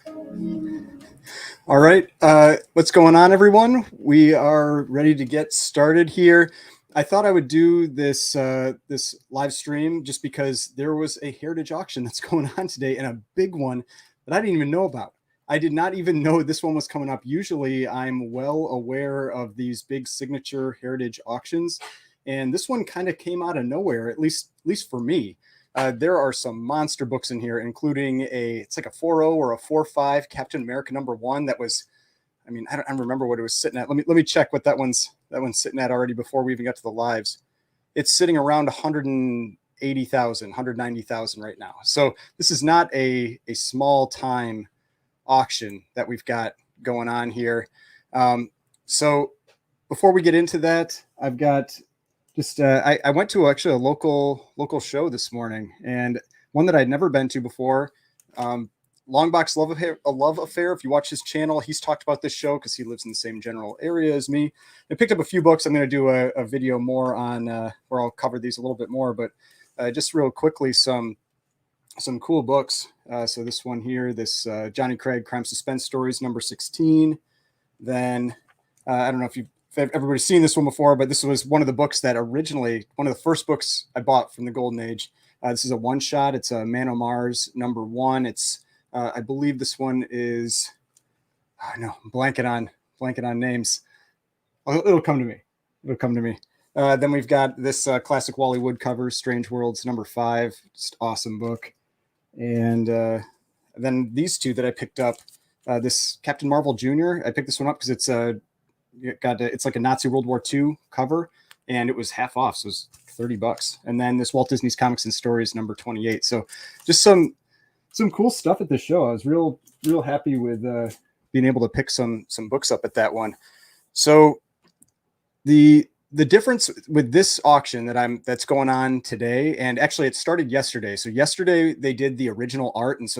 All right, what's going on, everyone? We are ready to get started here. I thought I would do this live stream just because there was a heritage auction that's going on today, and a big one that I didn't even know about. I did not even know this one was coming up. Usually, I'm well aware of these big signature heritage auctions, and this one kind of came out of nowhere. At least for me. There are some monster books in here, including it's like a 4.0 or a 4.5 Captain America #1 that was, I mean, I don't remember what it was sitting at. Let me check what that one's sitting at already before we even got to the lives. It's sitting around 180,000, 190,000 right now. So this is not a small time auction that we've got going on here. So before we get into that, I've got just I went to actually a local show this morning, and one that I'd never been to before. Longbox Love Affair. If you watch his channel, he's talked about this show because he lives in the same general area as me. I picked up a few books. I'm going to do a video more on where I'll cover these a little bit more, but just real quickly, some cool books. So this one here, this Johnny Craig Crime Suspense Stories #16. Then I don't know if everybody's seen this one before, but this was one of the books that originally, one of the first books I bought from the Golden Age. This is a one shot. It's a Man o' Mars #1. It's I believe this one is, no, I'm blanking on names. It'll come to me. It'll come to me. Then we've got this classic Wally Wood cover, Strange Worlds #5. Just awesome book. And then these two that I picked up, this Captain Marvel Jr. I picked this one up because it's it's like a Nazi World War II cover, and it was half off, so it was $30. And then this Walt Disney's Comics and Stories #28. So just some cool stuff at this show. I was real happy with being able to pick some books up at that one. So the difference with this auction that's going on today, and actually it started yesterday. So yesterday they did the original art, and so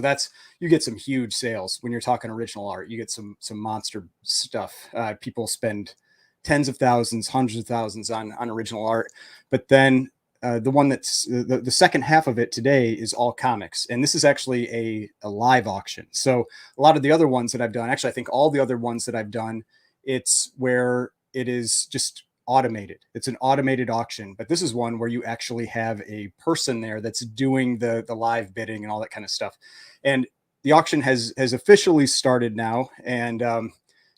you get some huge sales when you're talking original art. You get some monster stuff. People spend tens of thousands, hundreds of thousands on original art. But then the one that's the second half of it today is all comics, and this is actually a live auction. So a lot of the other ones that I've done, actually I think all the other ones that I've done, it's where it is just automated. It's an automated auction, but this is one where you actually have a person there that's doing the live bidding and all that kind of stuff. And the auction has officially started now, and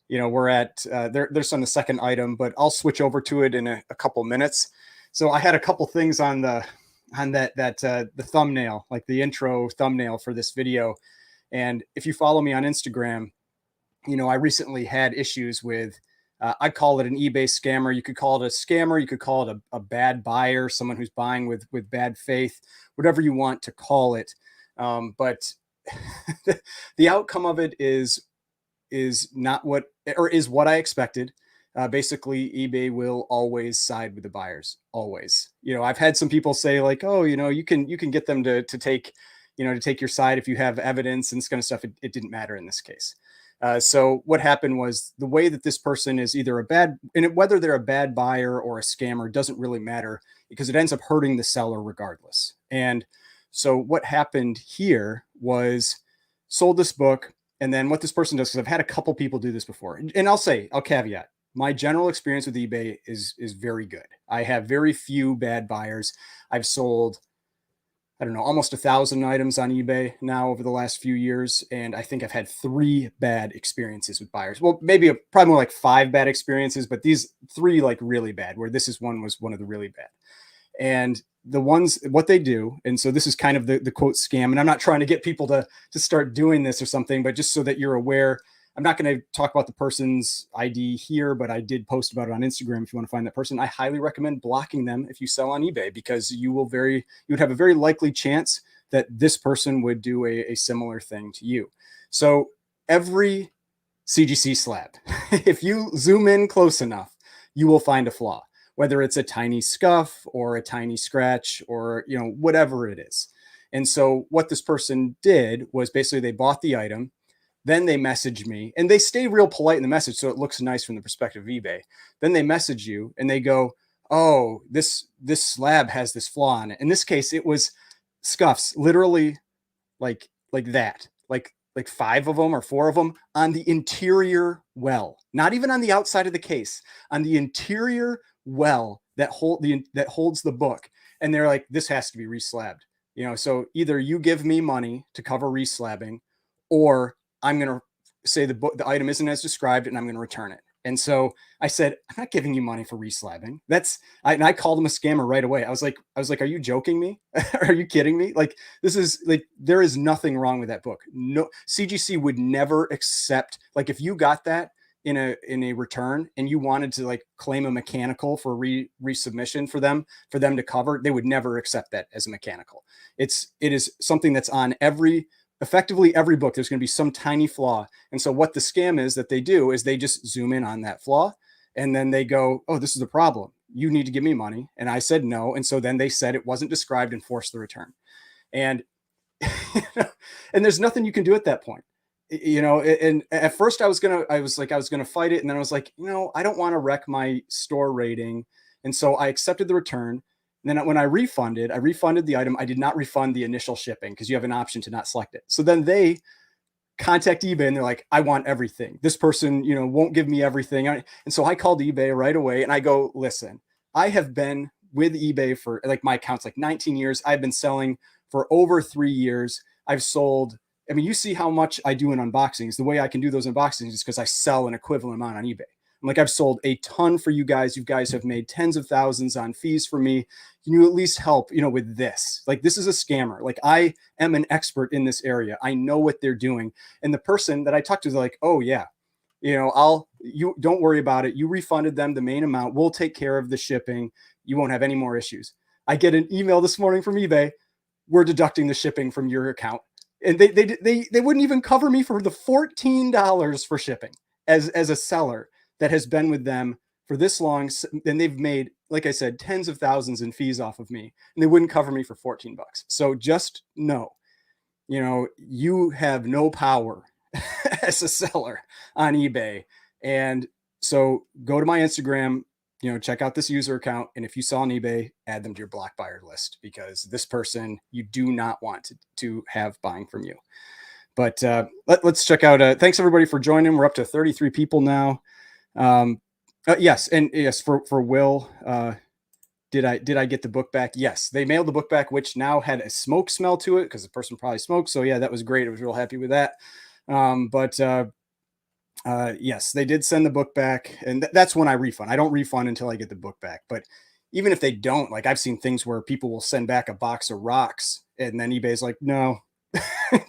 we're at there's on the second item, but I'll switch over to it in a couple minutes. So I had a couple things on the thumbnail, like the intro thumbnail for this video. And if you follow me on Instagram, I recently had issues with I call it an eBay scammer. You could call it a scammer. You could call it a bad buyer, someone who's buying with bad faith, whatever you want to call it. But the outcome of it is not what, or is what I expected. Basically, eBay will always side with the buyers. Always. I've had some people say like, oh, you can get them to take, to take your side if you have evidence and this kind of stuff. It didn't matter in this case. So what happened was the way that this person is either whether they're a bad buyer or a scammer doesn't really matter, because it ends up hurting the seller regardless. And so what happened here was sold this book. And then what this person does, because I've had a couple people do this before, and I'll caveat, my general experience with eBay is very good. I have very few bad buyers. I've sold, I don't know, almost 1,000 items on eBay now over the last few years. And I think I've had 3 bad experiences with buyers. Well, probably more like 5 bad experiences, but these 3 like really bad, where this was one of the really bad. And the ones, what they do, and so this is kind of the quote scam, and I'm not trying to get people to start doing this or something, but just so that you're aware, I'm not going to talk about the person's ID here, but I did post about it on Instagram. If you want to find that person, I highly recommend blocking them if you sell on eBay, because you would have a very likely chance that this person would do a similar thing to you. So every CGC slab, if you zoom in close enough, you will find a flaw, whether it's a tiny scuff or a tiny scratch or, whatever it is. And so what this person did was basically they bought the item. Then they message me, and they stay real polite in the message, so it looks nice from the perspective of eBay. Then they message you and they go, oh, this slab has this flaw in it. In this case, it was scuffs, literally like that. Like like 5 of them or 4 of them on the interior well, not even on the outside of the case, on the interior well that holds the book. And they're like, this has to be reslabbed. So either you give me money to cover reslabbing, or I'm going to say the item isn't as described and I'm going to return it. And so I said, I'm not giving you money for reslabbing. And I called him a scammer right away. I was like, are you joking me? Are you kidding me? Like, this is like, there is nothing wrong with that book. No, CGC would never accept, like, if you got that in a return and you wanted to like claim a mechanical for resubmission for them to cover, they would never accept that as a mechanical. It is something that's on effectively every book. There's going to be some tiny flaw. And so what the scam is that they do is they just zoom in on that flaw, and then they go, oh, this is a problem. You need to give me money. And I said no. And so then they said it wasn't described and forced the return. And and there's nothing you can do at that point. And at first I was going to fight it. And then I was like, I don't want to wreck my store rating. And so I accepted the return. And then when I refunded the item. I did not refund the initial shipping because you have an option to not select it. So then they contact eBay and they're like, I want everything. This person, won't give me everything. And so I called eBay right away and I go, listen, I have been with eBay for, like, my account's like 19 years. I've been selling for over 3 years. I've sold, I mean, you see how much I do in unboxings. The way I can do those unboxings is because I sell an equivalent amount on eBay. Like, I've sold a ton for you guys. You guys have made tens of thousands on fees for me. Can you at least help, with this? Like, this is a scammer. Like, I am an expert in this area. I know what they're doing. And the person that I talked to is like, oh yeah, you don't worry about it. You refunded them the main amount. We'll take care of the shipping. You won't have any more issues. I get an email this morning from eBay. We're deducting the shipping from your account. And they wouldn't even cover me for the $14 for shipping as a seller that has been with them for this long. And they've made, like I said, tens of thousands in fees off of me, and they wouldn't cover me for $14. So just know, you have no power as a seller on eBay. And so go to my Instagram, check out this user account. And if you saw on eBay, add them to your block buyer list, because this person you do not want to have buying from you. But let's check out. Thanks everybody for joining. We're up to 33 people now. Yes. And yes, for Will, did I get the book back? Yes, they mailed the book back, which now had a smoke smell to it because the person probably smoked. So yeah, that was great. I was real happy with that. Yes, they did send the book back, and that's when I refund. I don't refund until I get the book back. But even if they don't, like, I've seen things where people will send back a box of rocks, and then eBay's like, no,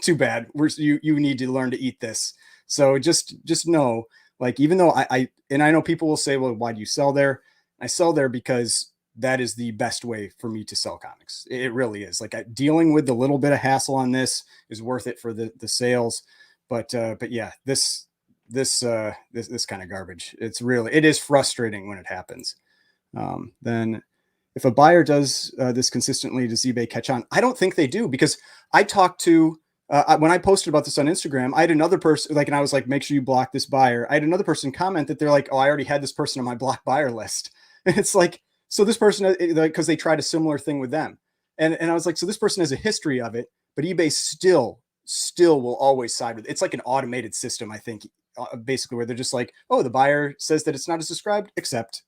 too bad. You need to learn to eat this. So just know, like, even though I know people will say, well, why do you sell there? I sell there because that is the best way for me to sell comics. It really is. Like, dealing with the little bit of hassle on this is worth it for the sales. But yeah, this kind of garbage, it is frustrating when it happens. Then if a buyer does this consistently, does eBay catch on? I don't think they do, because I talked to, when I posted about this on Instagram, I had another person, and I was like, make sure you block this buyer. I had another person comment that they're like, oh, I already had this person on my block buyer list. And it's like, so this person, because they tried a similar thing with them. And I was like, so this person has a history of it, but eBay still will always side with it. It's like an automated system, I think, basically, where they're just like, oh, the buyer says that it's not as described, accept,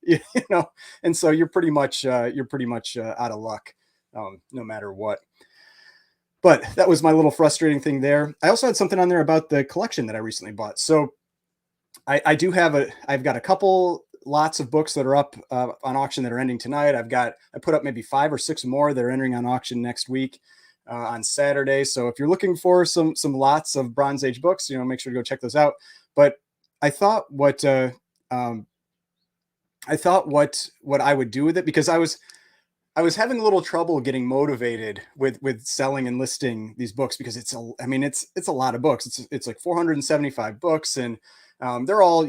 and so you're pretty much out of luck, no matter what. But that was my little frustrating thing there. I also had something on there about the collection that I recently bought. So I've got a couple lots of books that are up on auction that are ending tonight. I put up maybe 5 or 6 more that are entering on auction next week on Saturday. So if you're looking for some lots of Bronze Age books, make sure to go check those out. But I thought what I would do with it, because I was having a little trouble getting motivated with selling and listing these books, because it's a lot of books. It's like 475 books, and they're all,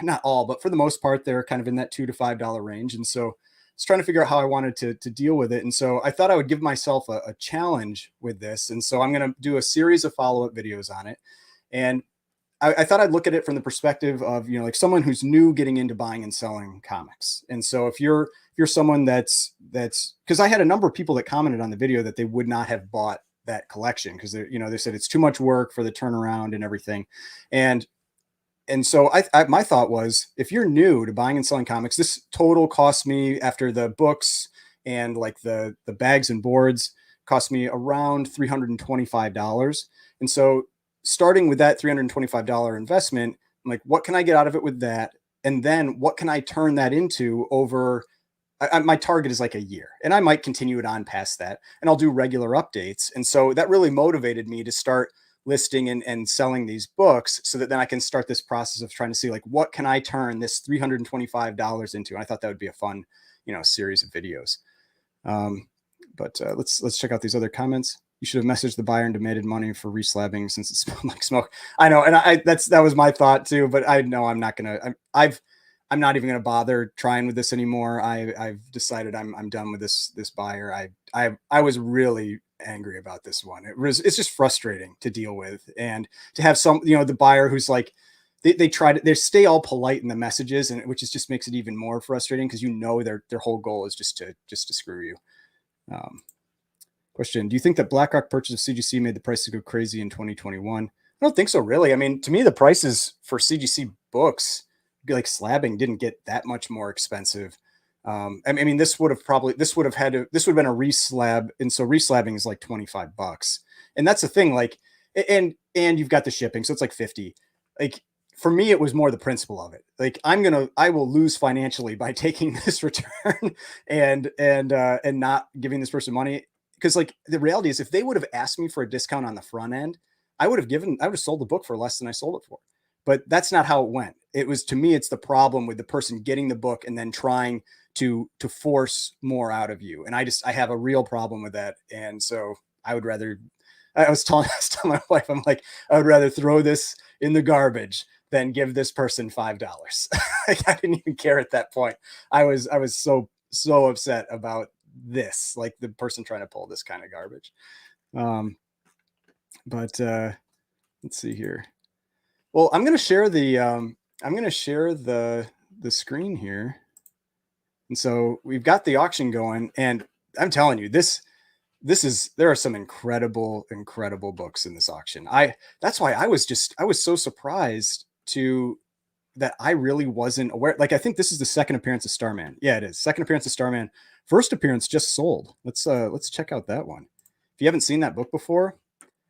not all, but for the most part, they're kind of in that $2 to $5 range. And so I was trying to figure out how I wanted to deal with it. And so I thought I would give myself a challenge with this. And so I'm going to do a series of follow-up videos on it. And I thought I'd look at it from the perspective of, like someone who's new getting into buying and selling comics. And so if you're someone that's because I had a number of people that commented on the video that they would not have bought that collection because they said it's too much work for the turnaround and everything. And so my thought was, if you're new to buying and selling comics, this total cost me, after the books and like the bags and boards, cost me around $325. And so starting with that $325 investment, I'm like, what can I get out of it with that? And then what can I turn that into over? My target is like a year, and I might continue it on past that, and I'll do regular updates. And so that really motivated me to start listing and selling these books, so that then I can start this process of trying to see, like, what can I turn this $325 into? And I thought that would be a fun, series of videos. But let's check out these other comments. You should have messaged the buyer and demanded money for reslabbing since it smelled like smoke. I know, and that was my thought too. But I know I'm not gonna. I'm not even gonna bother trying with this anymore. I've decided I'm done with this buyer. I was really angry about this one. It's just frustrating to deal with, and to have the buyer who's like, they stay all polite in the messages, and which just makes it even more frustrating, because their whole goal is just to screw you. Question: do you think that BlackRock purchase of CGC made the prices go crazy in 2021? I don't think so, really. I mean, to me, the prices for CGC books, like slabbing, didn't get that much more expensive. I mean, this would have been a reslab, and so reslabbing is like $25, and that's the thing. Like, and you've got the shipping, so it's like 50. Like, for me, it was more the principle of it. Like, I will lose financially by taking this return and not giving this person money. Because, like, the reality is, if they would have asked me for a discount on the front end, I would have sold the book for less than I sold it for. But that's not how it went. It was, to me, it's the problem with the person getting the book and then trying to force more out of you. And I have a real problem with that. And so I was telling my wife, I'm like, I would rather throw this in the garbage than give this person $5. Like, I didn't even care at that point. I was so upset about this, like the person trying to pull this kind of garbage. But let's see here. Well, I'm going to share the screen here. And so we've got the auction going, and I'm telling you, there are some incredible books in this auction. That's why I was so surprised that I really wasn't aware. Like, I think this is the second appearance of Starman. Yeah, it is. Second appearance of Starman. First appearance just sold. Let's check out that one. If you haven't seen that book before,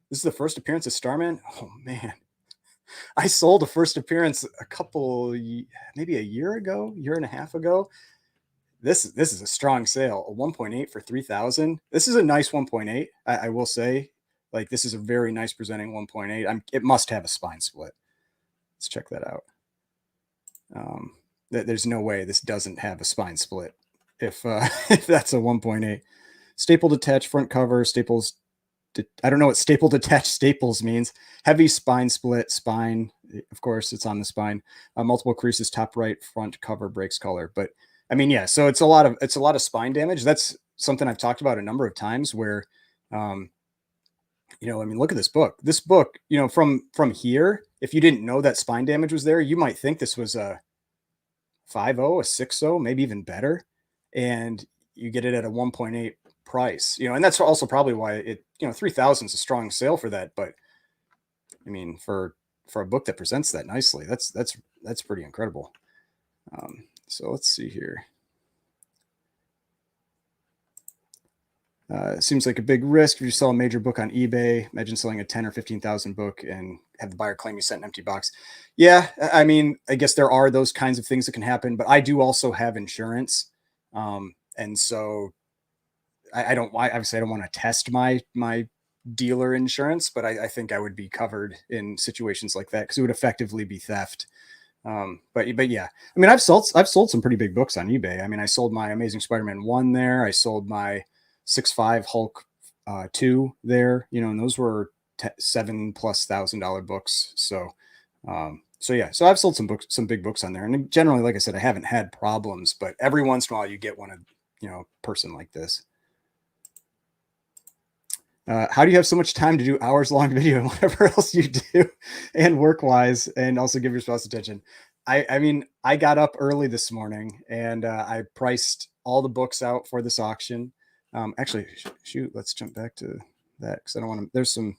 this is the first appearance of Starman. Oh man. I sold a first appearance maybe a year and a half ago. This is a strong sale. A 1.8 for 3,000. This is a nice 1.8. I will say, like, this is a very nice presenting 1.8. It must have a spine split. Let's check that out. There's no way this doesn't have a spine split if that's a 1.8. Staple detached front cover, staples. I don't know what staple detached staples means. Heavy spine split, spine. Of course, it's on the spine. Multiple creases, top right, front cover, breaks color. But I mean, yeah. So it's a lot of spine damage. That's something I've talked about a number of times. Where, I mean, look at this book. This book, from here, if you didn't know that spine damage was there, you might think this was a 5.0, a 6.0, maybe even better, and you get it at a 1.8 price. And that's also probably why 3,000 is a strong sale for that. But I mean, for a book that presents that nicely, that's pretty incredible. So let's see here. It seems like a big risk if you sell a major book on eBay. Imagine selling a 10 or 15,000 book and have the buyer claim you sent an empty box. Yeah, I mean, I guess there are those kinds of things that can happen, but I do also have insurance, and so obviously I don't want to test my dealer insurance, but I think I would be covered in situations like that, because it would effectively be theft. But yeah, I mean, I've sold some pretty big books on eBay. I mean, I sold my Amazing Spider-Man 1 there. I sold my 6.5 Hulk 2 there, and those were $7,000+ books. So yeah, so I've sold some big books on there, and generally, like I said, I haven't had problems, but every once in a while you get one of, person like this. How do you have so much time to do hours-long video and whatever else you do, and work-wise, and also give your spouse attention? I mean, I got up early this morning, and I priced all the books out for this auction. Actually, shoot, let's jump back to that because I don't want to. There's some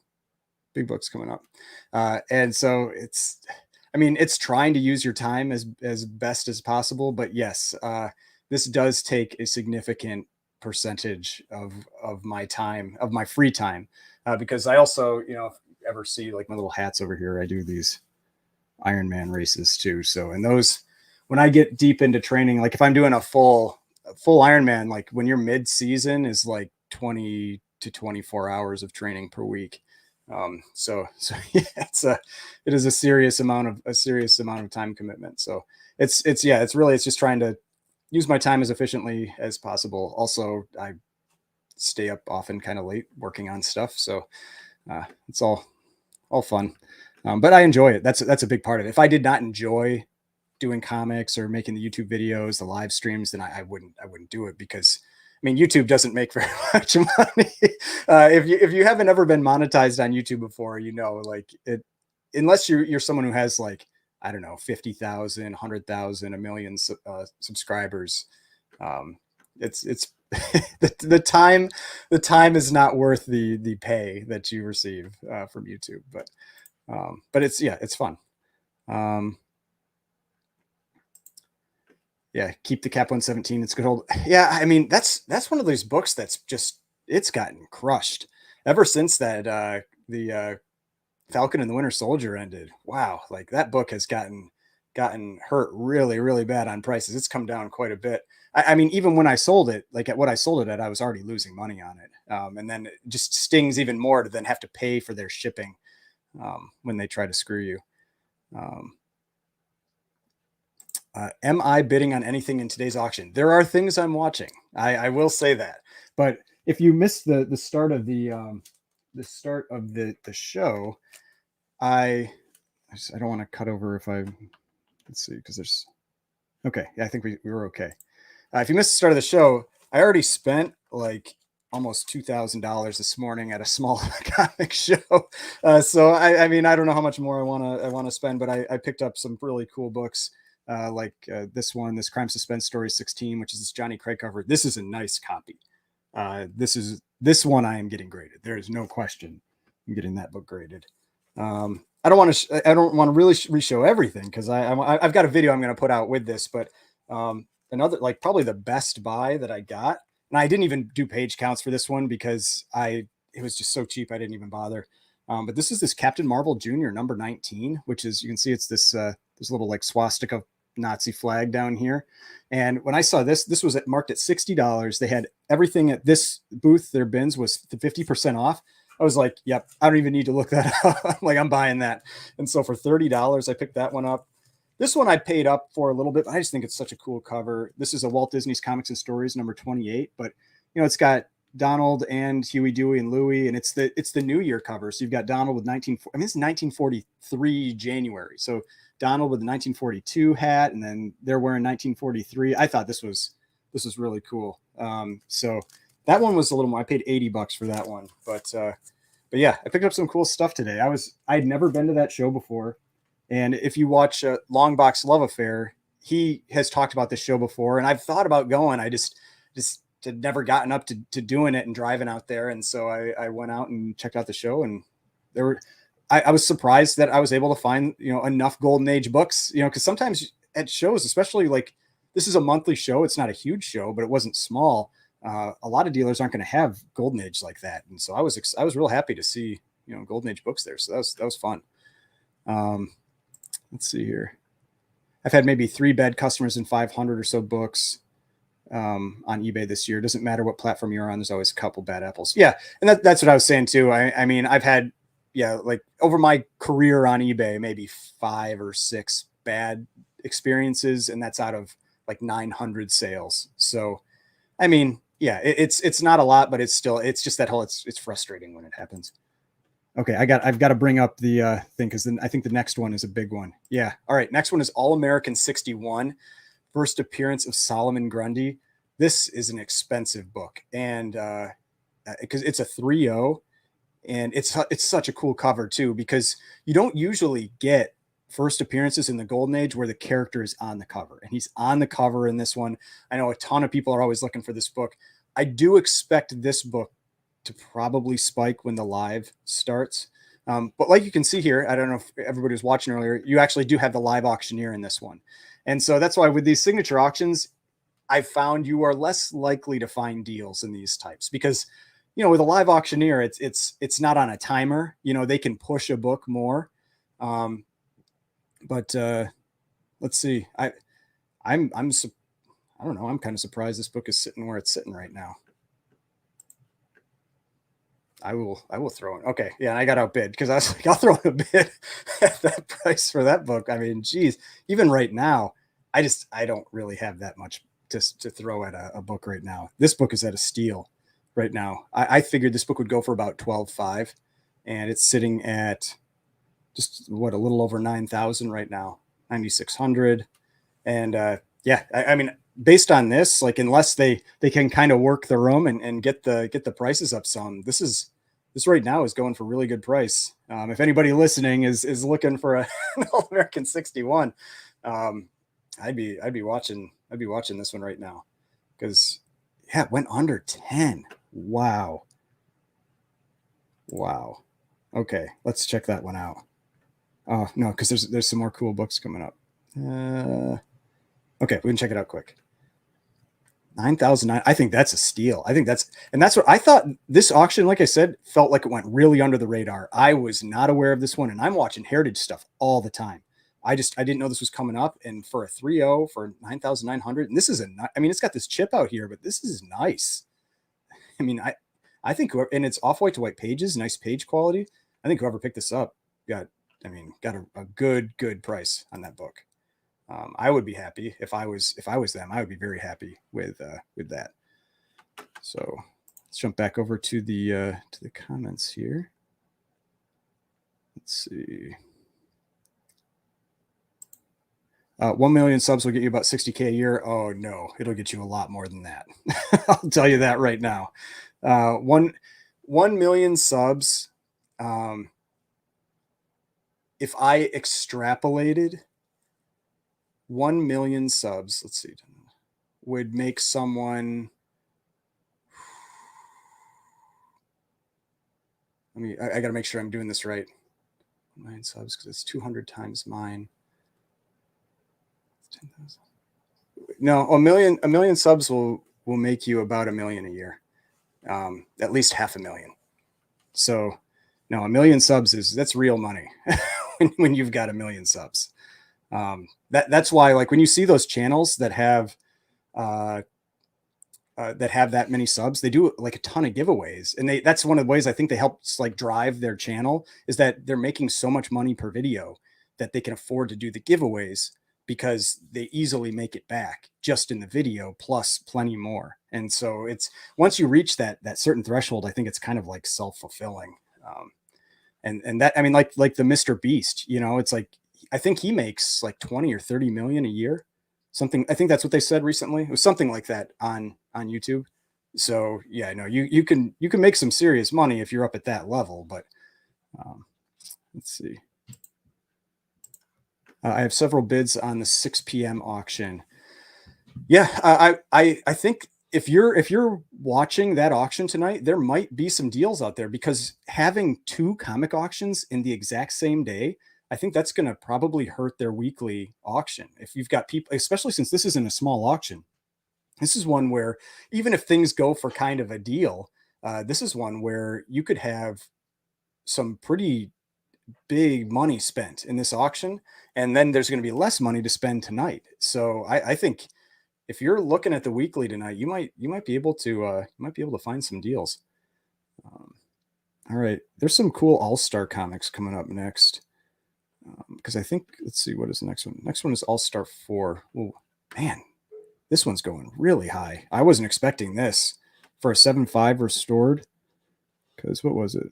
big books coming up, and so it's. I mean, it's trying to use your time as best as possible, but yes, this does take a significant percentage of my time, of my free time, because I also, you know, if you ever see like my little hats over here, I do these Ironman races too. So, and those, when I get deep into training, like if I'm doing a full Ironman, like when you're mid season is like 20 to 24 hours of training per week. So yeah, it is a serious amount of time commitment. So it's just trying to use my time as efficiently as possible. Also, I stay up often kind of late working on stuff. So, it's all fun. But I enjoy it. That's a big part of it. If I did not enjoy doing comics or making the YouTube videos, the live streams, then I wouldn't do it because I mean YouTube doesn't make very much money. If you haven't ever been monetized on YouTube before, you know, like it, unless you're someone who has like, I don't know, 50,000, 100,000, a million subscribers. It's the time is not worth the pay that you receive from YouTube, but it's fun. Um, yeah, keep the Cap 117. It's good hold. Yeah, I mean that's one of those books that's just it's gotten crushed ever since that the Falcon and the Winter Soldier ended. Wow, like that book has gotten hurt really bad on prices. It's come down quite a bit. I mean, even when I sold it, like at what I sold it at, I was already losing money on it. And then it just stings even more to then have to pay for their shipping when they try to screw you. Um, am I bidding on anything in today's auction? There are things I'm watching. I will say that. But if you missed the start of the start of the show, I don't want to cut over if I let's see because there's okay. Yeah, I think we were okay. If you missed the start of the show, I already spent like almost $2,000 this morning at a small comic show. So I mean, I don't know how much more I want to spend, but I picked up some really cool books. Like this one, this Crime Suspense Story 16, which is this Johnny Craig cover. This is a nice copy. This one I am getting graded. There is no question I'm getting that book graded. I don't want to really re-show everything because I've got a video I'm going to put out with this, but another like probably the best buy that I got, and I didn't even do page counts for this one because it was just so cheap I didn't even bother. But this is this Captain Marvel Jr. number 19, which is you can see it's this this little like swastika Nazi flag down here. And when I saw this was marked at $60. They had everything at this booth. Their bins was 50% off. I was like, yep, I don't even need to look that up. I'm like, I'm buying that. And so for $30, I picked that one up. This one I paid up for a little bit. I just think it's such a cool cover. This is a Walt Disney's Comics and Stories number 28, but you know, it's got Donald and Huey, Dewey, and Louie, and it's the New Year cover. So you've got Donald with it's 1943 January. So Donald with the 1942 hat, and then they're wearing 1943. I thought this was really cool. So that one was a little more. I paid $80 for that one, but yeah, I picked up some cool stuff today. I'd never been to that show before, and if you watch Long Box Love Affair, he has talked about this show before, and I've thought about going. I just had never gotten up to doing it and driving out there, and so I went out and checked out the show, and there were. I was surprised that I was able to find, you know, enough Golden Age books, you know, because sometimes at shows, especially like this is a monthly show. It's not a huge show, but it wasn't small. A lot of dealers aren't going to have Golden Age like that. And so I was real happy to see, you know, Golden Age books there. So that was fun. Let's see here. I've had maybe 3 bad customers and 500 or so books on eBay this year. Doesn't matter what platform you're on. There's always a couple bad apples. Yeah. And that's what I was saying too. I mean, I've had, like over my career on eBay, maybe 5 or 6 bad experiences. And that's out of like 900 sales. So, I mean, yeah, it's not a lot, but it's just that whole, it's frustrating when it happens. Okay. I've got to bring up the thing. Cause then I think the next one is a big one. Yeah. All right. Next one is All American 61, first appearance of Solomon Grundy. This is an expensive book. And, cause it's a 3.0. And it's such a cool cover too, because you don't usually get first appearances in the Golden Age where the character is on the cover, and he's on the cover in this one. I know a ton of people are always looking for this book. I do expect this book to probably spike when the live starts. But like you can see here, I don't know if everybody was watching earlier, you actually do have the live auctioneer in this one. And so that's why with these signature auctions, I found you are less likely to find deals in these types because, with a live auctioneer, it's not on a timer. They can push a book more. But let's see. I don't know. I'm kind of surprised this book is sitting where it's sitting right now. I will throw it. Okay. Yeah. I got outbid because I was like, I'll throw a bid at that price for that book. I mean, geez, even right now, I don't really have that much to throw at a book right now. This book is at a steal right now. I figured this book would go for about 12.5 and it's sitting at just a little over 9,000 right now, 9,600. And yeah, I mean, based on this, like, unless they can kind of work the room and get the prices up some, this right now is going for really good price. If anybody listening is looking for an All-American 61, I'd be watching this one right now because yeah, it went under 10. Wow. Okay, let's check that one out. Oh no, because there's some more cool books coming up. Okay, we can check it out quick. 9,009. I think that's a steal. That's what I thought. This auction, like I said, felt like it went really under the radar. I was not aware of this one, and I'm watching heritage stuff all the time. I didn't know this was coming up, and for a 3.0 for 9,900, and this is it's got this chip out here, but this is nice. I mean, I think and it's off-white to white pages, nice page quality. I think whoever picked this up got a good price on that book. I would be happy if I was them. I would be very happy with that. So let's jump back over to the comments here. Let's see. 1 million subs will get you about 60K a year. Oh no, it'll get you a lot more than that. I'll tell you that right now. 1 million subs. If I extrapolated 1 million subs, let's see, would make someone. I got to make sure I'm doing this right. 9 subs because it's 200 times mine. 10,000. No, a million subs will make you about $1 million a year, at least $500,000. So, no, 1 million subs that's real money when you've got 1 million subs. That's why, like, when you see those channels that have that many subs, they do like a ton of giveaways, and that's one of the ways I think they help like drive their channel is that they're making so much money per video that they can afford to do the giveaways because they easily make it back just in the video plus plenty more. And so it's once you reach that certain threshold, I think it's kind of like self-fulfilling. And that, I mean, like the Mr. Beast, it's like, I think he makes like 20 or 30 million a year. Something, I think that's what they said recently. It was something like that on YouTube. So yeah, no, you can make some serious money if you're up at that level, but let's see. I have several bids on the 6 p.m. auction. Yeah, I think if you're watching that auction tonight, there might be some deals out there because having 2 comic auctions in the exact same day, I think that's going to probably hurt their weekly auction. If you've got people, especially since this isn't a small auction, this is one where even if things go for kind of a deal, this is one where you could have some pretty big money spent in this auction, and then there's going to be less money to spend tonight. So I think if you're looking at the weekly tonight, you might be able to find some deals. All right, there's some cool All-Star comics coming up next. Because I think, let's see, what is the next one? Next one is All-Star 4. Oh man, this one's going really high. I wasn't expecting this for a 7.5 restored. Because what was it?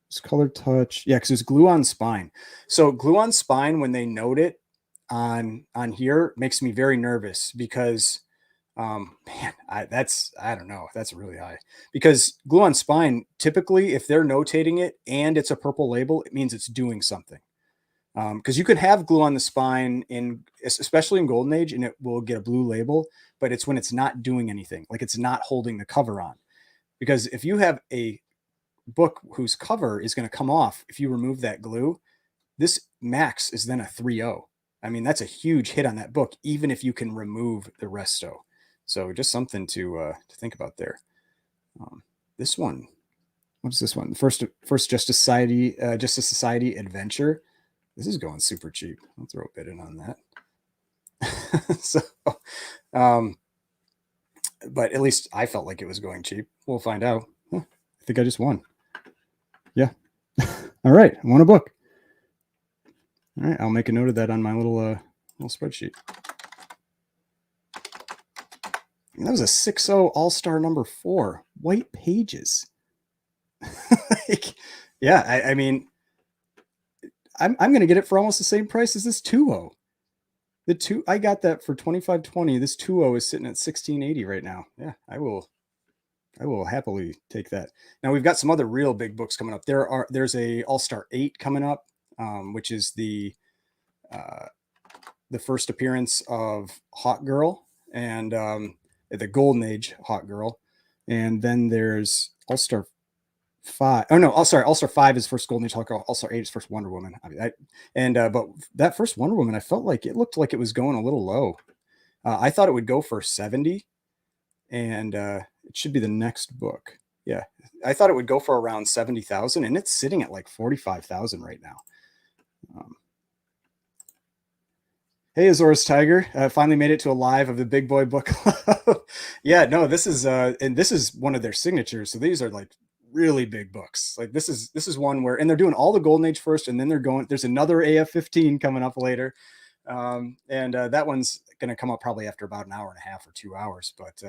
It's color touch. Yeah, because it's glue on spine. So glue on spine, when they note it on here, makes me very nervous because man, I don't know, that's really high because glue on spine, typically if they're notating it and it's a purple label, it means it's doing something. Because you can have glue on the spine especially in Golden Age, and it will get a blue label, but it's when it's not doing anything, like it's not holding the cover on. because if you have a book whose cover is going to come off if you remove that glue, this max is then a 3.0. I mean, that's a huge hit on that book, even if you can remove the resto. So just something to think about there. This one, what's this one? First Justice Society Adventure. This is going super cheap. I'll throw a bid in on that. So, but at least I felt like it was going cheap. We'll find out. Huh, I think I just won. Yeah. All right, I won a book. All right, I'll make a note of that on my little spreadsheet. And that was a 6.0 All-Star number 4, white pages. Like, yeah, I mean, I'm going to get it for almost the same price as this 2.0. I got that for $25.20. This 2.0 is sitting at $16.80 right now. Yeah, I will happily take that. Now we've got some other real big books coming up. There's a All-Star 8 coming up, which is the first appearance of Hawk Girl and the Golden Age Hawk Girl, and then there's All-Star 5. Oh no, All-Star 5 is first Golden Age Hawk Girl. All-Star 8 is first Wonder Woman. I mean, but that first Wonder Woman, I felt like it looked like it was going a little low. I thought it would go for 70, and it should be the next book. Yeah, I thought it would go for around 70,000, and it's sitting at like 45,000 right now. Hey, Azorus Tiger, finally made it to a live of the Big Boy Book Club. Yeah, no, this is and this is one of their signatures. So these are like really big books. Like this is one where, and they're doing all the Golden Age first, and then there's another AF-15 coming up later, and that one's going to come up probably after about an hour and a half or 2 hours. But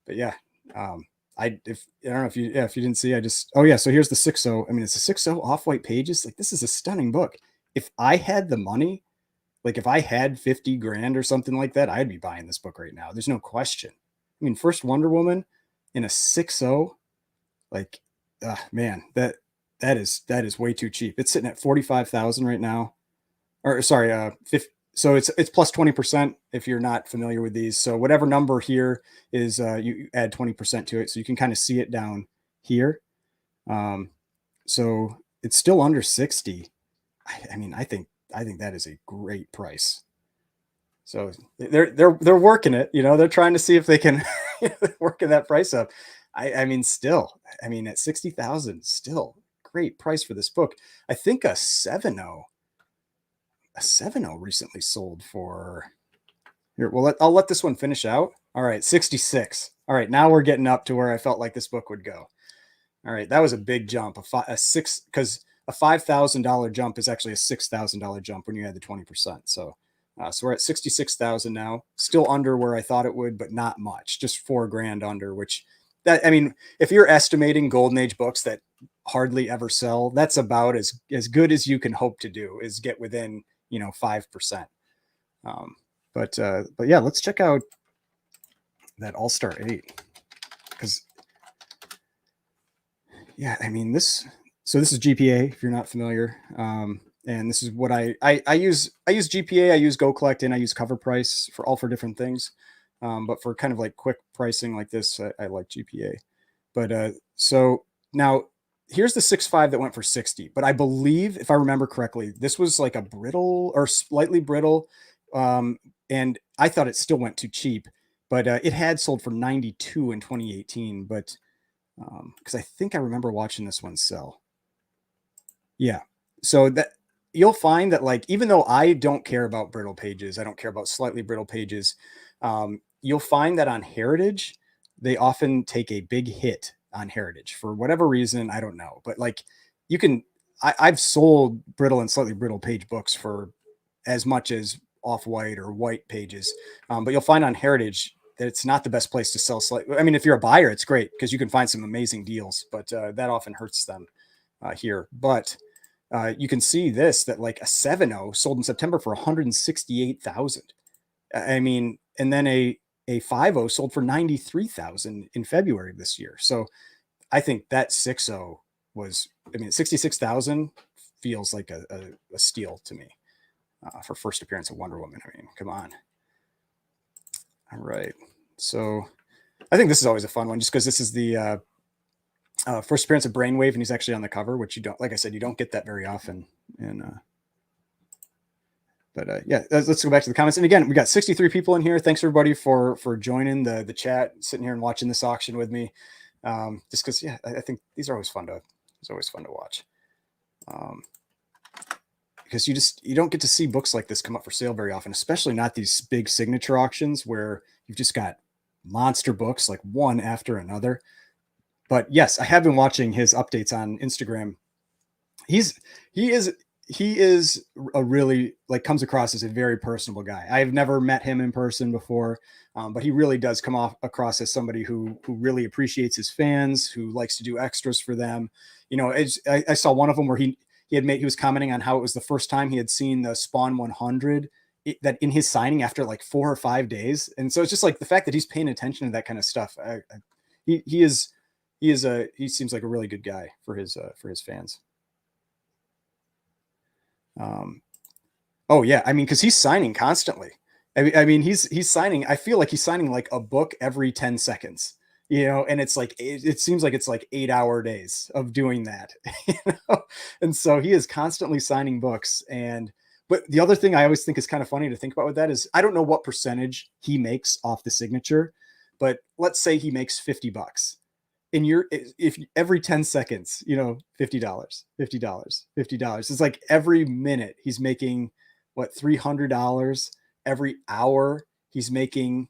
yeah, I don't know if you didn't see, oh yeah, so here's the 6.0. I mean, it's a 6.0 off-white pages. Like this is a stunning book. If I had the money, like if I had 50 grand or something like that, I'd be buying this book right now. There's no question. I mean, first Wonder Woman in a 6.0, like, man, that is way too cheap. It's sitting at 45,000 right now, or sorry, 50. So it's plus 20% if you're not familiar with these. So whatever number here is, you add 20% to it, so you can kind of see it down here. So it's still under 60. I mean, I think that is a great price. So they're working it, they're trying to see if they can working that price up. I mean, still, I mean, at 60,000, still great price for this book. I think a 7.0 recently sold for here. Well, I'll let this one finish out. All right, 66. All right, now we're getting up to where I felt like this book would go. All right, that was a big jump. Because a $5,000 jump is actually a $6,000 jump when you add the 20%. So we're at 66,000 now, still under where I thought it would, but not much, just $4,000 under, I mean, if you're estimating Golden Age books that hardly ever sell, that's about as good as you can hope to do, is get within, 5%. But yeah, let's check out that All-Star 8, because yeah, I mean, this is GPA, if you're not familiar. And this is what I use. I use GPA, I use Go Collect, and I use Cover Price for different things. But for kind of like quick pricing like this, I like GPA. But so now here's the 6.5 that went for 60. But I believe, if I remember correctly, this was like a brittle or slightly brittle. And I thought it still went too cheap, but it had sold for 92 in 2018. But because I think I remember watching this one sell. Yeah. So that you'll find that, like, even though I don't care about brittle pages, I don't care about slightly brittle pages, you'll find that on Heritage, they often take a big hit on Heritage for whatever reason. I don't know, but like I've sold brittle and slightly brittle page books for as much as off-white or white pages. But you'll find on Heritage that it's not the best place to sell slightly. I mean, if you're a buyer, it's great because you can find some amazing deals, but that often hurts them here. But you can see that like a 7.0 sold in September for 168,000. I mean, and then a 5.0 sold for 93,000 in February of this year. So I think that 6.0 was, I mean, 66,000 feels like a steal to me for first appearance of Wonder Woman. I mean, come on. All right. So I think this is always a fun one just because this is the First appearance of Brainwave, and he's actually on the cover, which you don't, like I said, you don't get that very often. And yeah, let's go back to the comments. And again, we got 63 people in here. Thanks everybody for joining the chat, sitting here and watching this auction with me. Just because, yeah, I think these are always fun to watch. Because you don't get to see books like this come up for sale very often, especially not these big signature auctions where you've just got monster books like one after another. But yes, I have been watching his updates on Instagram. He is a really, like, comes across as a very personable guy. I have never met him in person before, but he really does come across as somebody who really appreciates his fans, who likes to do extras for them. You know, I saw one of them where he was commenting on how it was the first time he had seen the Spawn 100 that in his signing after like 4 or 5 days. And so it's just like the fact that he's paying attention to that kind of stuff. He seems like a really good guy for his fans. Oh yeah, I mean, because he's signing constantly. I mean, he's signing. I feel like he's signing like a book every 10 seconds, you know, and it's like it seems like it's like 8-hour days of doing that, you know. And so he is constantly signing books. And but the other thing I always think is kind of funny to think about with that is I don't know what percentage he makes off the signature, but let's say he makes $50. And if every 10 seconds, you know, $50, $50. It's like every minute he's making what, $300. Every hour he's making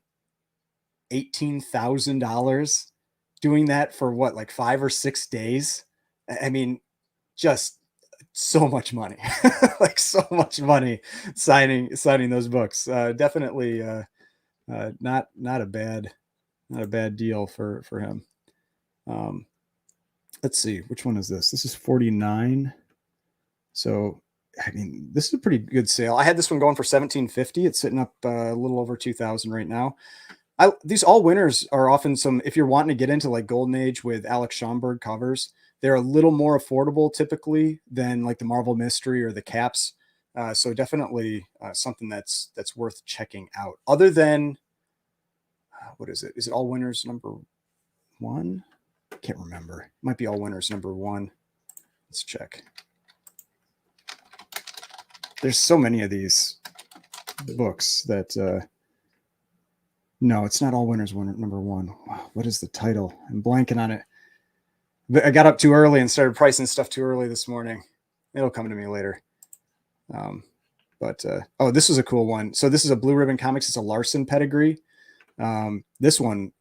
$18,000, doing that for what, like 5 or 6 days. I mean, just so much money. Like so much money signing those books. Definitely not a bad deal for him. Let's see, which one is this? This is 49. So, I mean, this is a pretty good sale. I had this one going for $1,750. It's sitting up a little over 2,000 right now. These all winners are often if you're wanting to get into like Golden Age with Alex Schomburg covers, they're a little more affordable typically than like the Marvel Mystery or the Caps. So definitely something that's worth checking out. Other than, what is it? Is it All Winners #1? I can't remember. It might be All Winners #1. Let's check. There's so many of these books that no, it's not All Winners #1. Wow, what is the title? I'm blanking on it. I got up too early and started pricing stuff too early this morning. It'll come to me later. Oh, this is a cool one. So this is a Blue Ribbon Comics. It's a Larson Pedigree. This one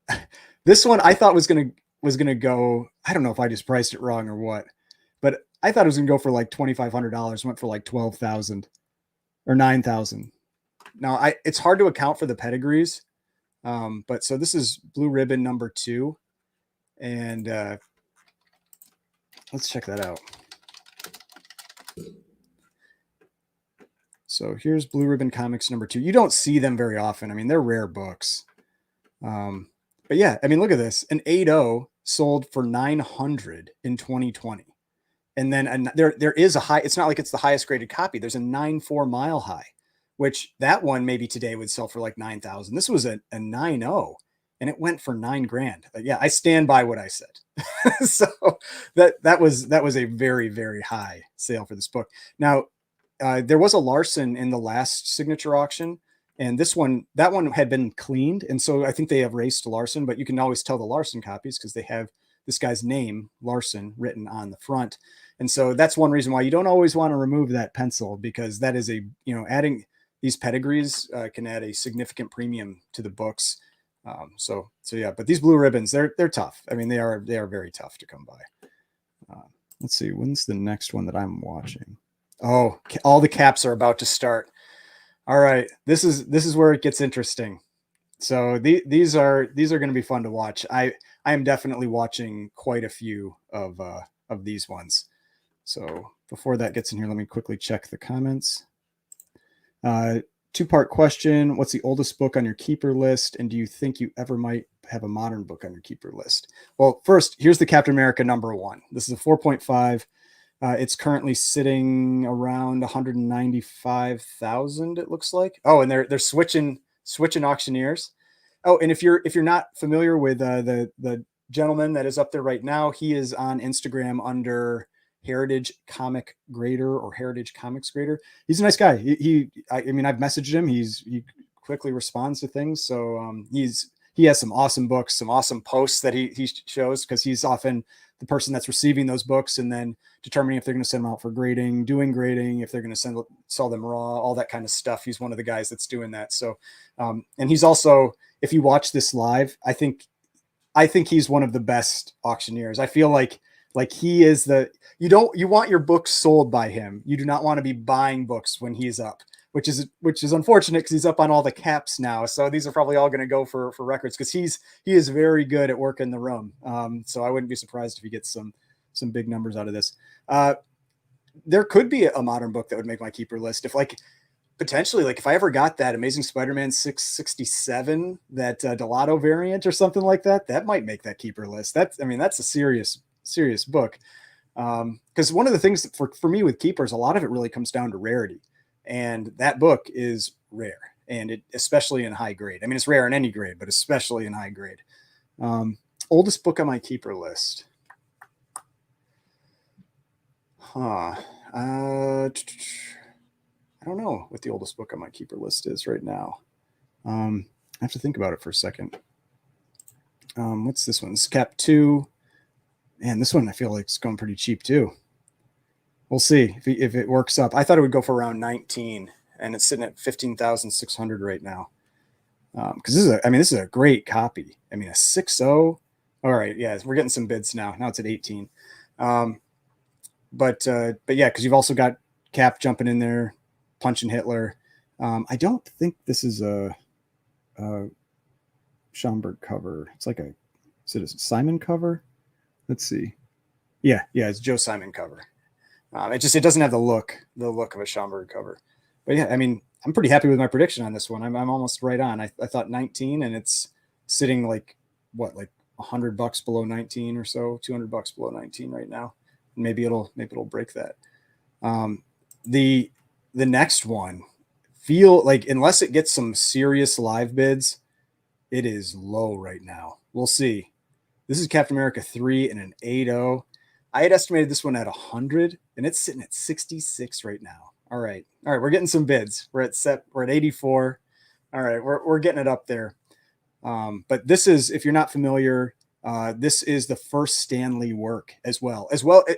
I thought was gonna go. I don't know if I just priced it wrong or what, but I thought it was gonna go for like $2,500. Went for like 12,000 or 9,000. Now it's hard to account for the pedigrees, but so this is Blue Ribbon #2, and let's check that out. So here's Blue Ribbon Comics #2. You don't see them very often. I mean, they're rare books. But yeah, I mean, look at this. An 8.0 sold for 900 in 2020. And then there is a high. It's not like it's the highest graded copy. There's a 9.4 Mile High, which that one maybe today would sell for like 9,000. This was a 9.0 and it went for $9,000. Yeah, I stand by what I said. So that was a very, very high sale for this book. Now, there was a Larson in the last signature auction, and that one had been cleaned, and so I think they have erased Larson, but you can always tell the Larson copies because they have this guy's name, Larson, written on the front. And so that's one reason why you don't always want to remove that pencil, because that is adding these pedigrees can add a significant premium to the books. So yeah, but these blue ribbons, they're tough. I mean, they are very tough to come by. Let's see, when's the next one that I'm watching? Oh, all the caps are about to start. All right, this is where it gets interesting. So these are going to be fun to watch. I am definitely watching quite a few of these ones. So before that gets in here, let me quickly check the comments. Two-part question: what's the oldest book on your keeper list, and do you think you ever might have a modern book on your keeper list? Well, first, here's the Captain America #1. This is a 4.5. It's currently sitting around 195,000. It looks like. Oh, and they're switching auctioneers. Oh, and if you're not familiar with the gentleman that is up there right now, he is on Instagram under Heritage Comic Grader or Heritage Comics Grader. He's a nice guy. I mean, I've messaged him. He quickly responds to things. So he has some awesome books, some awesome posts that he shows, because he's often the person that's receiving those books and then determining if they're going to send them out for grading, doing grading, if they're going to sell them raw, all that kind of stuff. He's one of the guys that's doing that. So, and he's also, if you watch this live, I think he's one of the best auctioneers. I feel like he is you want your books sold by him. You do not want to be buying books when he's up, which is unfortunate, because he's up on all the caps now. So these are probably all going to go for records, because he is very good at working the room. So I wouldn't be surprised if he gets some big numbers out of this. There could be a modern book that would make my keeper list. If potentially, if I ever got that Amazing Spider-Man 667, that Delato variant or something like that, that might make that keeper list. That's a serious book. Because one of the things for me with keepers, a lot of it really comes down to rarity. And that book is rare, and especially in high grade. I mean, it's rare in any grade, but especially in high grade. Oldest book on my keeper list. I don't know what the oldest book on my keeper list is right now. I have to think about it for a second. What's this one? This is Cap 2. Man, this one I feel like it's going pretty cheap too. We'll see if it works up. I thought it would go for around 19, and it's sitting at 15,600 right now. Because this is a great copy. I mean, a 6.0. All right, yeah, we're getting some bids now. Now it's at 18. But yeah, because you've also got Cap jumping in there, punching Hitler. I don't think this is a Schomburg cover. It's like is it a Simon cover? Let's see. Yeah, it's Joe Simon cover. It doesn't have the look of a Schomburg cover. But yeah, I mean, I'm pretty happy with my prediction on this one. I'm almost right on. I thought 19, and it's sitting like $100 below 19 or so, $200 below 19 right now. Maybe it'll break that. The next one, unless it gets some serious live bids, it is low right now. We'll see. This is Captain America 3 and an 8.0. I had estimated this one at 100, and it's sitting at 66 right now. All right. We're getting some bids. We're at 84. All right. We're getting it up there. But this is, if you're not familiar, this is the first Stan Lee work as well.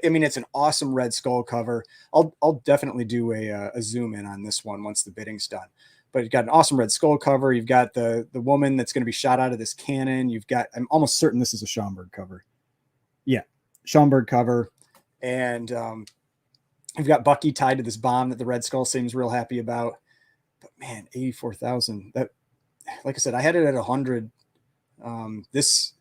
I mean, it's an awesome Red Skull cover. I'll definitely do a zoom in on this one once the bidding's done. But you've got an awesome Red Skull cover. You've got the woman that's going to be shot out of this cannon. I'm almost certain this is a Schomburg cover. Yeah, Schomburg cover. And you've got Bucky tied to this bomb that the Red Skull seems real happy about. But man, 84,000. That, like I said, I had it at 100. This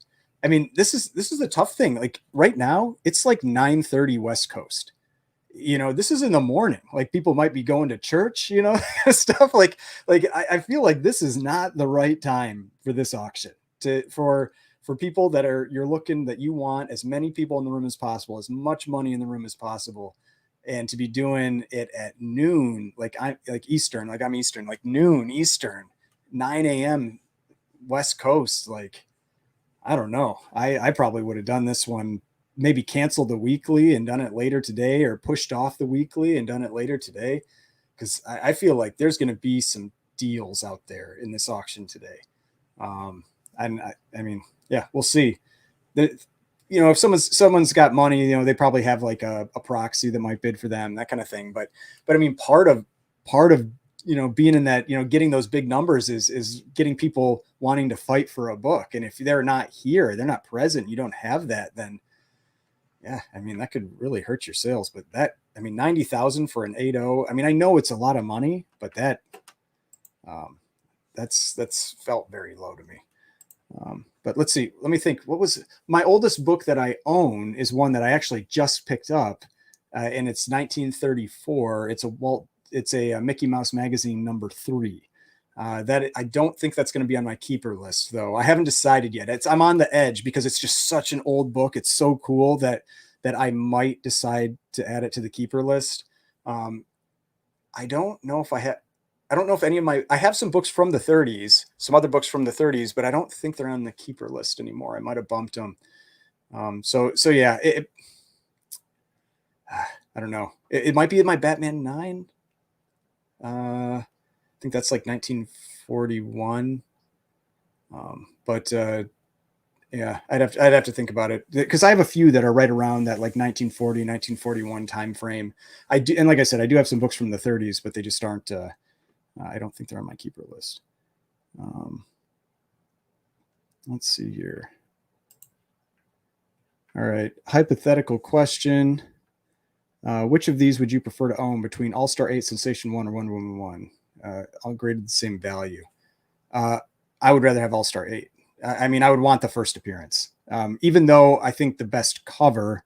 is a tough thing. Like right now, it's like 9:30 West Coast. This is in the morning. Like people might be going to church, stuff I feel like this is not the right time for this auction for people you're looking, that you want as many people in the room as possible, as much money in the room as possible. And to be doing it at noon, I'm Eastern, like noon Eastern, 9 a.m. West Coast. I don't know. I probably would have done this one, maybe canceled the weekly and done it later today, or pushed off the weekly and done it later today. Because I feel like there's going to be some deals out there in this auction today. And I mean, yeah, we'll see. If someone's got money, they probably have like a proxy that might bid for them, that kind of thing. But I mean, part of being in that, getting those big numbers is getting people wanting to fight for a book. And if they're not here, they're not present, you don't have that, then yeah, I mean, that could really hurt your sales. But 90,000 for an 8.0. I mean, I know it's a lot of money, but that's felt very low to me. But let's see. Let me think. What was my oldest book that I own is one that I actually just picked up, and it's 1934. It's a Mickey Mouse Magazine number 3. That I don't think that's going to be on my keeper list, though. I haven't decided yet. I'm on the edge because it's just such an old book. It's so cool that I might decide to add it to the keeper list. I don't know if I have. I don't know if any of I have some books from the 30s, some other books from the 30s, but I don't think they're on the keeper list anymore. I might have bumped them. So yeah, I don't know. It might be in my Batman 9. I think that's like 1941. But yeah, I'd have to think about it because I have a few that are right around that like 1940, 1941 time frame. I do, and like I said, I do have some books from the 30s, but they just aren't. I don't think they're on my keeper list. Let's see here. All right, hypothetical question. Which of these would you prefer to own between All Star 8, Sensation 1, or Wonder Woman 1? All graded the same value. I would rather have All Star 8. I mean, I would want the first appearance. Even though I think the best cover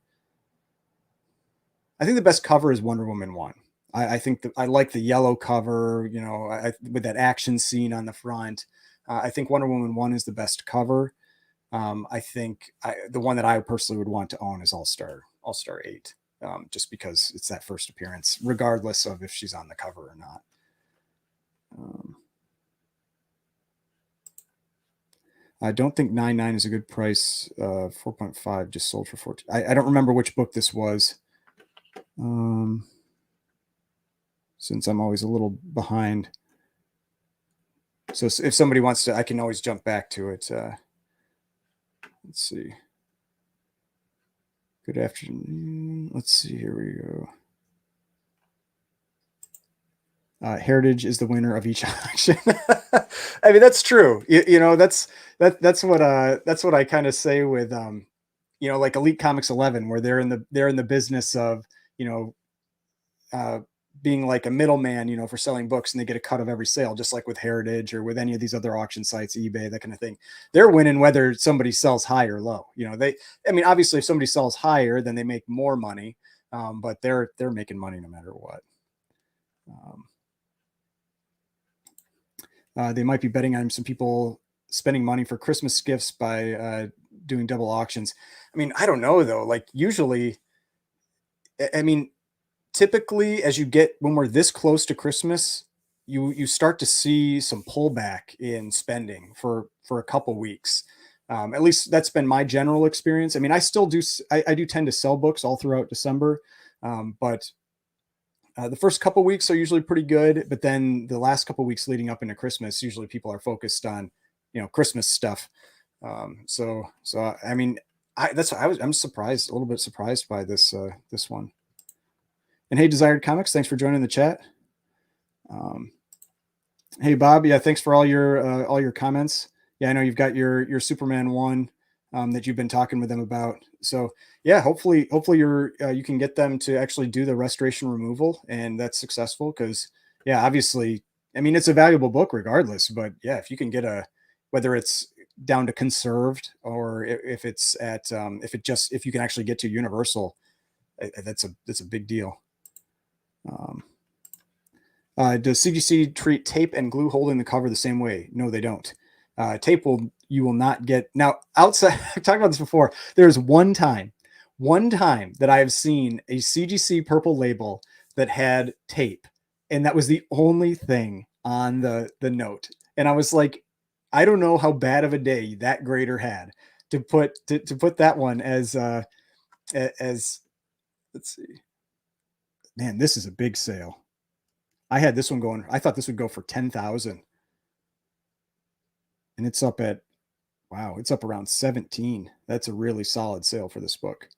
is Wonder Woman 1. I think I like the yellow cover, you know, with that action scene on the front. I think Wonder Woman 1 is the best cover. I think the one that I personally would want to own is All Star 8, just because it's that first appearance, regardless of if she's on the cover or not. I don't think 99 is a good price. 4.5 just sold for 14. I don't remember which book this was. Since I'm always a little behind. So if somebody wants to, I can always jump back to it. Let's see. Good afternoon. Let's see. Here we go. Heritage is the winner of each auction. I mean, that's true. You know, that's what I kind of say with you know, like Elite Comics 11, where they're in the business of, you know, being like a middleman, you know, for selling books, and they get a cut of every sale, just like with Heritage or with any of these other auction sites, eBay, that kind of thing. They're winning whether somebody sells high or low. You know, I mean, obviously, if somebody sells higher, then they make more money, but they're making money no matter what. They might be betting on some people spending money for Christmas gifts by doing double auctions. I mean, I don't know though. Like usually, I mean, typically as you get when we're this close to Christmas, you start to see some pullback in spending for a couple weeks. At least that's been my general experience. I mean, I still do. I do tend to sell books all throughout December, but the first couple weeks are usually pretty good, but then the last couple weeks leading up into Christmas, usually people are focused on, you know, Christmas stuff. So I mean, I'm surprised, a little bit surprised by this one. And hey, Desired Comics, thanks for joining the chat. Hey, Bob, yeah, thanks for all your comments. Yeah, I know you've got your Superman 1 that you've been talking with them about. So yeah, hopefully you can get them to actually do the restoration removal, and that's successful. Because yeah, obviously, I mean, it's a valuable book regardless. But yeah, if you can get whether it's down to conserved or if it's at if you can actually get to Universal, that's a big deal. Does CGC treat tape and glue holding the cover the same way? No, they don't. Tape you will not get. Now, outside, I've talked about this before. There's one time that I have seen a CGC purple label that had tape, and that was the only thing on the note. And I was like, I don't know how bad of a day that grader had to put that one as let's see. Man, this is a big sale. I had this one going. I thought this would go for 10,000, and it's up at wow. It's up around 17. That's a really solid sale for this book.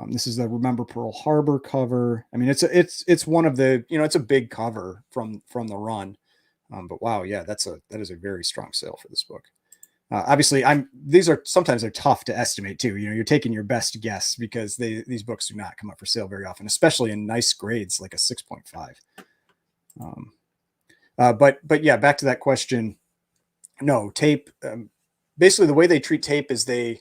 This is the Remember Pearl Harbor cover. I mean, it's one of the, you know, it's a big cover from the run. But wow, yeah, that is a very strong sale for this book. Obviously, these are sometimes they're tough to estimate too. You know, you're taking your best guess because these books do not come up for sale very often, especially in nice grades like a 6.5. But yeah, back to that question. No, tape. Basically, the way they treat tape is they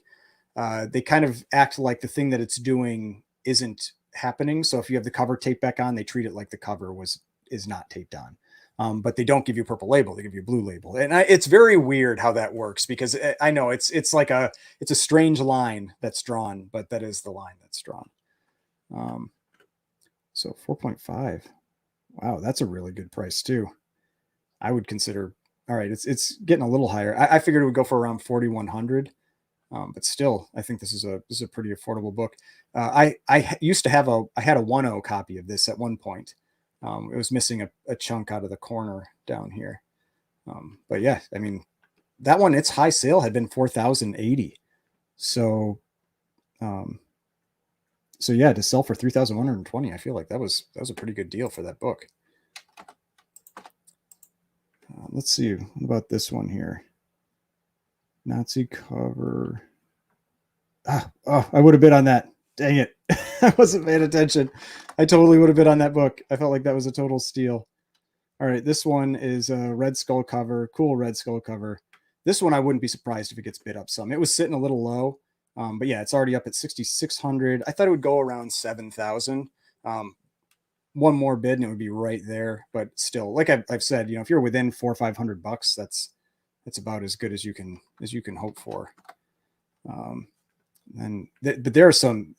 kind of act like the thing that it's doing isn't happening. So if you have the cover taped back on, they treat it like the cover is not taped on. But they don't give you a purple label; they give you a blue label, and it's very weird how that works because I know it's like it's a strange line that's drawn, but that is the line that's drawn. So 4.5. Wow, that's a really good price too. I would consider, all right, it's getting a little higher. I figured it would go for around 4,100. But still, I think this is a pretty affordable book. I used to have I had a 1.0 copy of this at one point. It was missing a chunk out of the corner down here. But yeah, I mean, that one, its high sale had been 4,080. So, so yeah, to sell for 3,120, I feel like that was a pretty good deal for that book. Let's see, what about this one here? Nazi cover. Oh, I would have bid on that. Dang it. I wasn't paying attention. I totally would have bid on that book. I felt like that was a total steal. All right, this one is a Red Skull cover, cool Red Skull cover. This one, I wouldn't be surprised if it gets bid up some. It was sitting a little low, but yeah, it's already up at 6,600. I thought it would go around 7,000. One more bid and it would be right there. But still, like I've said, if you're within $400 or $500, that's about as good as you can hope for. But there are some.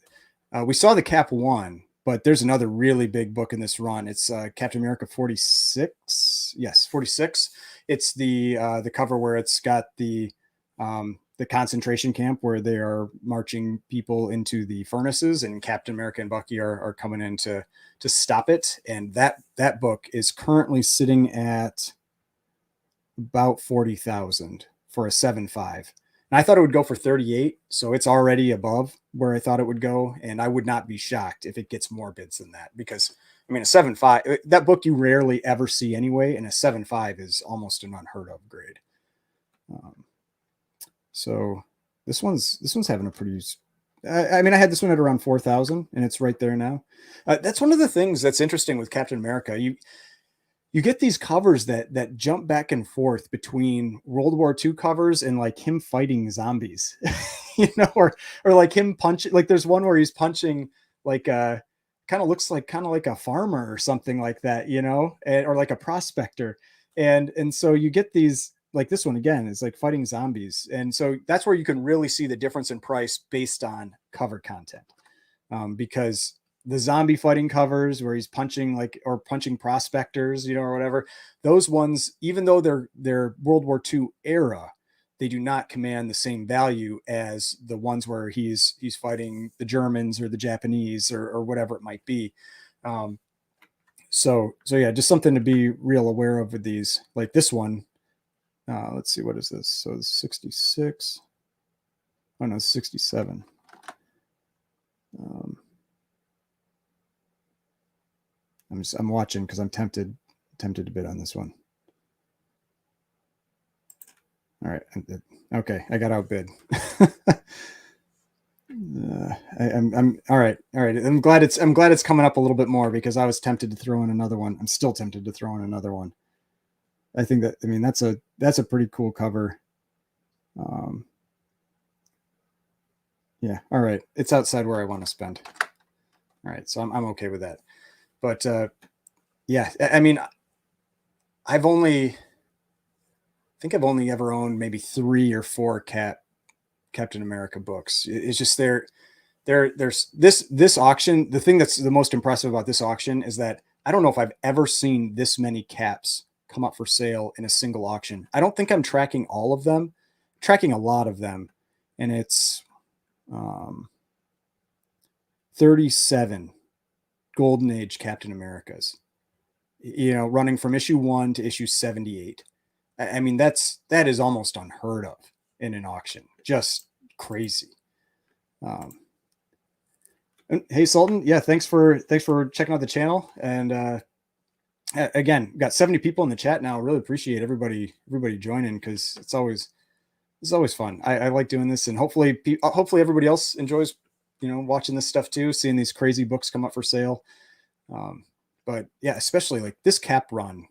We saw the Cap 1, but there's another really big book in this run. It's Captain America 46. Yes, 46. It's the cover where it's got the concentration camp where they are marching people into the furnaces, and Captain America and Bucky are coming in to stop it. And that book is currently sitting at about 40,000 for a 7.5. And I thought it would go for 38, so it's already above where I thought it would go. And I would not be shocked if it gets more bids than that, because I mean, a 7.5, that book you rarely ever see anyway, and a 7.5 is almost an unheard of grade. So this one's having a pretty. I mean, I had this one at around 4,000, and it's right there now. That's one of the things that's interesting with Captain America. You get these covers that jump back and forth between World War II covers and like him fighting zombies, or like him punching. Like there's one where he's punching like kind of looks like a farmer or something like that, or like a prospector, and so you get these. Like this one again is like fighting zombies, and so that's where you can really see the difference in price based on cover content, because the zombie fighting covers where he's punching prospectors, or whatever, those ones, even though they're World War II era, they do not command the same value as the ones where he's fighting the Germans or the Japanese or whatever it might be. So yeah, just something to be real aware of with these. Like this one, let's see, what is this? So it's 66. Oh no, 67. I'm watching because I'm tempted to bid on this one. All right. Okay. I got outbid. I'm all right. All right. I'm glad it's coming up a little bit more, because I was tempted to throw in another one. I'm still tempted to throw in another one. I think that's a pretty cool cover. Yeah. All right. It's outside where I want to spend. All right. So I'm okay with that. But yeah, I mean, I've only ever owned maybe 3 or 4 Captain America books. It's just there's this auction. The thing that's the most impressive about this auction is that I don't know if I've ever seen this many caps come up for sale in a single auction. I don't think I'm tracking all of them. I'm tracking a lot of them, and it's 37 Golden Age Captain Americas, running from issue 1 to issue 78. I mean, that is almost unheard of in an auction. Just crazy. Hey Sultan, yeah, thanks for checking out the channel. And again, got 70 people in the chat now. Really appreciate everybody joining, because it's always fun. I like doing this, and hopefully everybody else enjoys watching this stuff too, seeing these crazy books come up for sale. But yeah, especially like this cap run,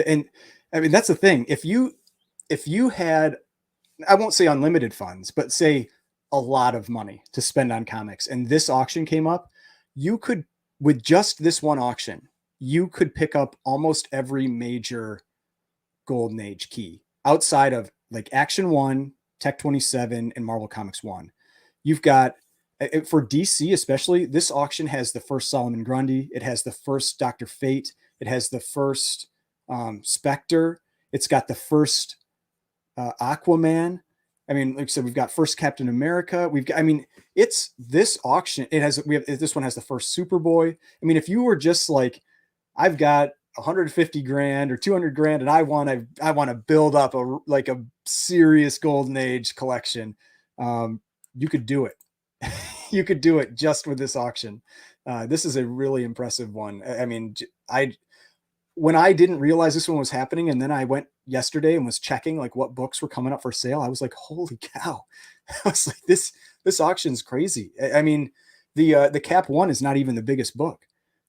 and I mean, that's the thing. If you had, I won't say unlimited funds, but say a lot of money to spend on comics, and this auction came up, you could, with just this one auction, you could pick up almost every major Golden Age key outside of like Action 1, Tech 27, and Marvel Comics 1. You've got, for DC especially, this auction has the first Solomon Grundy. It has the first Dr. Fate. It has the first Spectre. It's got the first Aquaman. I mean, like I said, we've got first Captain America. We've got, I mean, it's this auction. It has, we have, this one has the first Superboy. I mean, if you were just like, I've got 150 grand or 200 grand and I want to build up a serious golden age collection, you could do it. You could do it just with this auction. This is a really impressive one. I mean, when I didn't realize this one was happening, and then I went yesterday and was checking like what books were coming up for sale, I was like, holy cow. I was like, this auction's crazy. I mean, the Cap one is not even the biggest book.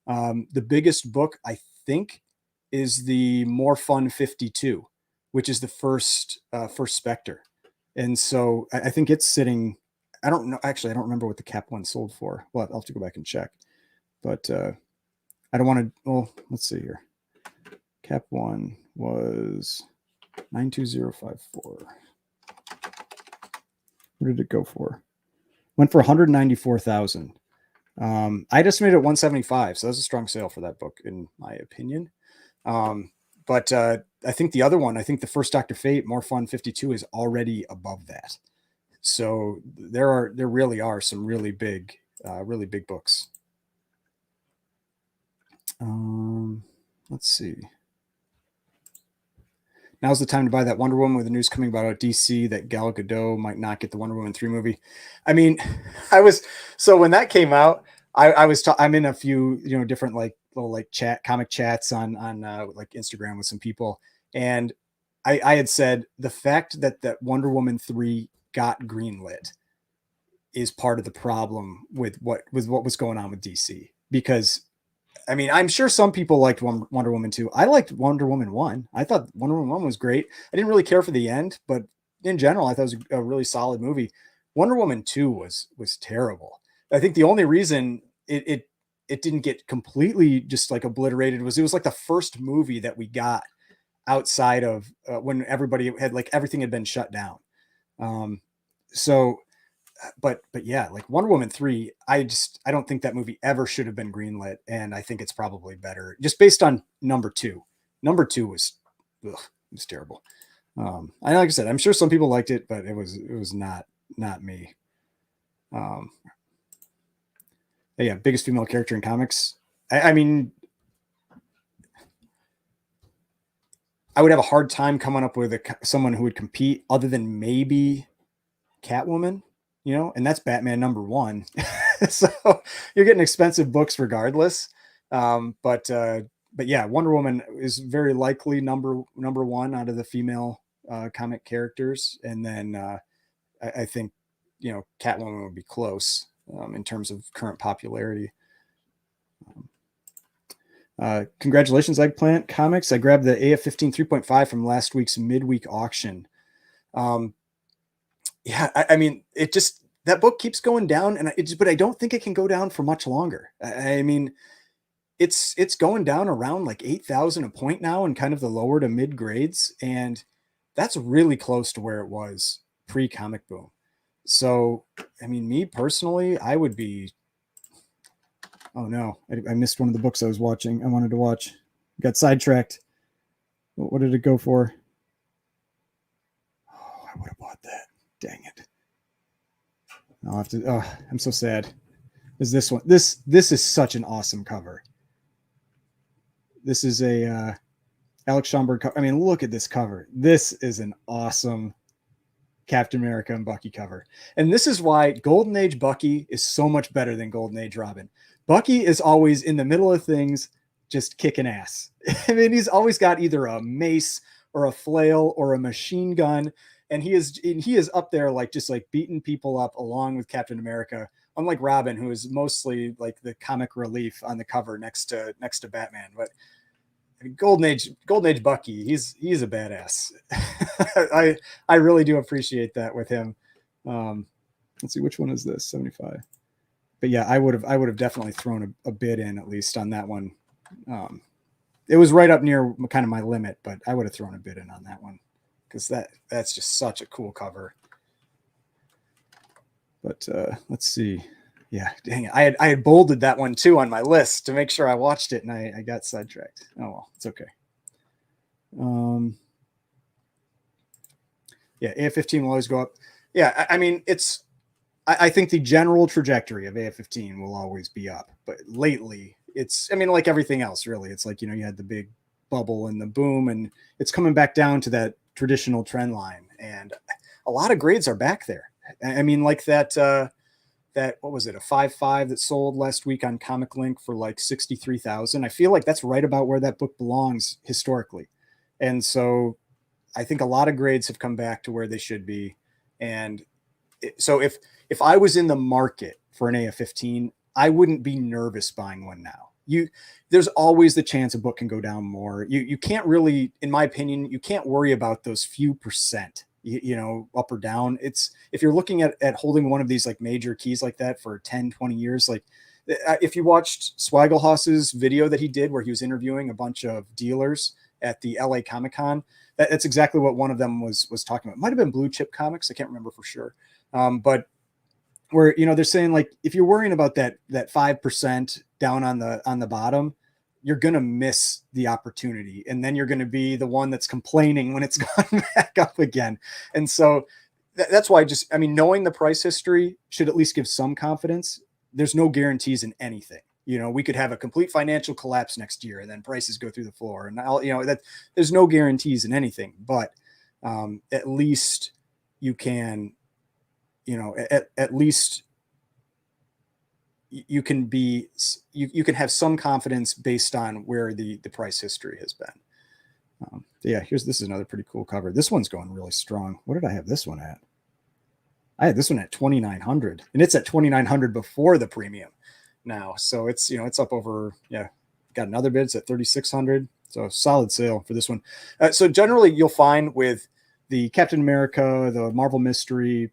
The biggest book, I think, is the More Fun 52, which is the first Spectre. And so I think it's sitting, I don't know, actually, I don't remember what the Cap one sold for. Well, I'll have to go back and check. But I don't want to, well, let's see here. Cap one was 92054. What did it go for? Went for 194,000. I'd estimated at 175, so that was a strong sale for that book, in my opinion. But I think the other one, I think the first Dr. Fate, More Fun 52, is already above that. So there really are some really big books. Let's see. Now's the time to buy that Wonder Woman, with the news coming about DC that Gal Gadot might not get the Wonder Woman 3 movie. I mean, so when that came out, I'm in a few, different like little like comic chats on like Instagram with some people. And I had said the fact that Wonder Woman 3 got greenlit is part of the problem with what was going on with DC, because I mean, I'm sure some people liked Wonder Woman 2. I liked Wonder Woman 1. I thought Wonder Woman 1 was great. I didn't really care for the end, but in general, I thought it was a really solid movie. Wonder Woman 2 was terrible. I think the only reason it didn't get completely just like obliterated was it was like the first movie that we got outside of when everybody had like everything had been shut down. But yeah, like Wonder Woman 3, I don't think that movie ever should have been greenlit, and I think it's probably better just based on number 2. Number 2 was terrible. Like I said, I'm sure some people liked it, but it was not me. Yeah, biggest female character in comics. I mean, I would have a hard time coming up with someone who would compete other than maybe Catwoman. And that's Batman number 1. So you're getting expensive books regardless. But yeah, Wonder Woman is very likely number 1 out of the female comic characters. And then I think, Catwoman would be close in terms of current popularity. Congratulations, Eggplant Comics. I grabbed the AF-15 3.5 from last week's midweek auction. Yeah, I mean, that book keeps going down, and but I don't think it can go down for much longer. I mean, it's going down around like 8,000 a point now in kind of the lower to mid grades, and that's really close to where it was pre-comic boom. So, I mean, me personally, I would be. Oh no, I missed one of the books I was watching. I wanted to watch. Got sidetracked. What did it go for? Oh, I would have bought that. Dang it. I'll have to. Oh, I'm so sad. Is this one? This is such an awesome cover. This is a Alex Schomburg cover. I mean, look at this cover. This is an awesome Captain America and Bucky cover. And this is why Golden Age Bucky is so much better than Golden Age Robin. Bucky is always in the middle of things, just kicking ass. I mean, he's always got either a mace or a flail or a machine gun. And he is up there like just like beating people up along with Captain America, unlike Robin, who is mostly like the comic relief on the cover next to Batman. But I mean, Golden Age Bucky, he's a badass. I really do appreciate that with him. Let's see, which one is this? 75. But yeah, I would have definitely thrown a bid in at least on that one. It was right up near kind of my limit, but I would have thrown a bid in on that one, because that's just such a cool cover. But let's see. Yeah, dang it. I had bolded that one too on my list to make sure I watched it, and I got sidetracked. Oh well, it's okay. Yeah, AF-15 will always go up. Yeah, I mean, I think the general trajectory of AF-15 will always be up, but lately I mean, like everything else, really, it's like, you had the big bubble and the boom, and it's coming back down to that traditional trend line, and a lot of grades are back there. I mean, like that what was it, a 5.5 that sold last week on Comic Link for like 63,000. I feel like that's right about where that book belongs historically, and so I think a lot of grades have come back to where they should be. And so if I was in the market for an AF-15, I wouldn't be nervous buying one now. There's always the chance a book can go down more. You can't really, in my opinion, you can't worry about those few percent, up or down. It's if you're looking at holding one of these like major keys like that for 10, 20 years, like if you watched Swagelhaus's video that he did where he was interviewing a bunch of dealers at the LA Comic Con, that's exactly what one of them was talking about. It might have been Blue Chip Comics. I can't remember for sure. But where, they're saying like, if you're worrying about that 5% down on the bottom, you're going to miss the opportunity. And then you're going to be the one that's complaining when it's gone back up again. And so that's why knowing the price history should at least give some confidence. There's no guarantees in anything. We could have a complete financial collapse next year and then prices go through the floor, and that there's no guarantees in anything, but at least you can, at least you can you can have some confidence based on where the price history has been. Yeah, this is another pretty cool cover. This one's going really strong. What did I have this one at? I had this one at 2,900, and it's at 2,900 before the premium now. So it's, it's up over, got another bid. It's at 3,600. So solid sale for this one. So generally you'll find with the Captain America, the Marvel Mystery,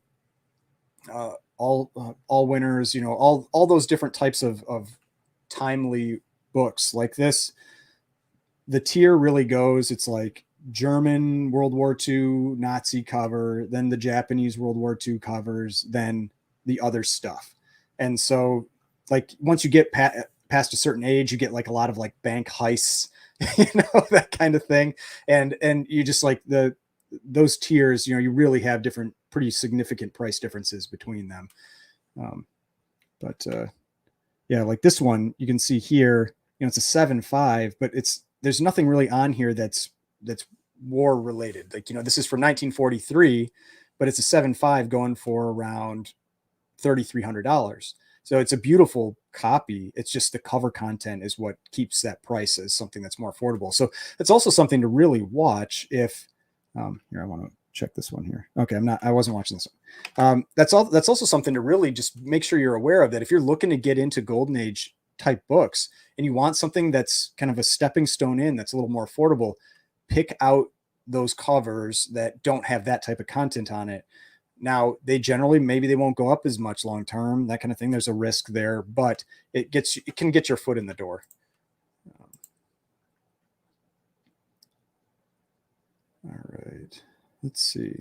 all winners, all those different types of timely books like this, the tier really goes, it's like German World War II Nazi cover, then the Japanese World War II covers, then the other stuff. And so like once you get past a certain age, you get like a lot of like bank heists, that kind of thing. And you just like those tiers, you really have different, pretty significant price differences between them. Yeah, like this one, you can see here, it's a 7.5, but there's nothing really on here that's war related. Like, this is from 1943, but it's a 7.5 going for around $3,300. So it's a beautiful copy. It's just the cover content is what keeps that price as something that's more affordable. So it's also something to really watch if, here, I want to check this one here. Okay. I wasn't watching this one. That's also something to really just make sure you're aware of, that if you're looking to get into Golden Age type books and you want something that's kind of a stepping stone that's a little more affordable, pick out those covers that don't have that type of content on it. Now, maybe they won't go up as much long term, that kind of thing. There's a risk there, but it can get your foot in the door. All right, let's see.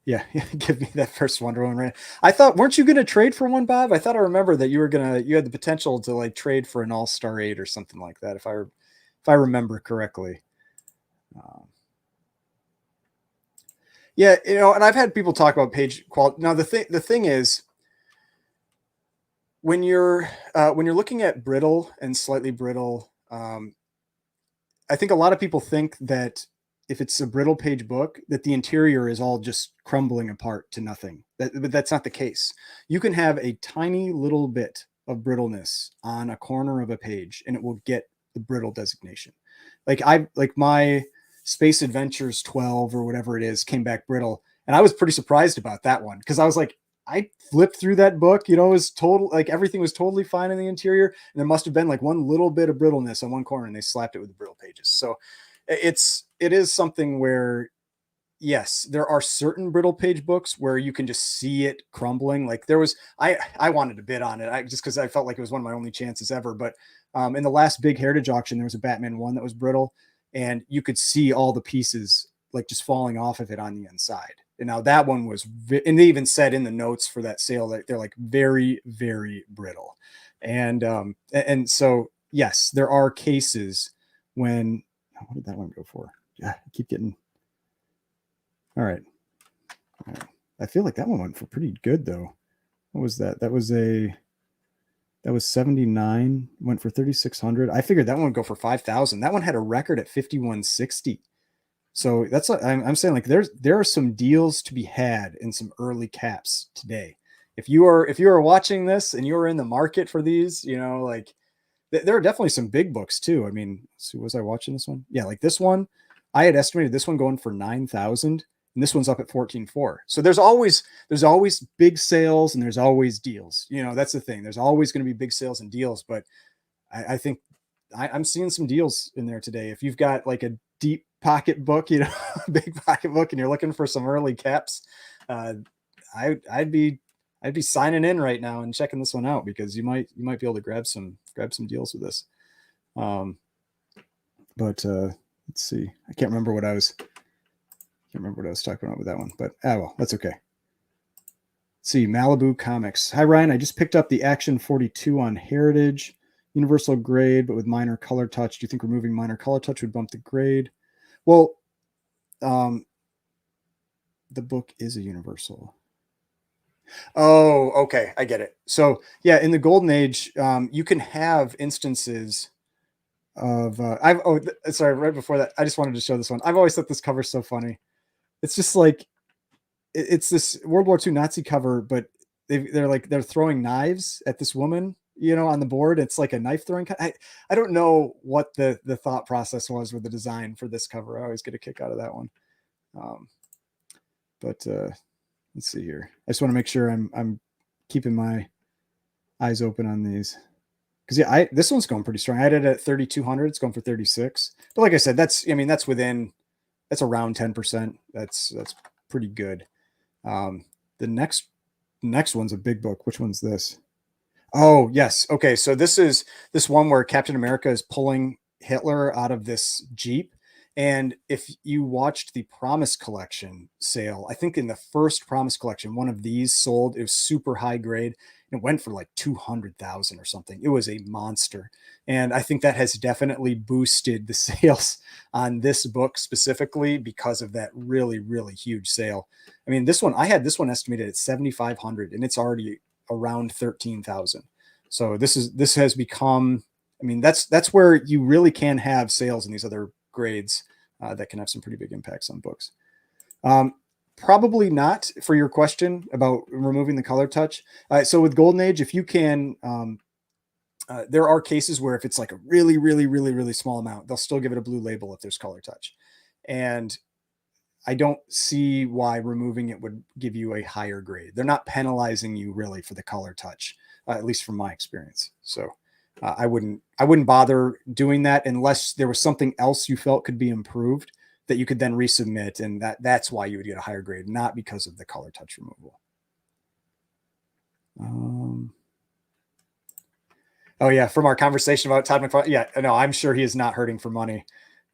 Yeah, give me that first Wonder Woman. Right. I thought, weren't you going to trade for one, Bob? I thought I remember that you had the potential to like trade for an All-Star 8 or something like that, if I remember correctly. Yeah, and I've had people talk about page quality. Now the thing is, when you're looking at brittle and slightly brittle, I think a lot of people think that if it's a brittle page book, that the interior is all just crumbling apart to nothing. But that's not the case. You can have a tiny little bit of brittleness on a corner of a page, and it will get the brittle designation. Like my Space Adventures 12 or whatever it is came back brittle, and I was pretty surprised about that one, because I was like, I flipped through that book, it was total, like everything was totally fine in the interior, and there must have been like one little bit of brittleness on one corner, and they slapped it with the brittle pages. So it is something where, yes, there are certain brittle page books where you can just see it crumbling. Like I wanted to bid on it, just because I felt like it was one of my only chances ever. But in the last big Heritage auction, there was a Batman 1 that was brittle, and you could see all the pieces like just falling off of it on the inside. And now that one was, and they even said in the notes for that sale that they're like very, very brittle. And so, yes, there are cases when, what did that one go for? Yeah, I keep getting, All right. All right. I feel like that one went for pretty good though. What was that? That was 79, went for 3,600. I figured that one would go for 5,000. That one had a record at 5,160. So that's what I'm saying. Like there are some deals to be had in some early caps today. If you are watching this and you're in the market for these, like there are definitely some big books too. I mean, so was I watching this one? Yeah, like this one, I had estimated this one going for 9,000, and this one's up at 14,400. So there's always big sales and there's always deals. That's the thing. There's always going to be big sales and deals, but I think I'm seeing some deals in there today. If you've got like a deep pocketbook, big pocketbook, and you're looking for some early caps, I'd be signing in right now and checking this one out, because you might be able to grab some deals with this. But let's see. I can't remember what I was talking about with that one, but well, that's okay. Let's see, Malibu Comics. Hi Ryan, I just picked up the Action 42 on Heritage. Universal grade, but with minor color touch. Do you think removing minor color touch would bump the grade? Well, the book is a universal. Oh, okay. I get it. So yeah, in the golden age, you can have instances of, sorry, right before that, I just wanted to show this one. I've always thought this cover so funny. It's just like, it's this World War II Nazi cover, but they're throwing knives at this woman, on the board. It's like a knife throwing. I don't know what the thought process was with the design for this cover. I always get a kick out of that one. But let's see here. I just want to make sure I'm keeping my eyes open on these, because yeah, this one's going pretty strong. I had it at 3,200. It's going for 36. But like I said, that's around 10%. That's pretty good. The next one's a big book. Which one's this? Oh, yes. Okay. So this is this one where Captain America is pulling Hitler out of this Jeep. And if you watched the Promise Collection sale, I think in the first Promise Collection, one of these sold. It was super high grade. It went for like 200,000 or something. It was a monster. And I think that has definitely boosted the sales on this book specifically because of that really, really huge sale. I mean, I had this one estimated at 7,500, and it's already around 13,000. So this has become, I mean, that's where you really can have sales in these other grades that can have some pretty big impacts on books. Probably not for your question about removing the color touch. So with Golden Age, if you can, there are cases where if it's like a really, really, really, really small amount, they'll still give it a blue label if there's color touch. And I don't see why removing it would give you a higher grade. They're not penalizing you really for the color touch, at least from my experience. So I wouldn't bother doing that unless there was something else you felt could be improved that you could then resubmit, and that's why you would get a higher grade, not because of the color touch removal. Oh yeah, from our conversation about Todd McFarlane, yeah, no, I'm sure he is not hurting for money.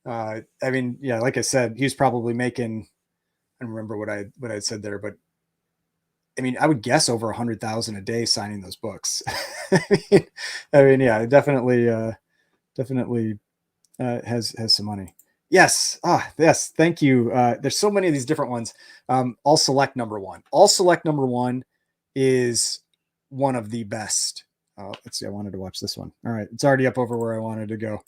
I mean, yeah, like I said, he's probably making, I don't remember what I said there, but I mean, I would guess over 100,000 a day signing those books. I mean, yeah, definitely has some money. Yes. Yes. Thank you. There's so many of these different ones. All Select #1. All Select #1 is one of the best. Let's see. I wanted to watch this one. All right. It's already up over where I wanted to go.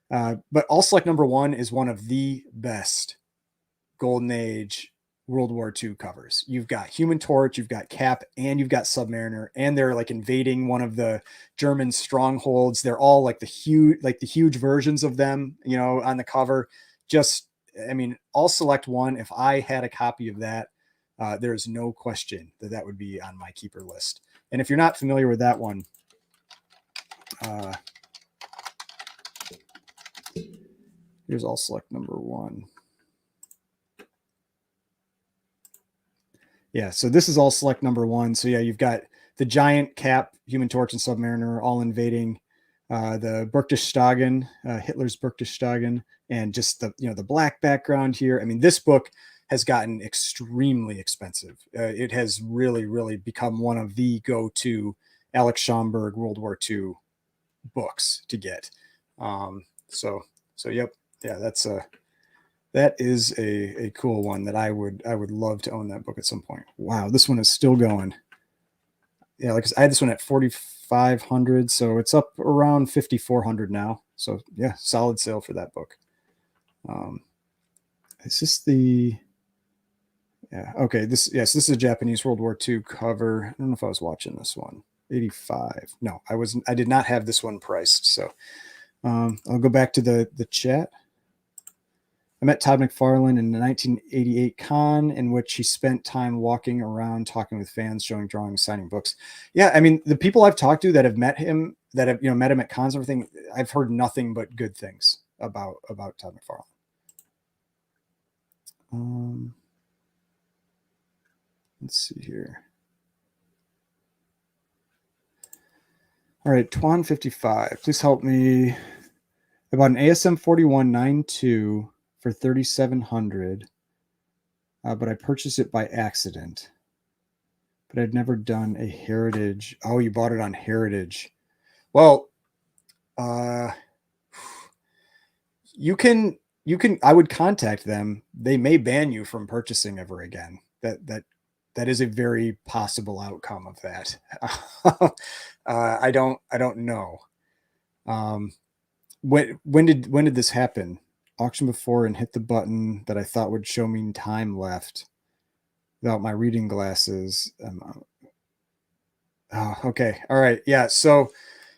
But All Select #1 is one of the best Golden Age World War II covers. You've got Human Torch, you've got Cap, and you've got Submariner, and they're like invading one of the German strongholds. They're all like the huge versions of them, on the cover. Just, I mean, All Select 1. If I had a copy of that, there's no question that would be on my keeper list. And if you're not familiar with that one, here's All Select #1. Yeah, so this is All Select #1. So yeah, you've got the giant Cap, Human Torch, and Submariner all invading the Berchtesgaden, Hitler's Berchtesgaden, and just the black background here. I mean, this book has gotten extremely expensive. It has really, really become one of the go-to Alex Schomburg World War II books to get. So yep, yeah, that's That is a cool one that I would love to own that book at some point. Wow, this one is still going. Yeah, like I had this one at 4,500, so it's up around 5,400 now. So yeah, solid sale for that book. Is this the? Yeah, okay. This is a Japanese World War II cover. I don't know if I was watching this one. 85. No, I wasn't. I did not have this one priced. So I'll go back to the chat. I met Todd McFarlane in the 1988 con, in which he spent time walking around, talking with fans, showing drawings, signing books. Yeah, I mean, the people I've talked to that have met him, that have met him at cons and everything, I've heard nothing but good things about Todd McFarlane. Let's see here. All right, Twan55, please help me. I bought an ASM 4192 for 3,700, but I purchased it by accident. But I'd never done a Heritage. Oh, you bought it on Heritage. Well, you can. I would contact them. They may ban you from purchasing ever again. That is a very possible outcome of that. I don't know. When did this happen? Auction before and hit the button that I thought would show me time left without my reading glasses. Okay. All right. Yeah. So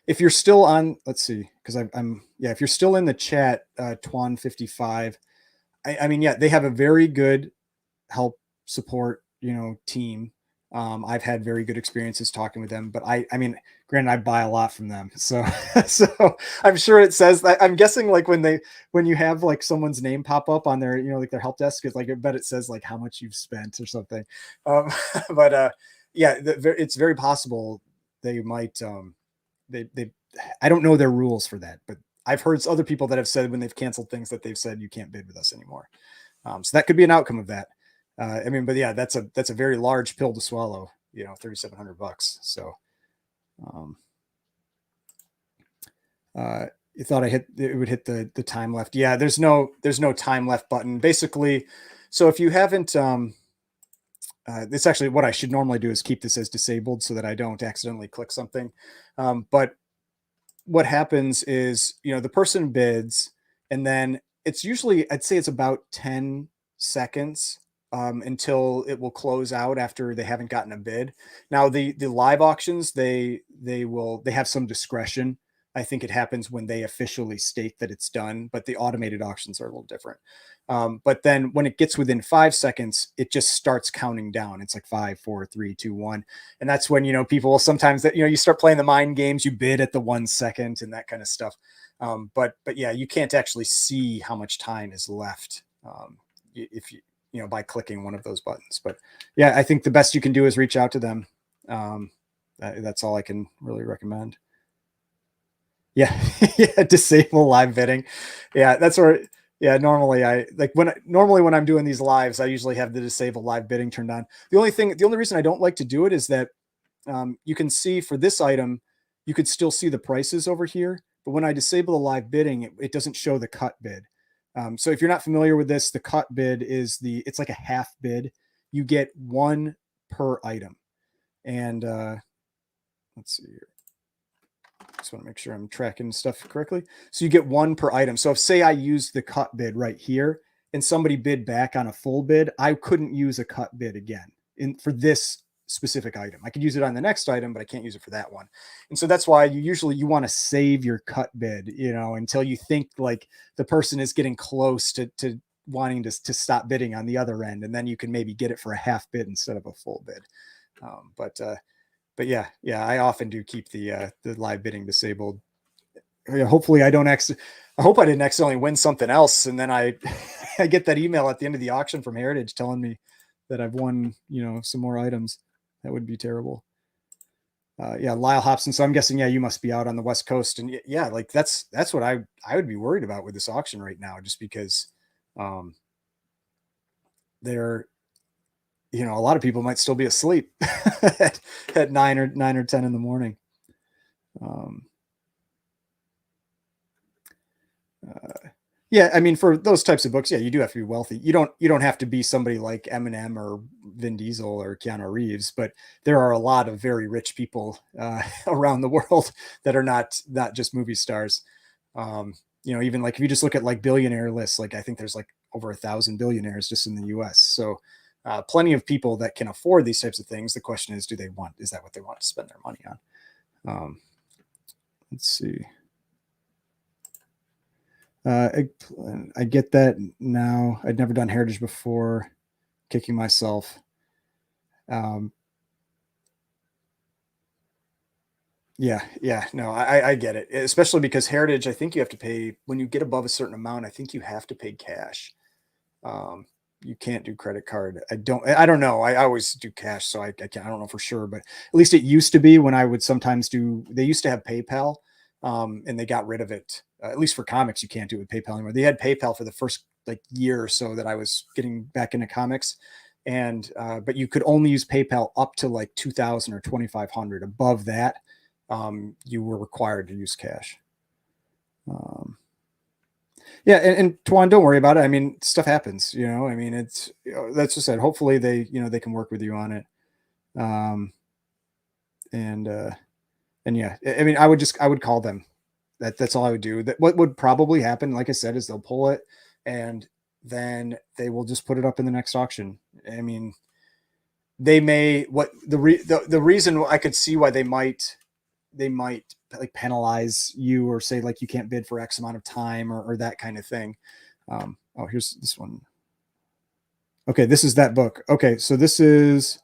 if you're still on, let's see, because if you're still in the chat, Twan55, I mean, yeah, they have a very good help support, team. I've had very good experiences talking with them, but I mean, granted, I buy a lot from them, so so I'm sure it says that. I'm guessing like when you have like someone's name pop up on their like their help desk, it's like I bet it says like how much you've spent or something. But yeah, it's very possible they might they I don't know their rules for that, but I've heard other people that have said when they've canceled things that they've said you can't bid with us anymore. So that could be an outcome of that. I mean, but yeah, that's a very large pill to swallow. $3,700. So, you thought it would hit the time left. Yeah, there's no time left button basically. So if you haven't, it's actually what I should normally do is keep this as disabled so that I don't accidentally click something. But what happens is, the person bids, and then it's usually, I'd say it's about 10 seconds until it will close out after they haven't gotten a bid. Now the live auctions, they have some discretion. I think it happens when they officially state that it's done, but the automated auctions are a little different. But then when it gets within 5 seconds, it just starts counting down. It's like 5, 4, 3, 2, 1. And that's when, people will sometimes that, you start playing the mind games, you bid at the 1 second and that kind of stuff. But yeah, you can't actually see how much time is left. If you by clicking one of those buttons. But yeah, I think the best you can do is reach out to them. That's all I can really recommend. Yeah. Yeah. Disable live bidding. Yeah. That's where, yeah. Normally when I'm doing these lives, I usually have the disable live bidding turned on. The only reason I don't like to do it is that you can see for this item, you could still see the prices over here. But when I disable the live bidding, it doesn't show the cut bid. So if you're not familiar with this, the cut bid is it's like a half bid. You get one per item. And let's see here. Just want to make sure I'm tracking stuff correctly. So you get one per item. So if say I use the cut bid right here and somebody bid back on a full bid, I couldn't use a cut bid again for this specific item. I could use it on the next item, but I can't use it for that one. And so that's why you want to save your cut bid, until you think like the person is getting close to wanting to stop bidding on the other end. And then you can maybe get it for a half bid instead of a full bid. But yeah, I often do keep the live bidding disabled. Hopefully I hope I didn't accidentally win something else. And then I get that email at the end of the auction from Heritage telling me that I've won, some more items. That would be terrible. Yeah, Lyle Hobson. So I'm guessing, yeah, you must be out on the West Coast. And yeah, like that's what I would be worried about with this auction right now, just because they're, a lot of people might still be asleep at 9 or 10 in the morning. Yeah, I mean, for those types of books, yeah, you do have to be wealthy. You don't have to be somebody like Eminem or Vin Diesel or Keanu Reeves, but there are a lot of very rich people around the world that are not just movie stars. Um, even like if you just look at like billionaire lists, like I think there's like over 1,000 billionaires just in the U.S. So plenty of people that can afford these types of things. The question is, is that what they want to spend their money on? Um, let's see. I get that now. I'd never done Heritage before, kicking myself. Um, yeah, no, I get it, especially because Heritage, I think you have to pay when you get above a certain amount. I think you have to pay cash. Um, you can't do credit card. I don't know. I always do cash, so I can't. I don't know for sure, but at least it used to be when I would sometimes do. They used to have PayPal, and they got rid of it. At least for comics, you can't do it with PayPal anymore. They had PayPal for the first like year or so that I was getting back into comics, and but you could only use PayPal up to like 2,000 or 2,500. Above that, you were required to use cash. Um, yeah, and Tuan, don't worry about it. I mean, stuff happens, I mean, it's that's just said. Hopefully they can work with you on it. Um, and and yeah, I mean, I would call them. That's all I would do. That what would probably happen, like I said, is they'll pull it and then they will just put it up in the next auction. I mean, they may what the reason I could see why they might like penalize you or say like you can't bid for X amount of time or that kind of thing. Oh, here's this one. Okay, this is that book. Okay, so this is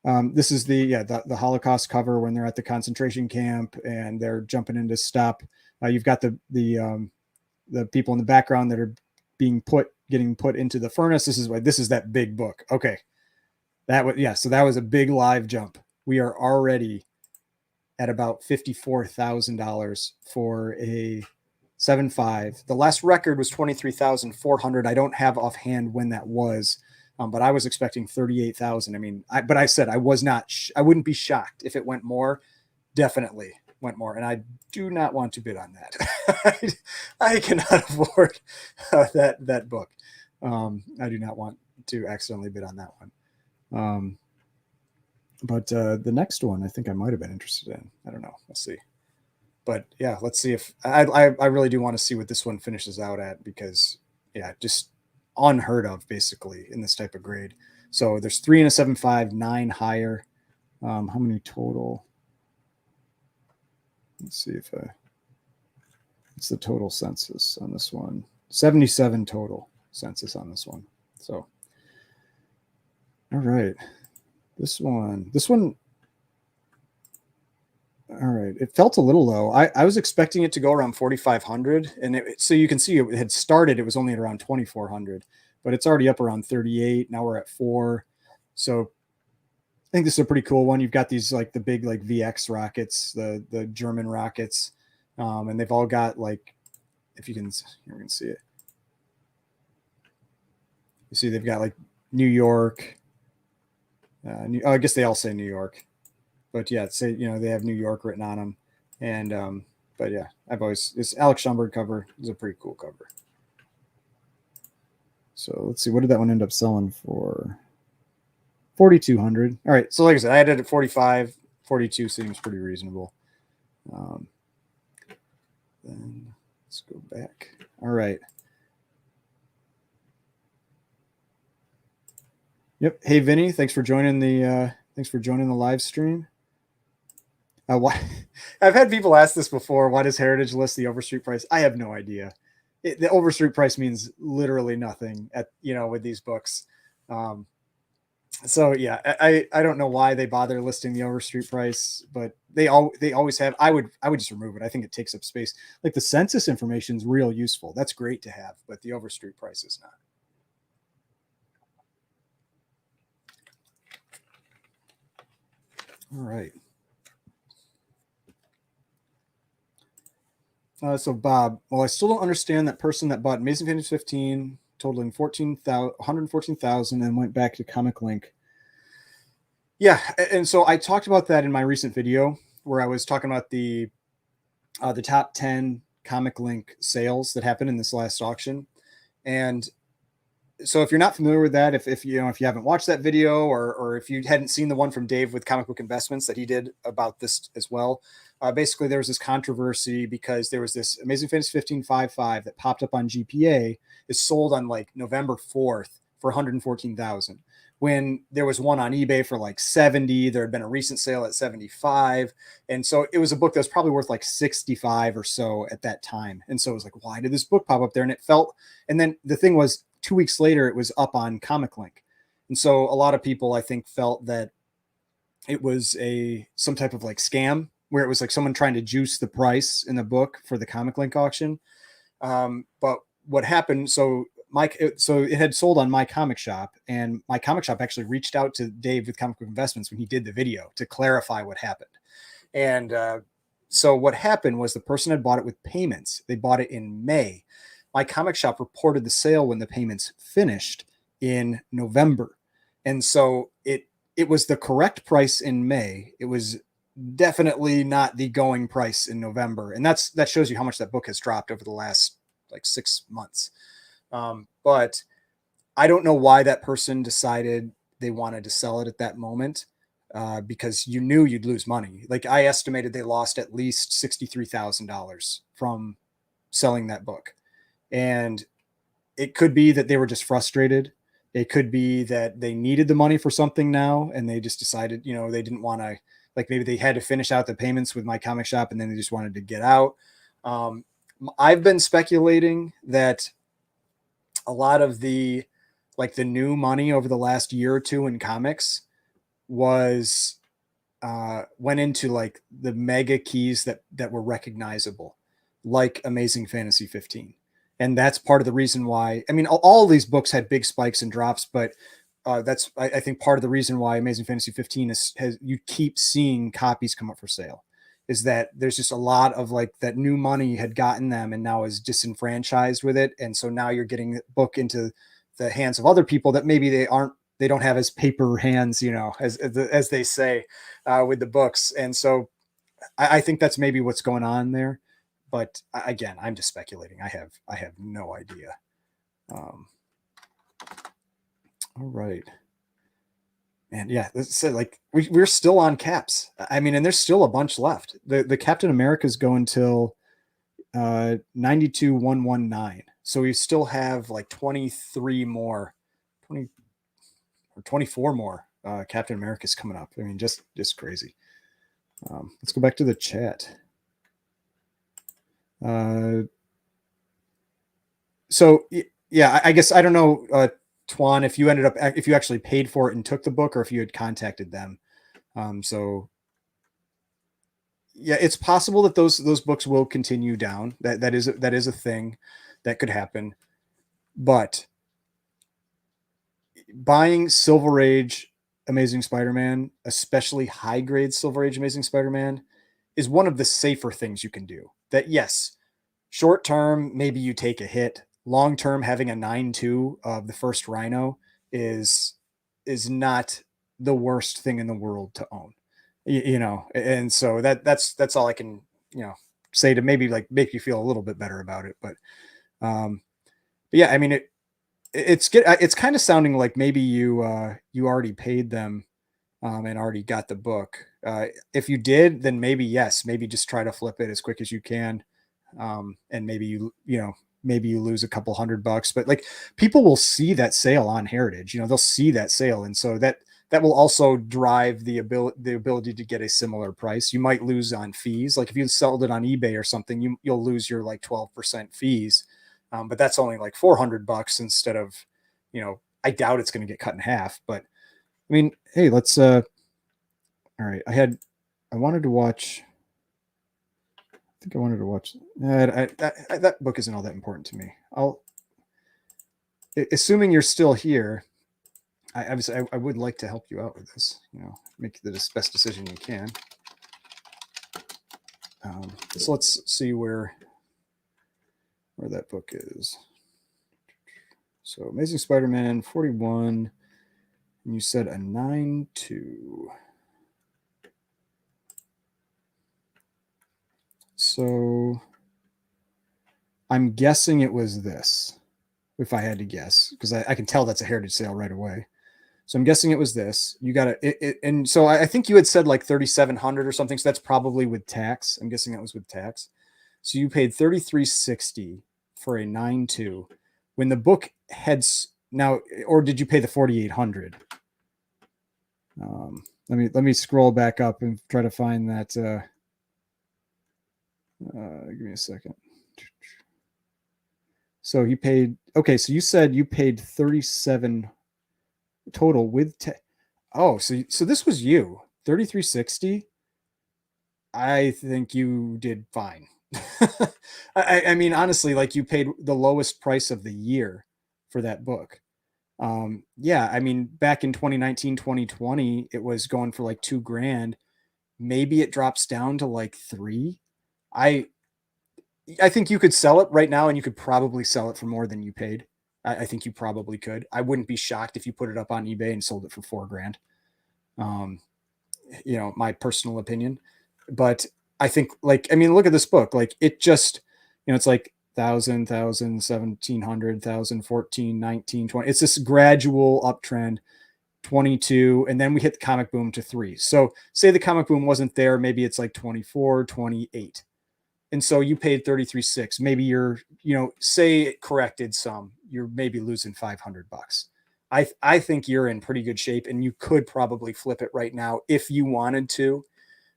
the Holocaust cover when they're at the concentration camp and they're jumping in to stop. You've got the people in the background that are getting put into the furnace. This is that big book. Okay, so that was a big live jump. We are already at about $54,000 for a 7.5. The last record was 23,400. I don't have offhand when that was, but I was expecting 38,000. I mean, but I said I was not. I wouldn't be shocked if it went more. Definitely went more, and I do not want to bid on that. I cannot afford that book. I do not want to accidentally bid on that one. But the next one, I think I might have been interested in. I don't know. We'll see. But yeah, let's see if I really do want to see what this one finishes out at because yeah, just unheard of basically in this type of grade. So there's 3 and a 7.5, 9 higher. How many total? Let's see if it's the total census on this one. 77 total census on this one. So all right. This one, all right. It felt a little low. I was expecting it to go around 4,500, and so you can see it had started. It was only at around 2,400, but it's already up around 38. Now we're at 4. So I think this is a pretty cool one. You've got these like the big like VX rockets, the German rockets, and they've all got like, if you can, here we can see it. You see they've got like New York. I guess they all say New York. But yeah, they have New York written on them, and but yeah, this Alex Schomburg cover is a pretty cool cover. So let's see, what did that one end up selling for? 4,200. All right, so like I said, I had it at 45. 42 seems pretty reasonable. Then let's go back. All right. Yep. Hey, Vinny, thanks for joining the live stream. Why? I've had people ask this before. Why does Heritage list the overstreet price? I have no idea. The overstreet price means literally nothing with these books. So yeah, I don't know why they bother listing the overstreet price, but they always have. I would just remove it. I think it takes up space. Like the census information is real useful. That's great to have, but the overstreet price is not. All right. So Bob, well, I still don't understand that person that bought Amazing Fantasy 15, totaling 114,000, and went back to Comic Link. Yeah, and so I talked about that in my recent video where I was talking about the top 10 Comic Link sales that happened in this last auction. And so if you're not familiar with that, if you know, if you haven't watched that video, or if you hadn't seen the one from Dave with Comic Book Investments that he did about this as well, basically there was this controversy because there was this Amazing Fantasy 15.5.5 that popped up on GPA, is sold on like November 4th for 114,000. When there was one on eBay for like 70, there had been a recent sale at 75. And so it was a book that was probably worth like 65 or so at that time. And so it was like, why did this book pop up there? And it felt, and then the thing was, 2 weeks later, it was up on Comic Link. And so a lot of people, I think, felt that it was some type of like scam, where it was like someone trying to juice the price in the book for the Comic Link auction. But what happened, so it had sold on My Comic Shop, and My Comic Shop actually reached out to Dave with Comic Book Investments when he did the video to clarify what happened. And so what happened was the person had bought it with payments. They bought it in May. My Comic Shop reported the sale when the payments finished in November. And so it was the correct price in May. It was definitely not the going price in November. And that shows you how much that book has dropped over the last like 6 months. But I don't know why that person decided they wanted to sell it at that moment, because you knew you'd lose money. Like, I estimated they lost at least $63,000 from selling that book. And it could be that they were just frustrated. It could be that they needed the money for something now, and they just decided, they didn't want to, like, maybe they had to finish out the payments with My Comic Shop and then they just wanted to get out. I've been speculating that a lot of the new money over the last year or two in comics went into like the mega keys that were recognizable, like Amazing Fantasy 15. And that's part of the reason why, I mean, all of these books had big spikes and drops, but that's, I think, part of the reason why Amazing Fantasy 15 you keep seeing copies come up for sale, is that there's just a lot of like that new money had gotten them and now is disenfranchised with it. And so now you're getting the book into the hands of other people that maybe they don't have as paper hands, as they say, with the books. And so I think that's maybe what's going on there. But again, I'm just speculating. I have no idea. All right. And yeah, so like we're still on caps. I mean, and there's still a bunch left. The Captain America's going till 92,119. So we still have like 23 more, 20 or 24 more Captain America's coming up. I mean, just crazy. Let's go back to the chat. So yeah, I guess I don't know, Twan, if you actually paid for it and took the book, or if you had contacted them. So yeah, it's possible that those books will continue down. That is a thing that could happen. But buying Silver Age Amazing Spider-Man, especially high grade Silver Age Amazing Spider-Man, is one of the safer things you can do. That, yes, short term, maybe you take a hit. Long term, having a 9.2 of the first Rhino is not the worst thing in the world to own. And so that's all I can, say to maybe like make you feel a little bit better about it. But yeah, I mean, it's kind of sounding like maybe you already paid them and already got the book. If you did, then maybe yes, maybe just try to flip it as quick as you can, and maybe maybe you lose a couple $100, but like people will see that sale on Heritage. They'll see that sale, and so that will also drive the ability to get a similar price. You might lose on fees, like if you sold it on eBay or something, you'll lose your like 12% fees. But that's only like $400 instead of, I doubt it's going to get cut in half. But I mean, hey, let's. All right, I wanted to watch. I think I wanted to watch. That book isn't all that important to me. Assuming you're still here, I would like to help you out with this. Make the best decision you can. So let's see where that book is. So Amazing Spider-Man 41, and you said a 9.2. So I'm guessing it was this, if I had to guess, because I can tell that's a Heritage sale right away. So I'm guessing it was this. You got it, and so I think you had said like 3,700 or something. So that's probably with tax. I'm guessing that was with tax. So you paid 33.60 for a 9.2 when the book heads now, or did you pay the 4,800? Let me scroll back up and try to find that. Give me a second. So you paid, okay, so you said you paid 37 total with oh, so this was you 33.60. I think you did fine. I mean, honestly, like you paid the lowest price of the year for that book. Yeah, I mean, back in 2019, 2020, it was going for like $2,000. Maybe it drops down to like three. I I think you could sell it right now, and you could probably sell it for more than you paid. I think you probably could. I wouldn't be shocked if you put it up on eBay and sold it for $4,000. Um, my personal opinion. But I think, like, I mean, look at this book. Like, it just, it's like 1,000, 1,700, 1,014, 19, 20. It's this gradual uptrend, 22, and then we hit the comic boom to 3. So say the comic boom wasn't there, maybe it's like 24, 28. And so you paid 33.6. Maybe you're, say it corrected some, you're maybe losing $500. I think you're in pretty good shape, and you could probably flip it right now if you wanted to.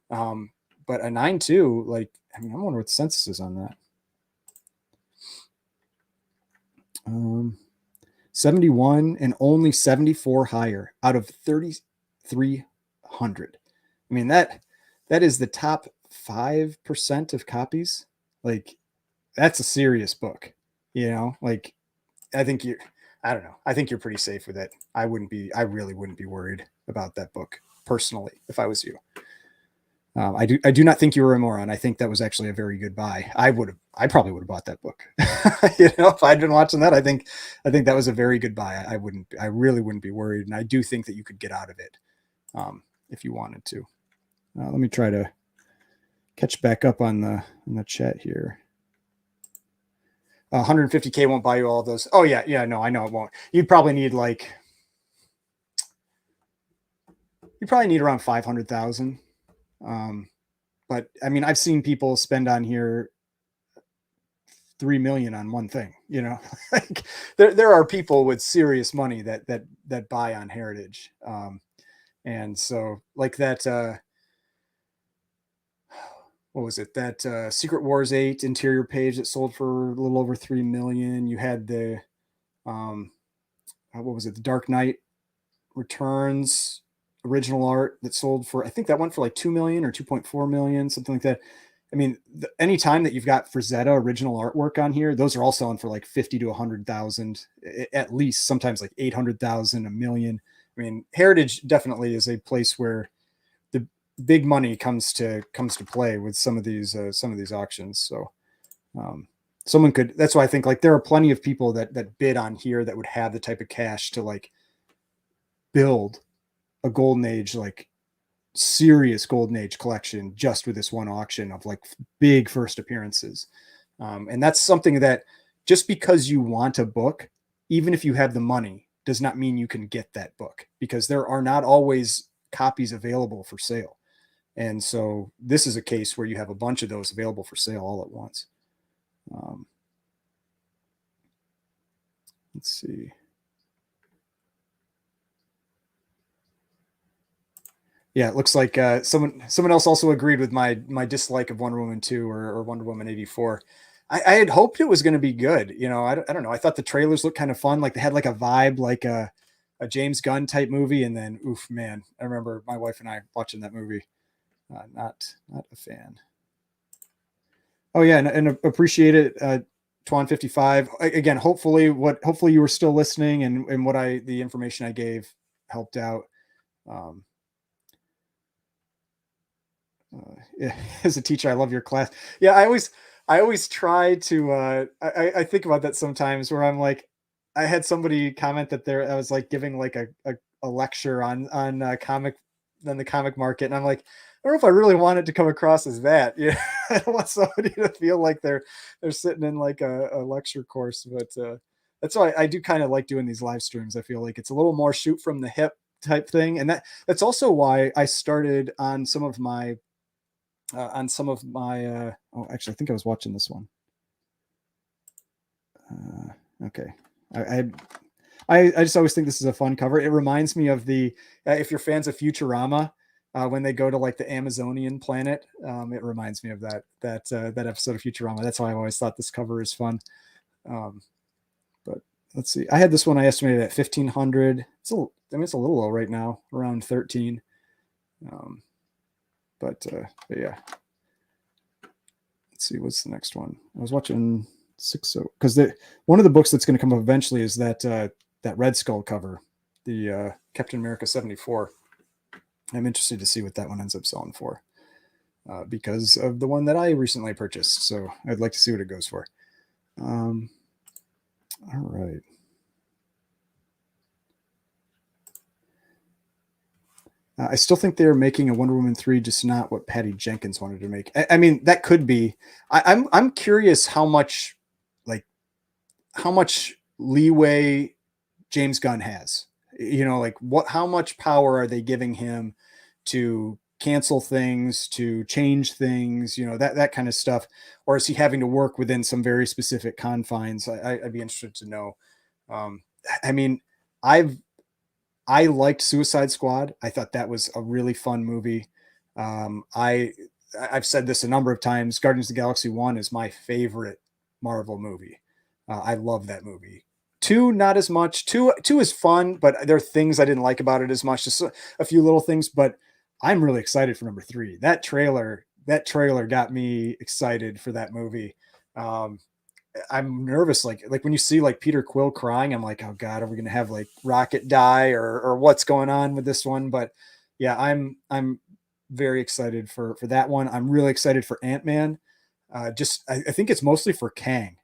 But a 9.2, like, I mean, I wonder what the census is on that. 71, and only 74 higher out of 3,300. I mean, that is the top 5% of copies. Like, that's a serious book, like, I think I don't know. I think you're pretty safe with it. I really wouldn't be worried about that book personally if I was you. I do not think you were a moron. I think that was actually a very good buy. I probably would have bought that book. If I'd been watching that, I think that was a very good buy. I really wouldn't be worried. And I do think that you could get out of it if you wanted to. Let me try to catch back up on the chat here. 150K won't buy you all of those. Oh yeah, no, I know it won't. You'd probably need around 500,000. But I mean, I've seen people spend on here 3 million on one thing. Like there are people with serious money that buy on Heritage. And so like that. What was it? That Secret Wars 8 interior page that sold for a little over 3 million. You had the what was it? The Dark Knight Returns original art that sold for, I think that went for like 2 million or 2.4 million, something like that. I mean, any time that you've got Frazetta original artwork on here, those are all selling for like 50 to 100,000 at least, sometimes like 800,000, a million. I mean, Heritage definitely is a place where the big money comes to play with some of these auctions. So someone could, that's why I think like there are plenty of people that bid on here that would have the type of cash to like build a golden age, like serious golden age collection just with this one auction of like big first appearances. And that's something that just because you want a book, even if you have the money, does not mean you can get that book, because there are not always copies available for sale. And so this is a case where you have a bunch of those available for sale all at once. Let's see. Yeah, it looks like someone else also agreed with my dislike of Wonder Woman 2 or Wonder Woman 84. I had hoped it was going to be good. I don't know. I thought the trailers looked kind of fun. Like they had like a vibe, like a James Gunn type movie. And then, oof, man, I remember my wife and I watching that movie. Not a fan. Oh yeah, and appreciate it. Twan 55 again. Hopefully you were still listening, and the information I gave helped out. Yeah, as a teacher, I love your class. Yeah, I always try to. I think about that sometimes, where I'm like, I had somebody comment that I was like giving like a lecture on the comic market, and I'm like, don't know if I really want it to come across as that. Yeah, I don't want somebody to feel like they're sitting in like a lecture course. But that's why I do kind of like doing these live streams. I feel like it's a little more shoot from the hip type thing, and that's also why I started on some of my oh, actually, I think I was watching this one. Okay, I I just always think this is a fun cover. It reminds me of the if you're fans of Futurama, when they go to like the Amazonian planet, it reminds me of that episode of Futurama. That's why I always thought this cover is fun. Um, but let's see. I had this one I estimated at 1,500. I mean, it's a little low right now, around 13. But yeah. Let's see, what's the next one? I was watching because one of the books that's going to come up eventually is that Red Skull cover, the Captain America 74. I'm interested to see what that one ends up selling for, because of the one that I recently purchased. So I'd like to see what it goes for. All right. I still think they're making a Wonder Woman 3, just not what Patty Jenkins wanted to make. I mean, that could be. I'm curious how much leeway James Gunn has. You know, like how much power are they giving him to cancel things, to change things, you know, that kind of stuff, or is he having to work within some very specific confines? I'd be interested to know. I mean, I liked Suicide Squad. I thought that was a really fun movie. I've said this a number of times. Guardians of the Galaxy 1 is my favorite Marvel movie. I love that movie. 2, not as much. 2 is fun, but there are things I didn't like about it as much. Just a few little things, but I'm really excited for number 3. That trailer got me excited for that movie. I'm nervous, like when you see like Peter Quill crying, I'm like, oh God, are we gonna have like Rocket die or what's going on with this one? But yeah, I'm very excited for that one. I'm really excited for Ant-Man. I think it's mostly for Kang.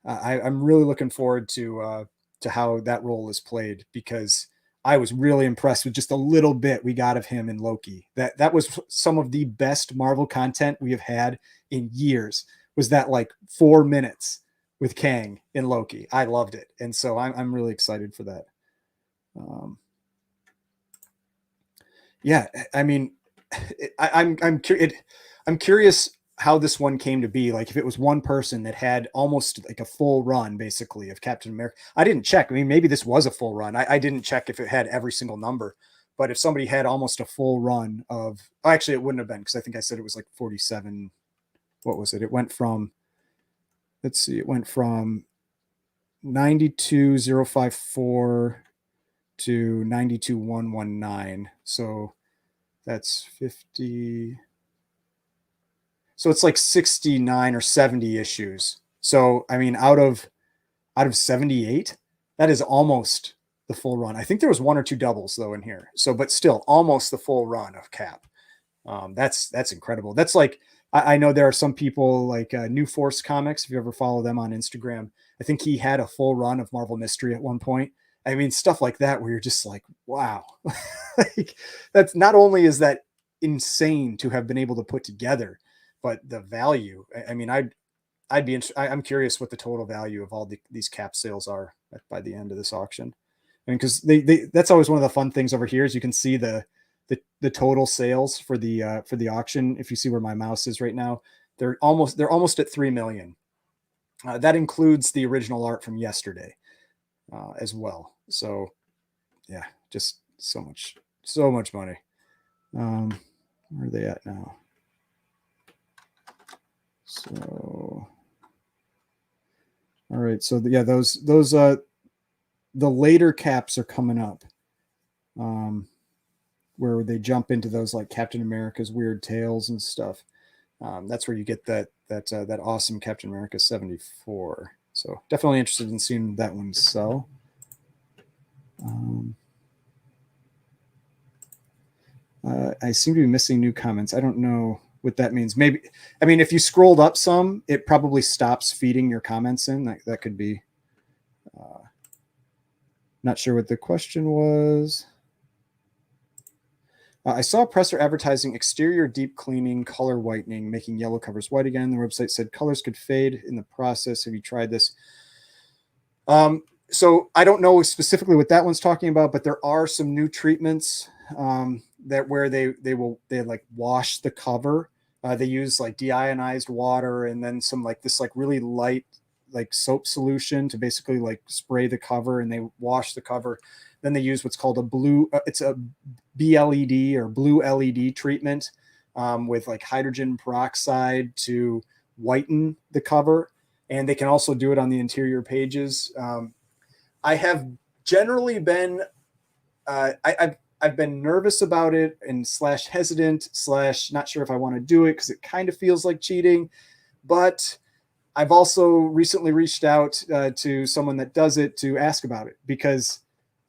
I'm really looking forward to how that role is played, because I was really impressed with just a little bit we got of him in Loki. That was some of the best Marvel content we have had in years. Was that like 4 minutes with Kang in Loki? I loved it, and so I'm really excited for that. Yeah, I mean, I'm curious how this one came to be. Like, if it was one person that had almost like a full run, basically, of Captain America. I didn't check. I mean, maybe this was a full run. I didn't check if it had every single number. But if somebody had almost a full run of, actually, it wouldn't have been, because I think I said it was like 47. What was it? It went from, let's see, it went from 92,054 to 92,119. So that's 50. So it's like 69 or 70 issues. So I mean, out of 78, that is almost the full run. I think there was 1 or 2 doubles though in here. So, but still, almost the full run of Cap. That's incredible. That's like, I know there are some people like New Force Comics. If you ever follow them on Instagram, I think he had a full run of Marvel Mystery at one point. I mean, stuff like that where you're just like, wow. Like, that's, not only is that insane to have been able to put together, but the value. I mean, I'm curious what the total value of all these Cap sales are by the end of this auction. I mean, because that's always one of the fun things over here is you can see the total sales for the auction. If you see where my mouse is right now, they're almost at 3 million. That includes the original art from yesterday as well. So yeah, just so much money. Where are they at now? So all right, so yeah, those the later caps are coming up. Where they jump into those like Captain America's Weird Tales and stuff. That's where you get that awesome Captain America 74. So definitely interested in seeing that one sell. I seem to be missing new comments. I don't know what that means. Maybe, I mean, if you scrolled up some, it probably stops feeding your comments in. That could be. Not sure what the question was. I saw a presser advertising exterior deep cleaning, color whitening, making yellow covers white again. The website said colors could fade in the process. Have you tried this? So I don't know specifically what that one's talking about, but there are some new treatments that where they like wash the cover. They use like deionized water and then some like this like really light like soap solution to basically like spray the cover, and they wash the cover. Then they use what's called a blue. It's a BLED or blue LED treatment with like hydrogen peroxide to whiten the cover, and they can also do it on the interior pages. I have generally been I've been nervous about it and slash hesitant slash not sure if I want to do it because it kind of feels like cheating. But I've also recently reached out to someone that does it to ask about it, because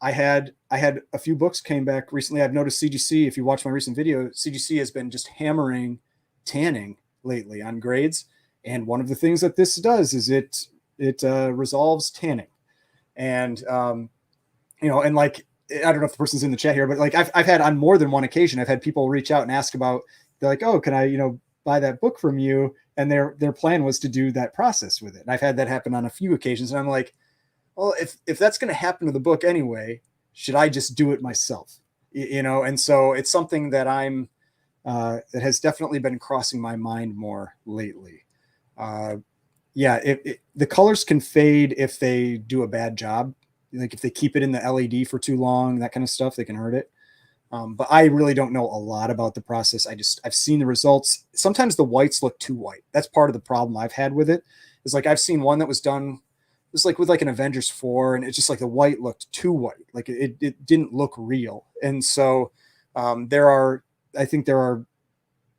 I had a few books came back recently. I've noticed CGC, if you watch my recent video, CGC has been just hammering tanning lately on grades. And one of the things that this does is it resolves tanning. And and like I don't know if the person's in the chat here, but like I've had on more than one occasion, I've had people reach out and ask about. They're like, "Oh, can I buy that book from you?" And their plan was to do that process with it. And I've had that happen on a few occasions, and I'm like, well, if that's going to happen to the book anyway, should I just do it myself? And so it's something that that has definitely been crossing my mind more lately. Yeah, the colors can fade if they do a bad job. Like if they keep it in the LED for too long, that kind of stuff, they can hurt it. But I really don't know a lot about the process. I've seen the results. Sometimes the whites look too white. That's part of the problem I've had with it. Is like I've seen one that was done. It was like with like an Avengers 4, and it's just like the white looked too white. Like it didn't look real. And so I think there are,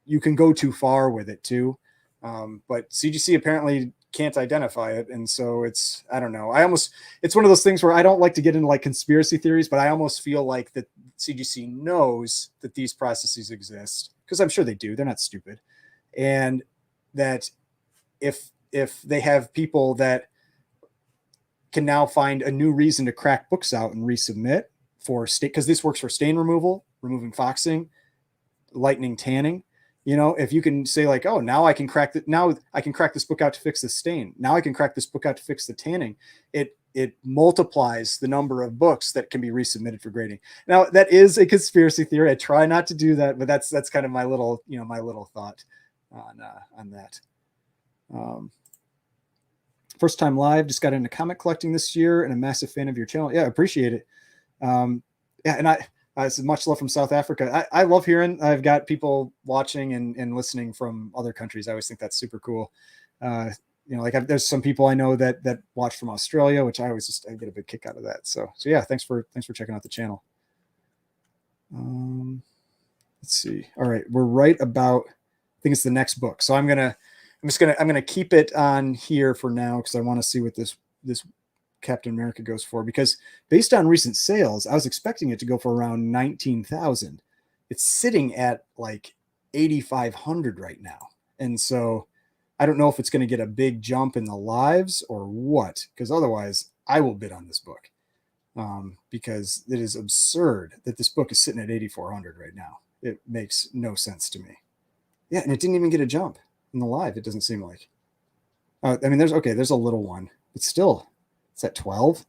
you can go too far with it too. But CGC apparently can't identify it. And so I don't know. It's one of those things where I don't like to get into like conspiracy theories, but I almost feel like that CGC knows that these processes exist, because I'm sure they do. They're not stupid. And that if they have people that can now find a new reason to crack books out and resubmit for state, because this works for stain removal, removing foxing, lightening tanning. If you can say like, oh, now I can crack this book out to fix the stain. Now I can crack this book out to fix the tanning. It multiplies the number of books that can be resubmitted for grading. Now that is a conspiracy theory. I try not to do that, but that's kind of my little thought on that. First time live, just got into comic collecting this year and a massive fan of your channel. Yeah, appreciate it. Yeah, and it's much love from South Africa. I love hearing I've got people watching and listening from other countries. I always think that's super cool. Like there's some people I know that watch from Australia, which I get a big kick out of that. So yeah, thanks for checking out the channel. Let's see. All right, we're right about, I think it's the next book. So I'm gonna keep it on here for now because I want to see what this Captain America goes for, because based on recent sales, I was expecting it to go for around 19,000. It's sitting at like 8,500 right now. And so I don't know if it's going to get a big jump in the lives or what, because otherwise I will bid on this book. Because it is absurd that this book is sitting at 8,400 right now. It makes no sense to me. Yeah. And it didn't even get a jump in the live. It doesn't seem like, I mean, there's a little one, but still, it's at 12.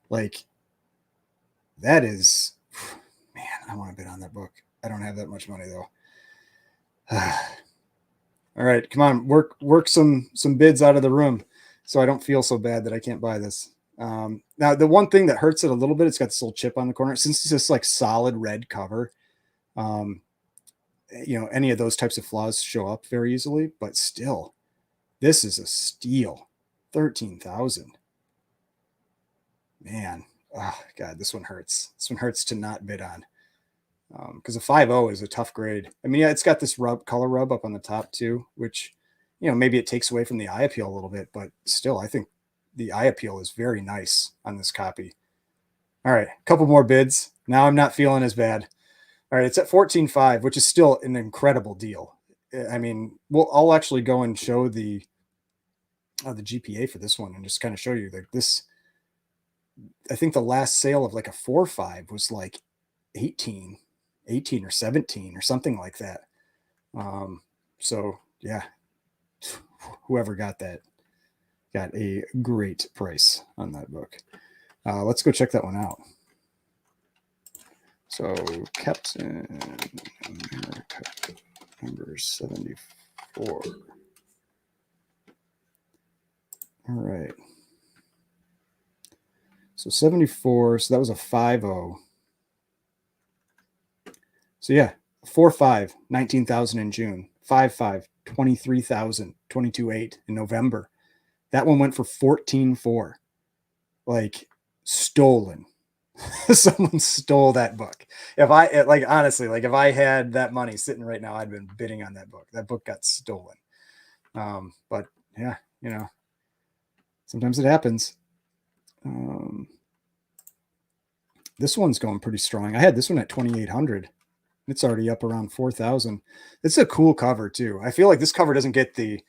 Like, that is, man, I want to bid on that book. I don't have that much money though. All right, come on, work some bids out of the room so I don't feel so bad that I can't buy this. Now the one thing that hurts it a little bit, it's got this little chip on the corner. Since it's this like solid red cover, any of those types of flaws show up very easily, but still, this is a steal. 13,000. Man, oh God, this one hurts. This one hurts to not bid on, because a 5.0 is a tough grade. I mean, yeah, it's got this color rub up on the top too, which, maybe it takes away from the eye appeal a little bit, but still, I think the eye appeal is very nice on this copy. All right, a couple more bids. Now I'm not feeling as bad. All right, it's at 14.5, which is still an incredible deal. I mean, I'll actually go and show the GPA for this one and just kind of show you like this. I think the last sale of like a 4.5 was like 18. 18 or 17 or something like that. So yeah, whoever got that got a great price on that book. Let's go check that one out. So Captain America number 74. All right. So 74. So that was a 5-0. So yeah, 4-5, 19,000 in June. 5-5, 23,000, 22.8 in November. That one went for 14.4. Like stolen. Someone stole that book. If I like honestly, like if I had that money sitting right now, I'd been bidding on that book. That book got stolen. But yeah, you know, sometimes it happens. This one's going pretty strong. I had this one at 2,800. It's already up around 4,000. It's a cool cover too. I feel like this cover doesn't get the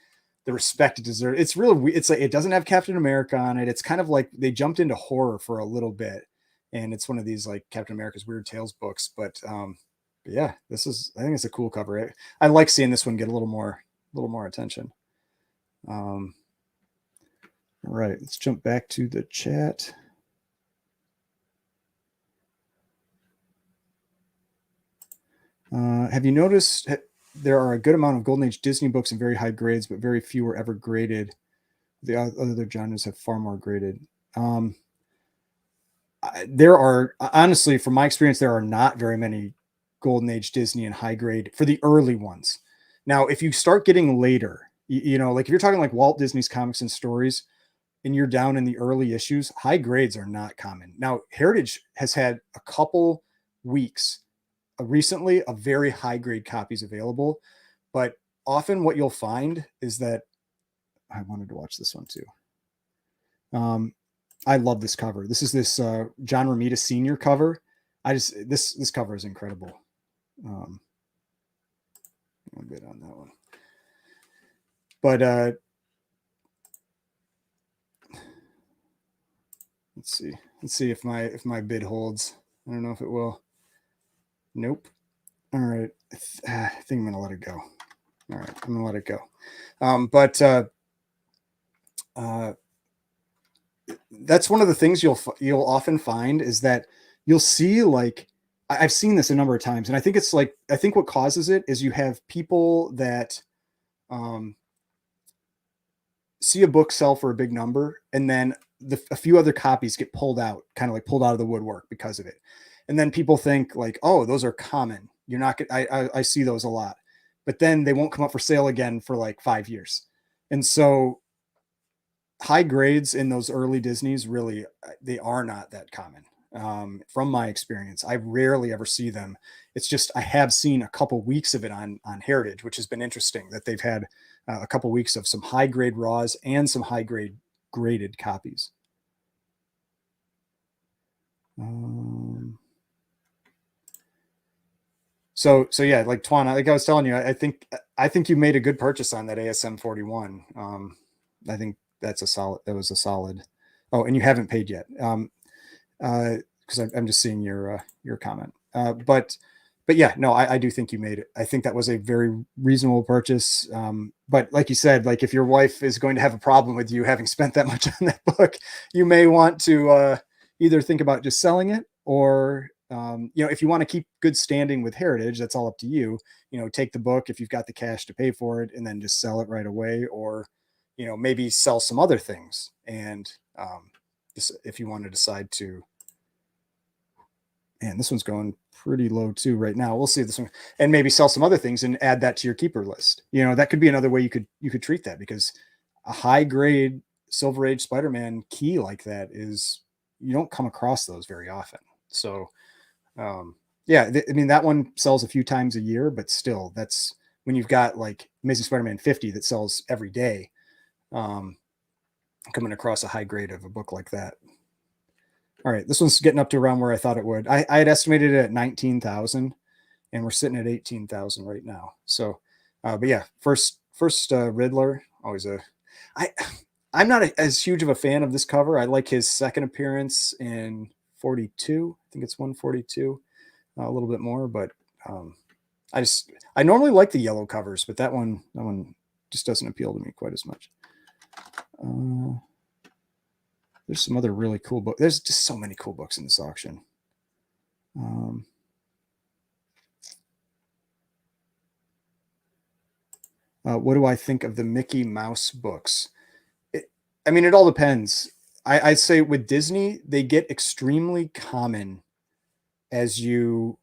respect it deserves. It's really, it's like, it doesn't have Captain America on it. It's kind of like they jumped into horror for a little bit. And it's one of these like Captain America's Weird Tales books. But yeah, I think it's a cool cover. I like seeing this one get a little more attention. All right, let's jump back to the chat. Have you noticed there are a good amount of Golden Age Disney books in very high grades, but very few are ever graded? The other genres have far more graded. There are, honestly, from my experience, there are not very many Golden Age Disney in high grade for the early ones. Now, if you start getting later, you know, like if you're talking like Walt Disney's Comics and Stories, and you're down in the early issues, high grades are not common. Now, Heritage has had a couple weeks recently of very high grade copies available, but often what you'll find is that I wanted to watch this one too. I love this cover. This is this John Romita Sr. cover. This cover is incredible. A bit on that one, but let's see if my bid holds. I don't know if it will. Nope. All right. I think I'm gonna let it go. All right, I'm gonna let it go. But that's one of the things you'll often find is that you'll see, like, I've seen this a number of times, and I think what causes it is you have people that see a book sell for a big number, and then a few other copies get pulled out, kind of like pulled out of the woodwork because of it. And then people think like, oh, those are common. You're not gonna, I see those a lot, but then they won't come up for sale again for like 5 years. And so high grades in those early Disneys, really, they are not that common. From my experience, I rarely ever see them. It's just, I have seen a couple weeks of it on Heritage, which has been interesting that they've had a couple weeks of some high grade raws and some high grade graded copies. So yeah, like Twana, like I was telling you, I think you made a good purchase on that ASM 41. I think that was a solid. Oh, and you haven't paid yet. Because I'm just seeing your comment. But yeah, no, I do think you made it. I think that was a very reasonable purchase. But like you said, like if your wife is going to have a problem with you having spent that much on that book, you may want to either think about just selling it, or if you want to keep good standing with Heritage, that's all up to you. Take the book if you've got the cash to pay for it, and then just sell it right away, or maybe sell some other things. And if you want to decide to, and this one's going pretty low too right now. We'll see this one, and maybe sell some other things and add that to your keeper list. That could be another way you could treat that, because a high grade Silver Age Spider-Man key like that is, you don't come across those very often. So yeah, I mean, that one sells a few times a year, but still, that's when you've got like Amazing Spider-Man 50 that sells every day. Coming across a high grade of a book like that. All right, this one's getting up to around where I thought it would. I had estimated it at 19,000, and we're sitting at 18,000 right now. So, but yeah, first Riddler, always I'm not as huge of a fan of this cover. I like his second appearance in 42. I think it's 142, a little bit more, but Um, I normally like the yellow covers, but that one just doesn't appeal to me quite as much. There's some other really cool books. There's just so many cool books in this auction. What do I think of the Mickey Mouse books? I mean, it all depends. I'd say with Disney, they get extremely common as you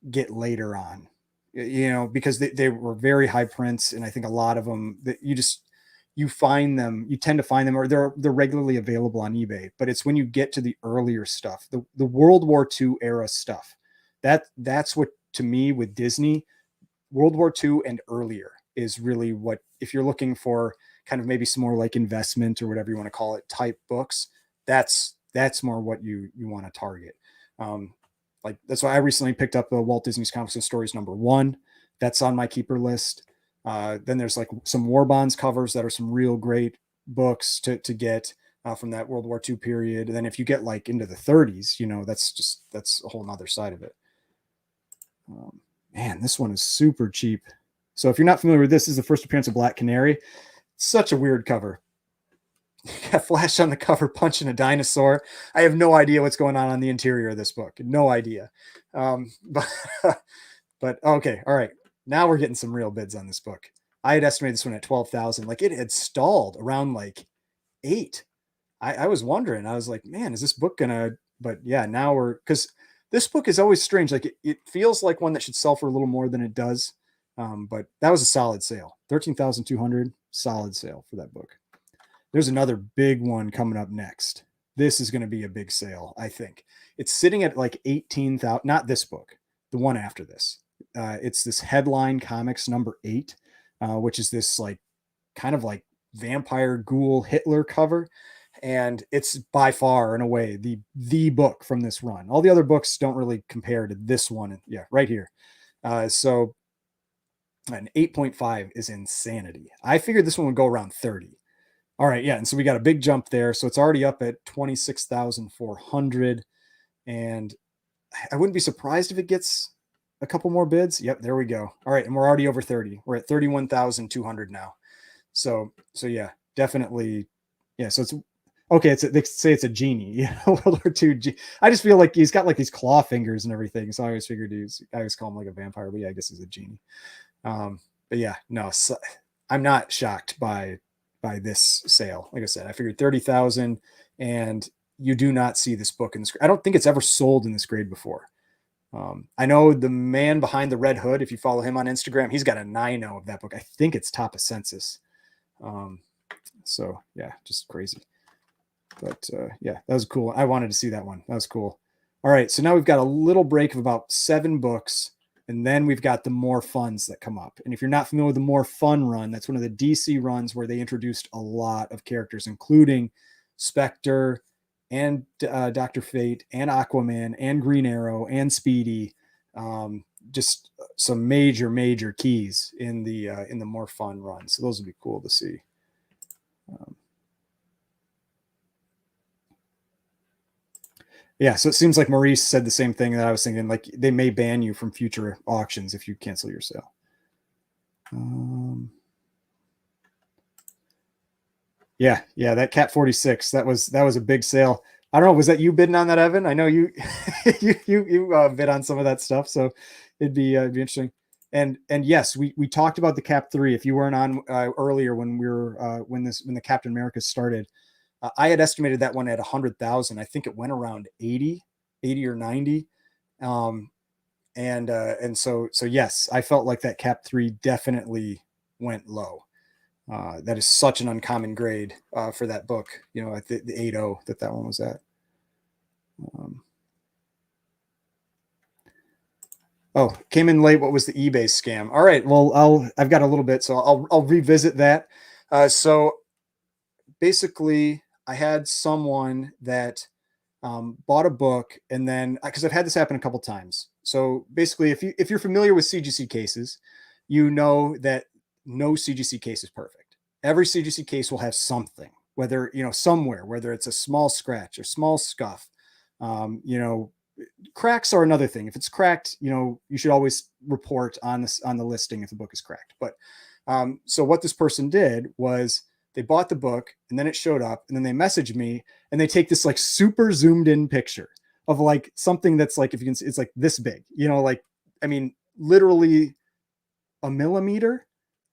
get later on, because they were very high prints. And I think a lot of them that you tend to find them, or they're regularly available on eBay. But it's when you get to the earlier stuff, the World War II era stuff, that's what, to me, with Disney, World War II and earlier is really what, if you're looking for kind of maybe some more like investment or whatever you want to call it type books, that's more what you want to target. Like that's why I recently picked up the Walt Disney's Comics and Stories #1. That's on my keeper list. Then there's like some War Bonds covers that are some real great books to get from that World War II period. And then if you get like into the 30s, that's a whole nother side of it. Man, this one is super cheap. So if you're not familiar with this is the first appearance of Black Canary. Such a weird cover. You got Flash on the cover punching a dinosaur. I have no idea what's going on the interior of this book. No idea. But okay. All right. Now we're getting some real bids on this book. I had estimated this one at 12,000. Like it had stalled around like 8. I was wondering, I was like, man, is this book gonna, but yeah, now because this book is always strange. Like it feels like one that should sell for a little more than it does. But that was a solid sale. 13,200, solid sale for that book. There's another big one coming up next. This is going to be a big sale, I think. It's sitting at like 18,000, not this book, the one after this. It's this Headline Comics #8, which is this like kind of like vampire ghoul Hitler cover. And it's by far and away the book from this run. All the other books don't really compare to this one. Yeah, right here. So an 8.5 is insanity. I figured this one would go around 30. All right, yeah, and so we got a big jump there. So it's already up at 26,400, and I wouldn't be surprised if it gets a couple more bids. Yep, there we go. All right, and we're already over 30. We're at 31,200 now. So yeah, definitely. Yeah, so it's okay. They say it's a genie. Yeah, World War II. I just feel like he's got like these claw fingers and everything. So I always figured I always call him like a vampire, but yeah, I guess he's a genie. But yeah, no, so I'm not shocked by this sale. Like I said, I figured 30,000, and you do not see this book in this. I don't think it's ever sold in this grade before. I know the man behind the red hood, if you follow him on Instagram, he's got a 9.0 of that book. I think it's top of census. So yeah, just crazy. But yeah, that was cool. I wanted to see that one. That was cool. All right, so now we've got a little break of about 7 books. And then we've got the More Funds that come up. And if you're not familiar with the More Fun run, that's one of the DC runs where they introduced a lot of characters, including Spectre and Dr. Fate and Aquaman and Green Arrow and Speedy. Just some major keys in the More Fun run. So those would be cool to see. Yeah, so it seems like Maurice said the same thing that I was thinking. Like they may ban you from future auctions if you cancel your sale. Yeah, that Cat 46. That was a big sale. I don't know. Was that you bidding on that, Evan? I know you you bid on some of that stuff, so it'd be interesting. And yes, we talked about the Cap 3. If you weren't on earlier when we were when the Captain America started. I had estimated that one at 100,000. I think it went around 80 or 90. And so yes, I felt like that Cap 3 definitely went low. That is such an uncommon grade for that book, at the 8.0 that one was at. Oh, came in late. What was the eBay scam? All right. Well, I've got a little bit, so I'll revisit that. So basically, I had someone that bought a book, and then because I've had this happen a couple times. So basically, if you're familiar with CGC cases, you know that no CGC case is perfect. Every CGC case will have something, whether somewhere, whether it's a small scratch or small scuff, cracks are another thing. If it's cracked, you should always report on this on the listing if the book is cracked. But so what this person did was they bought the book and then it showed up and then they messaged me and they take this like super zoomed in picture of like something that's like, if you can see, it's like this big, like, I mean, literally a millimeter,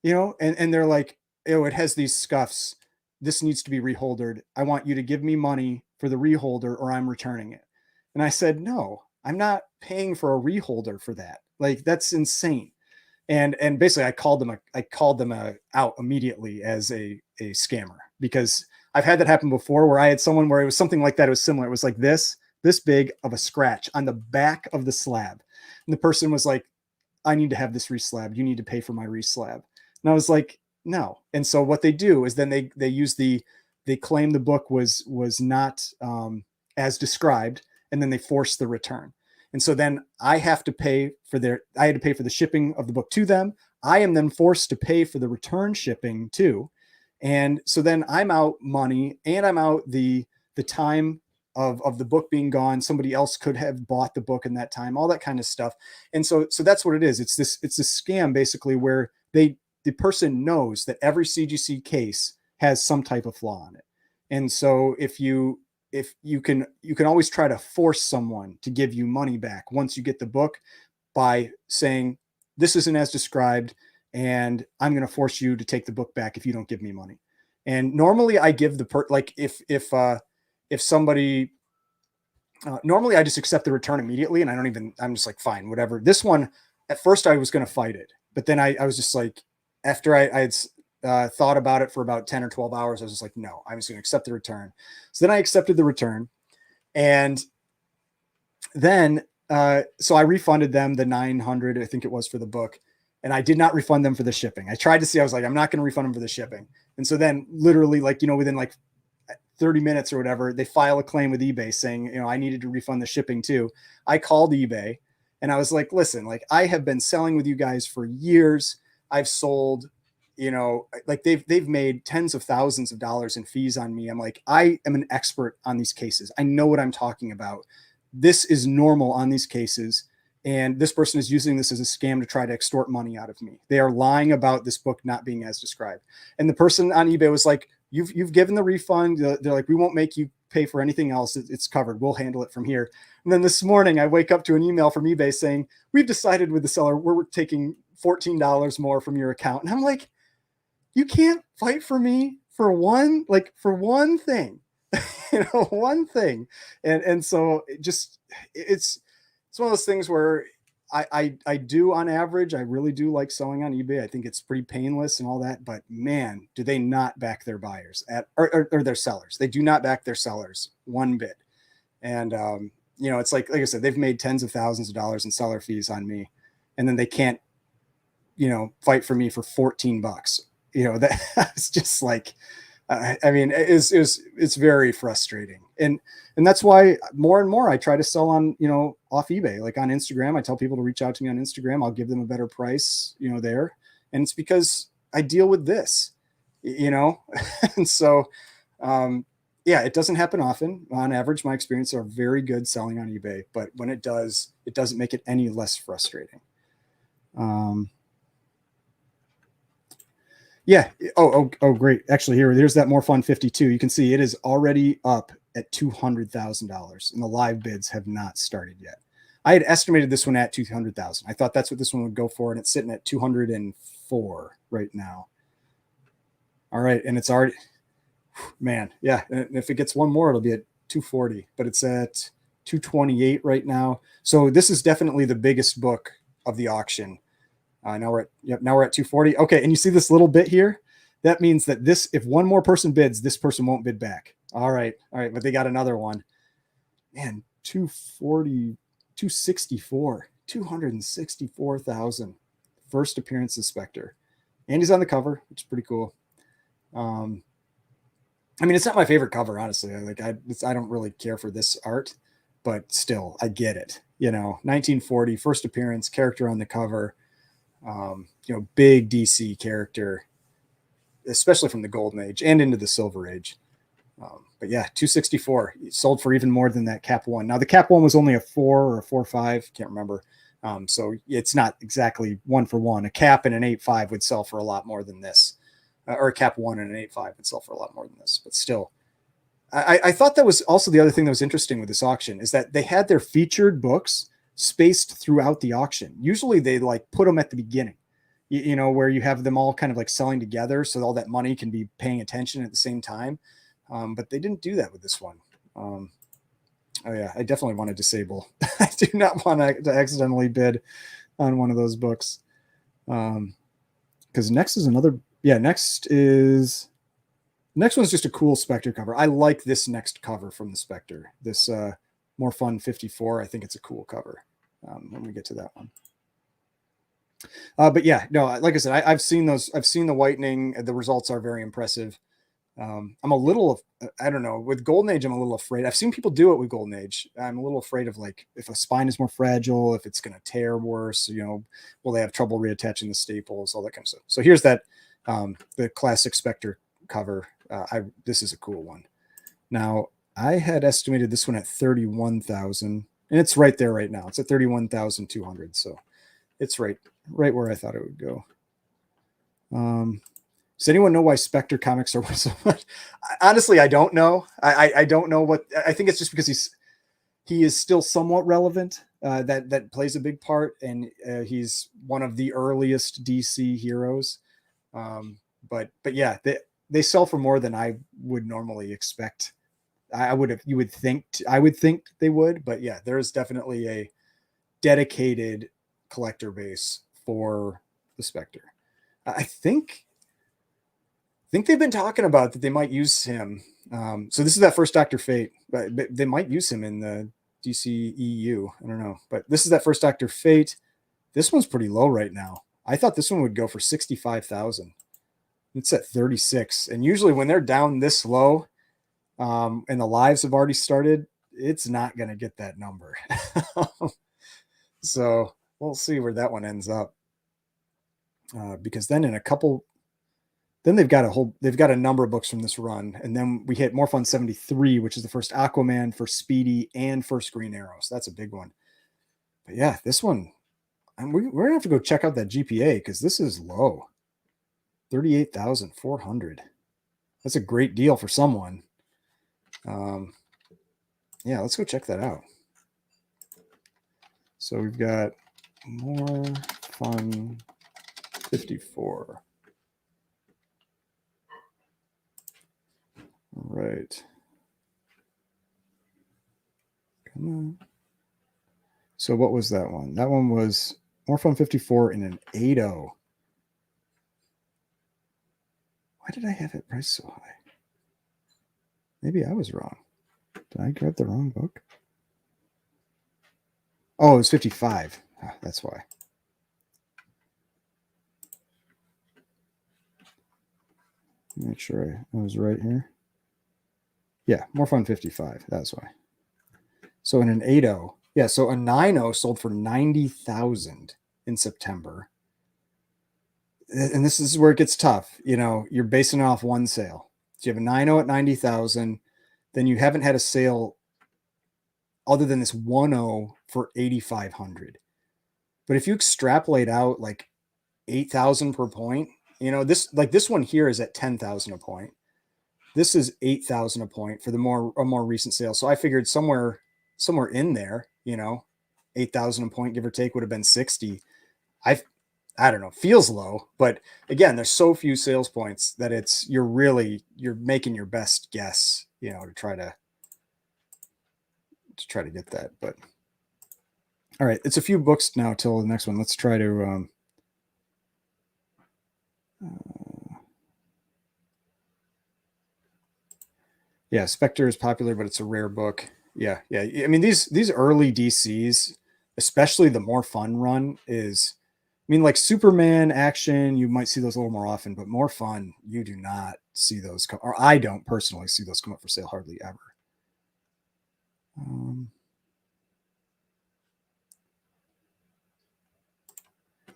and they're like, oh, it has these scuffs. This needs to be reholdered. I want you to give me money for the reholder or I'm returning it. And I said, no, I'm not paying for a reholder for that. Like, that's insane. And basically I called them out immediately as a scammer, because I've had that happen before where I had someone where it was something like that. It was similar. It was like this big of a scratch on the back of the slab. And the person was like, I need to have this reslabbed. You need to pay for my reslab. And I was like, no. And so what they do is then they use they claim the book was not as described, and then they force the return. And so then I had to pay for the shipping of the book to them. I am then forced to pay for the return shipping too. And so then I'm out money and I'm out the time of the book being gone. Somebody else could have bought the book in that time, all that kind of stuff. And so that's what it is. It's this scam basically where the person knows that every CGC case has some type of flaw on it. And so if you can always try to force someone to give you money back once you get the book by saying, this isn't as described and I'm going to force you to take the book back if you don't give me money. And normally I give like if somebody, normally I just accept the return immediately and I'm just like, fine, whatever. This one, at first I was going to fight it, but then I was just like, after I had thought about it for about 10 or 12 hours, I was just like, no, I'm just going to accept the return. So then I accepted the return. And then, so I refunded them the $900, I think it was, for the book. And I did not refund them for the shipping. I tried to see, I was like, I'm not going to refund them for the shipping. And so then literally like, within like 30 minutes or whatever, they file a claim with eBay saying, I needed to refund the shipping too. I called eBay and I was like, listen, like I have been selling with you guys for years. I've sold, like they've made tens of thousands of dollars in fees on me. I'm like, I am an expert on these cases. I know what I'm talking about. This is normal on these cases. And this person is using this as a scam to try to extort money out of me. They are lying about this book not being as described. And the person on eBay was like, you've given the refund. They're like, we won't make you pay for anything else. It's covered. We'll handle it from here. And then this morning I wake up to an email from eBay saying, we've decided with the seller, we're taking $14 more from your account. And I'm like, you can't fight for me for one thing, one thing. And so it's one of those things where I do, on average, I really do like selling on eBay. I think it's pretty painless and all that, but man, do they not back their buyers or their sellers. They do not back their sellers one bit. And, it's like I said, they've made tens of thousands of dollars in seller fees on me, and then they can't, fight for me for $14. That's just like, I mean, it's very frustrating. And that's why more and more I try to sell on, off eBay, like on Instagram. I tell people to reach out to me on Instagram. I'll give them a better price, there. And it's because I deal with this, and so, yeah, it doesn't happen often. On average, my experience are very good selling on eBay, but when it does, it doesn't make it any less frustrating. Yeah. Oh, great. Actually, there's that More Fun 52. You can see it is already up at $200,000 and the live bids have not started yet. I had estimated this one at 200,000. I thought that's what this one would go for. And it's sitting at 204 right now. All right. And it's already, man. Yeah. And if it gets one more, it'll be at 240, but it's at 228 right now. So this is definitely the biggest book of the auction. Now we're at 240. Okay. And you see this little bit here? That means that if one more person bids, this person won't bid back. All right. But they got another one. Man, 240, 264, 264,000. First appearance inspector. And he's on the cover, which is pretty cool. I mean, it's not my favorite cover, honestly. I don't really care for this art, but still, I get it. 1940, first appearance, character on the cover. Big DC character, especially from the Golden Age and into the Silver Age. But yeah, 264 sold for even more than that Cap 1. Now the Cap 1 was only a 4 or a 4.5, can't remember. So it's not exactly 1 for 1. A Cap and an 8.5 would sell for a lot more than this, or a Cap 1 and an 8.5 would sell for a lot more than this. But still, I thought that was also the other thing that was interesting with this auction is that they had their featured books spaced throughout the auction. Usually they like put them at the beginning, you know, where you have them all kind of like selling together so all that money can be paying attention at the same time. But they didn't do that with this one. Oh yeah, I definitely want to disable. I do not want to accidentally bid on one of those books. Because next is another. Yeah, next one's just a cool Spectre cover. I like this next cover from the Spectre. This More Fun 54. I think it's a cool cover. When we get to that one. But yeah, no, like I said, I've seen those. I've seen the whitening. The results are very impressive. I'm a little, I don't know, with Golden Age, I'm a little afraid. I've seen people do it with Golden Age. I'm a little afraid of like, if a spine is more fragile, if it's going to tear worse, you know, will they have trouble reattaching the staples, all that kind of stuff. So here's that, the classic Spectre cover. This is a cool one. Now I had estimated this one at 31,000 and it's right there right now. It's at 31,200. So it's right where I thought it would go. Does anyone know why Spectre comics are so much? Honestly, I don't know. I don't know what. I think it's just because he is still somewhat relevant. That plays a big part, and he's one of the earliest DC heroes. But yeah, they sell for more than I would normally expect. I would think they would, but yeah, there is definitely a dedicated collector base for the Spectre. I think they've been talking about that they might use him. So this is that first Dr. Fate, but they might use him in the DC EU. I don't know, but this is that first Dr. Fate. This one's pretty low right now. I thought this one would go for 65,000. It's at 36. And usually when they're down this low, and the lives have already started, it's not going to get that number. So we'll see where that one ends up. Because then in a couple, then they've got a number of books from this run. And then we hit More Fun 73, which is the first Aquaman, first Speedy, and first Green Arrow. So that's a big one. But yeah, this one, we're going to have to go check out that GPA because this is low. 38,400. That's a great deal for someone. Yeah, let's go check that out. So we've got More Fun 54. All right. Come on. So what was that one? That one was More Fun 54 in an 8.0. Why did I have it priced so high? Maybe I was wrong. Did I grab the wrong book? Oh, it was 55. That's why. Make sure I was right here. Yeah, More Fun 55. That's why. So in an 8.0, yeah, so a 9.0 sold for 90,000 in September. And this is where it gets tough. You know, you're basing it off one sale. So you have a 9.0 at 90,000. Then you haven't had a sale other than this 1.0 for 8,500. But if you extrapolate out like 8,000 per point, you know, this one here is at 10,000 a point. This is 8,000 a point for a more recent sale. So I figured somewhere in there, you know, 8,000 a point, give or take, would have been 60. I don't know, feels low, but again, there's so few sales points that you're making your best guess, you know, to try to get that. But all right, it's a few books now till the next one. Let's try to yeah, Spectre is popular, but it's a rare book. Yeah. I mean, these early DCs, especially the More Fun run, is, I mean, like Superman Action, you might see those a little more often, but More Fun, you do not see those come, or I don't personally see those come up for sale hardly ever.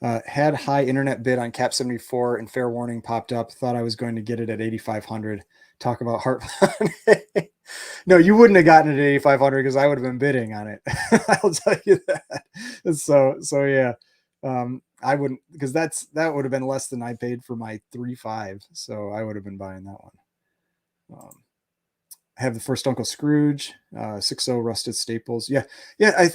Had high internet bid on Cap 74 and fair warning popped up. Thought I was going to get it at 8,500. Talk about heart. No, you wouldn't have gotten it at 8,500 because I would have been bidding on it. I'll tell you that. So yeah, I wouldn't, because that would have been less than I paid for my 3.5. So I would have been buying that one. I have the first Uncle Scrooge, 6.0 rusted staples. Yeah.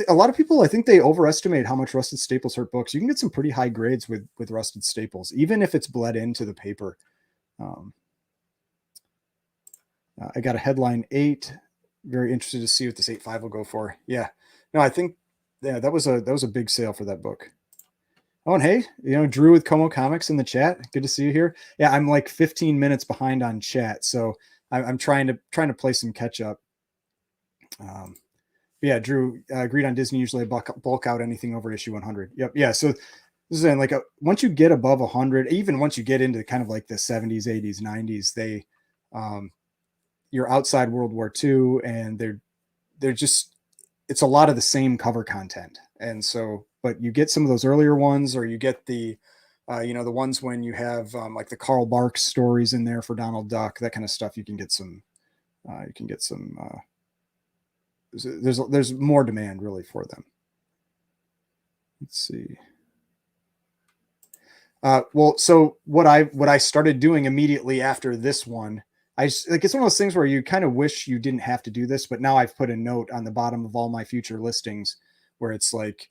A lot of people, I think they overestimate how much rusted staples hurt books. You can get some pretty high grades with rusted staples, even if it's bled into the paper. I got a headline 8. Very interested to see what this 8.5 will go for. Yeah. No, I think that was a big sale for that book. Oh, and hey, Drew with Como Comics in the chat. Good to see you here. Yeah, I'm like 15 minutes behind on chat, so I'm trying to play some catch up. Yeah, Drew agreed on Disney usually bulk out anything over issue 100. Yep. Yeah. So this is like once you get above 100, even once you get into kind of like the 70s, 80s, 90s, they you're outside World War II, and they're just, it's a lot of the same cover content. And so, but you get some of those earlier ones, or you get the the ones when you have like the Carl Barks stories in there for Donald Duck, that kind of stuff. You can get some there's more demand really for them. Let's see. Well, so what I started doing immediately after this one, it's one of those things where you kind of wish you didn't have to do this, but now I've put a note on the bottom of all my future listings where it's like,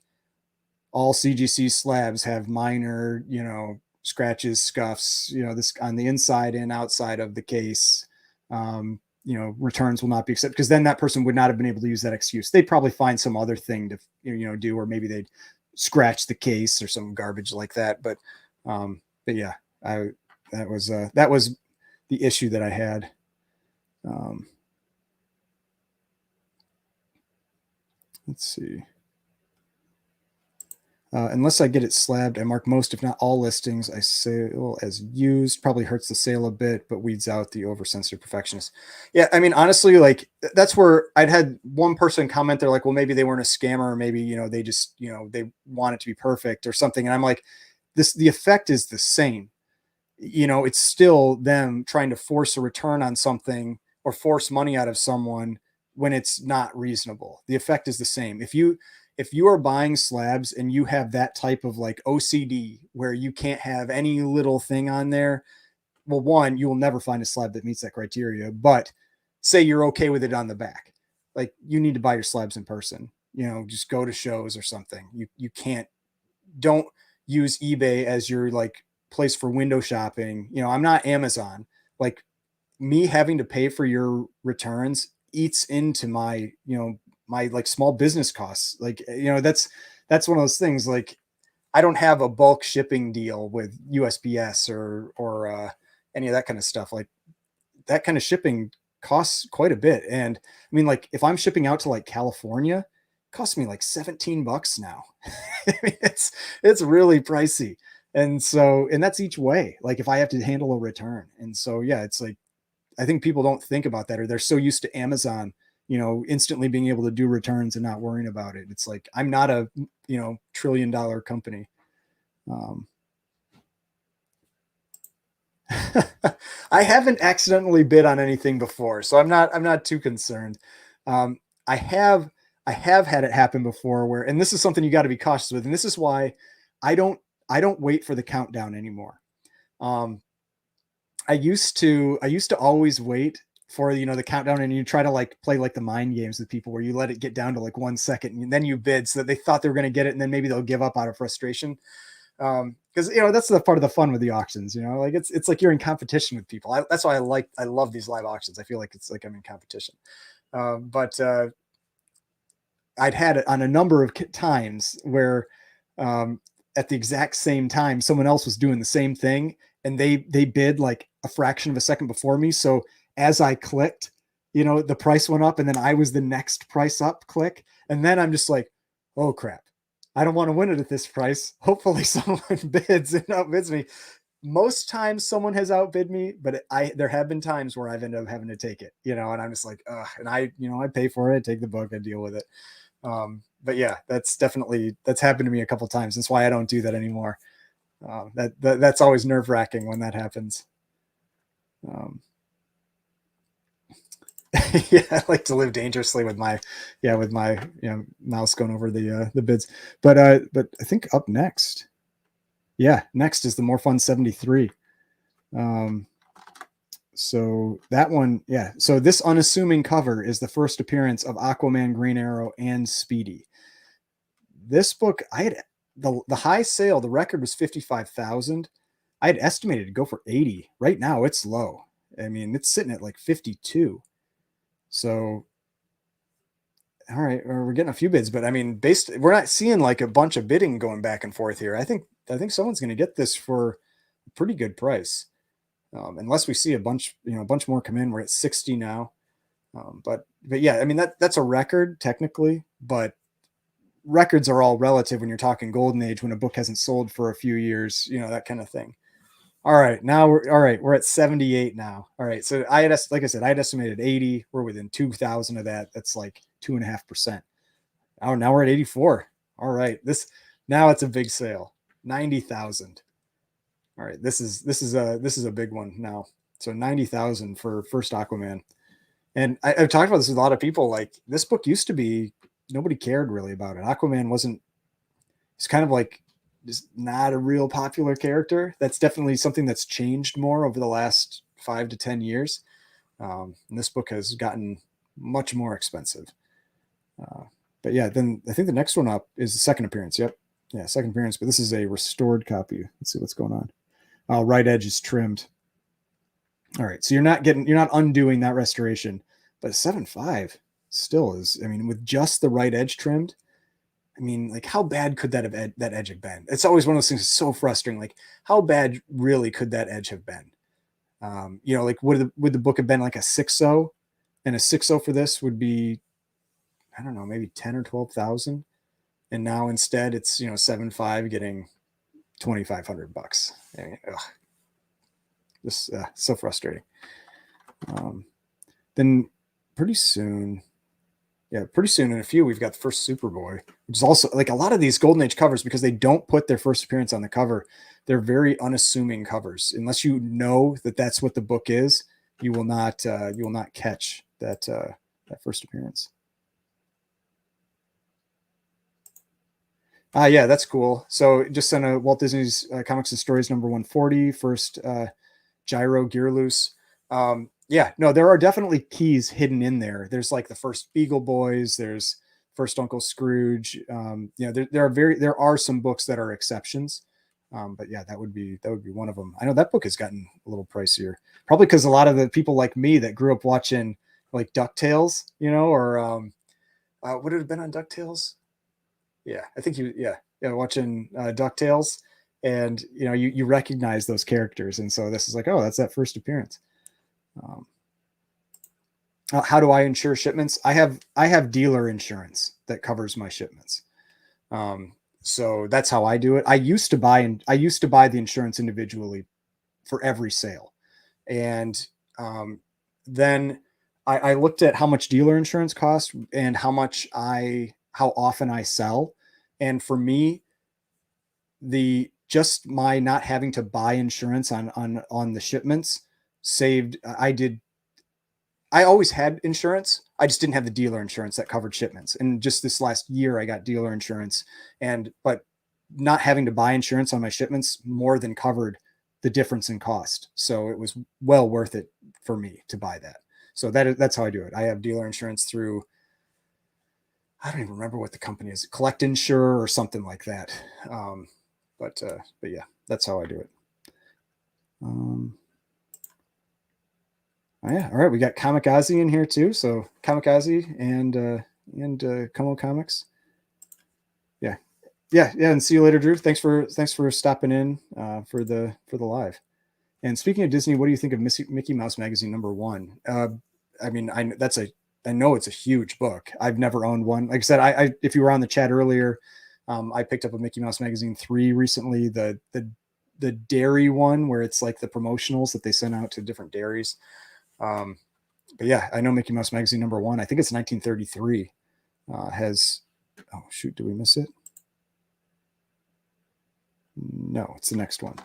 all CGC slabs have minor, scratches, scuffs, this on the inside and outside of the case. Returns will not be accepted, because then that person would not have been able to use that excuse. They'd probably find some other thing to, do, or maybe they'd scratch the case or some garbage like that. But yeah, that was the issue that I had. Let's see. Unless I get it slabbed, I mark most, if not all listings I sale as used. Probably hurts the sale a bit, but weeds out the oversensitive perfectionist. Yeah, I mean, honestly, like that's where I'd had one person comment. They're like, well, maybe they weren't a scammer, or maybe, they just, they want it to be perfect or something. And I'm like, the effect is the same. It's still them trying to force a return on something or force money out of someone when it's not reasonable. The effect is the same. If you are buying slabs and you have that type of like OCD where you can't have any little thing on there, well, one, you will never find a slab that meets that criteria. But say you're okay with it on the back, like you need to buy your slabs in person. Just go to shows or something. You can't. Don't use eBay as your like place for window shopping. I'm not Amazon. Like, me having to pay for your returns eats into my my like small business costs. Like, that's one of those things. Like, I don't have a bulk shipping deal with USPS or any of that kind of stuff. Like, that kind of shipping costs quite a bit. And I mean, like, if I'm shipping out to like California, it costs me like $17 now. I mean, it's really pricey. And that's each way. Like, if I have to handle a return. And so, yeah, it's like, I think people don't think about that, or they're so used to Amazon, instantly being able to do returns and not worrying about it. It's like, I'm not a, $1 trillion company. I haven't accidentally bid on anything before, so I'm not too concerned. I have had it happen before where, and this is something you got to be cautious with. And this is why I don't wait for the countdown anymore. I used to always wait for, the countdown, and you try to like play like the mind games with people where you let it get down to like 1 second and then you bid so that they thought they were going to get it. And then maybe they'll give up out of frustration. Cause that's the part of the fun with the auctions, like it's like you're in competition with people. That's why I love these live auctions. I feel like it's like I'm in competition. But I'd had it on a number of times where, at the exact same time, someone else was doing the same thing, and they bid like a fraction of a second before me. So as I clicked, the price went up, and then I was the next price up click. And then I'm just like, oh crap, I don't want to win it at this price. Hopefully someone bids and outbids me. Most times someone has outbid me, but there have been times where I've ended up having to take it, and I'm just like, and I pay for it, take the book, I deal with it. But yeah, that's happened to me a couple times. That's why I don't do that anymore. That's always nerve wracking when that happens. Um, yeah, I like to live dangerously with my mouse going over the bids. But I think up next, next is the More Fun 73. So that one, so this unassuming cover is the first appearance of Aquaman, Green Arrow, and Speedy. This book, I had the high sale, the record was 55,000. I had estimated to go for 80. Right now it's low. I mean, it's sitting at like 52. So all right, we're getting a few bids, but I mean, we're not seeing like a bunch of bidding going back and forth here. I think someone's going to get this for a pretty good price, unless we see a bunch more come in. We're at 60 now, but yeah, I mean that's a record technically, but records are all relative when you're talking golden age, when a book hasn't sold for a few years, that kind of thing. All right, now we're at 78 now. All right, so I had estimated 80. We're within 2,000 of that. That's like 2.5%. Oh, now we're at 84. All right, now it's a big sale. 90,000. All right, this is a big one now. So 90,000 for first Aquaman. And I've talked about this with a lot of people. Like, this book used to be, nobody cared really about it. Aquaman wasn't. It's kind of like just not a real popular character. That's definitely something that's changed more over the last 5 to 10 years. And this book has gotten much more expensive. But yeah, then I think the next one up is the second appearance. Yep. Yeah, second appearance, but this is a restored copy. Let's see what's going on. Right edge is trimmed. All right, so you're not undoing that restoration, but 7.5 still is, I mean, with just the right edge trimmed, I mean, like, how bad could that edge have been? It's always one of those things that's so frustrating. Like, how bad really could that edge have been? Like, would the book have been like a 6.0, and a 6.0 for this would be, I don't know, maybe 10 or 12,000, and now instead it's 7.5 getting $2,500. I mean, this so frustrating. Then pretty soon in a few, we've got the first Superboy, which is also, like, a lot of these golden age covers, because they don't put their first appearance on the cover, they're very unassuming covers. Unless you know that that's what the book is, you will not catch that first appearance. Yeah, that's cool. So just sent a Walt Disney's Comics and Stories number 140, first Gyro Gear Loose. Yeah, no, there are definitely keys hidden in there. There's like the first Beagle Boys, there's first Uncle Scrooge. There are some books that are exceptions. But yeah, that would be one of them. I know that book has gotten a little pricier, probably because a lot of the people like me that grew up watching like DuckTales, or would it have been on DuckTales? Yeah, I think watching DuckTales, and you recognize those characters, and so this is like, oh, that's that first appearance. How do I insure shipments? I have dealer insurance that covers my shipments. So that's how I do it. I used to buy the insurance individually for every sale, and then I looked at how much dealer insurance costs and how often I sell, and for me, my not having to buy insurance on the shipments saved. I always had insurance. I just didn't have the dealer insurance that covered shipments. And just this last year, I got dealer insurance, but not having to buy insurance on my shipments more than covered the difference in cost. So it was well worth it for me to buy that. So that's how I do it. I have dealer insurance through, I don't even remember what the company is, Collect Insure or something like that. But yeah, that's how I do it. Oh, yeah. All right. We got Kamikaze in here too. So Kamikaze and Como Comics. Yeah. Yeah. Yeah. And see you later, Drew. Thanks for stopping in for the live. And speaking of Disney, what do you think of Mickey Mouse Magazine #1? I mean, I know it's a huge book. I've never owned one. Like I said, if you were on the chat earlier, I picked up a Mickey Mouse Magazine 3 recently, the dairy one, where it's like the promotionals that they send out to different dairies. But yeah, I know Mickey Mouse Magazine #1. I think it's 1933. Has Oh, shoot. Did we miss it? No, it's the next one.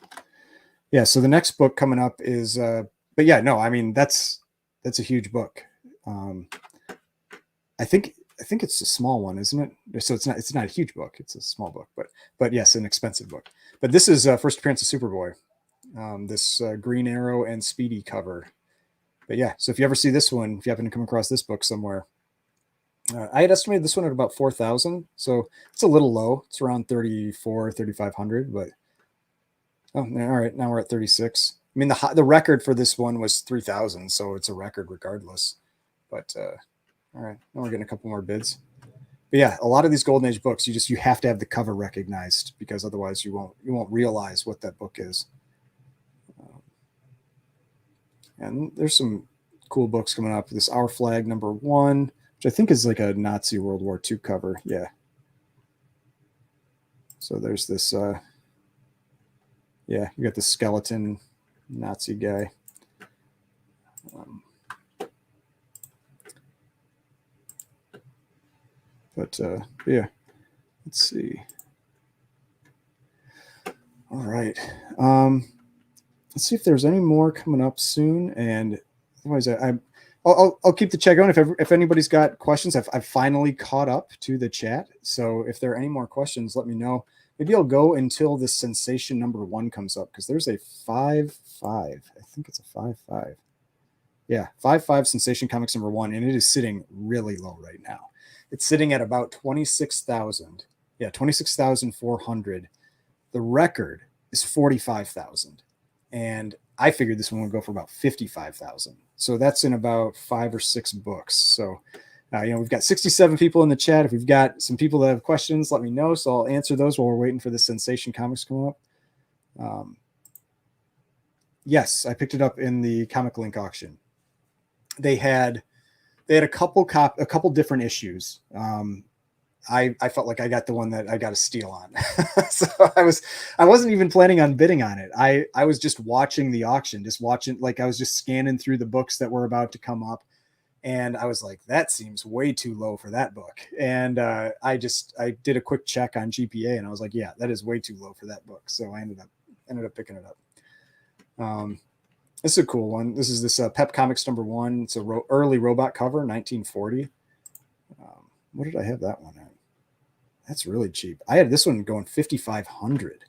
Yeah. So the next book coming up is, but yeah, no, I mean, that's a huge book. I think it's a small one, isn't it? So it's not a huge book. It's a small book, but yes, an expensive book. But this is first appearance of Superboy. This Green Arrow and Speedy cover. But yeah, so if you ever see this one, if you happen to come across this book somewhere, I had estimated this one at about 4,000. So it's a little low. It's around 3,500. But oh, all right, now we're at 36. I mean, the record for this one was 3,000, so it's a record regardless. But all right, now we're getting a couple more bids. But yeah, a lot of these Golden Age books, you have to have the cover recognized, because otherwise you won't realize what that book is. And there's some cool books coming up. This Our Flag #1, which I think is like a Nazi World War II cover. Yeah. So there's this. Yeah, you got the skeleton Nazi guy. But yeah, let's see. All right. Let's see if there's any more coming up soon. And otherwise, I'll keep the chat going. If anybody's got questions, I've finally caught up to the chat. So if there are any more questions, let me know. Maybe I'll go until the sensation #1 comes up, because there's a 5.5. I think it's a 5.5. Yeah, 5.5 sensation comics #1, and it is sitting really low right now. It's sitting at about 26,000. Yeah, 26,400. The record is 45,000. And I figured this one would go for about 55,000. So that's in about 5 or 6 books. So, we've got 67 people in the chat. If we've got some people that have questions, let me know. So I'll answer those while we're waiting for the Sensation Comics to come up. Yes, I picked it up in the Comic Link auction. They had a couple different issues. I felt like I got the one that I got a steal on. So I wasn't even planning on bidding on it. I was just watching the auction, like I was just scanning through the books that were about to come up. And I was like, that seems way too low for that book. And I did a quick check on GPA, and I was like, yeah, that is way too low for that book. So I ended up picking it up. This is a cool one. This is this Pep Comics #1. It's a early robot cover, 1940. What did I have that one at? That's really cheap. I had this one going 5,500.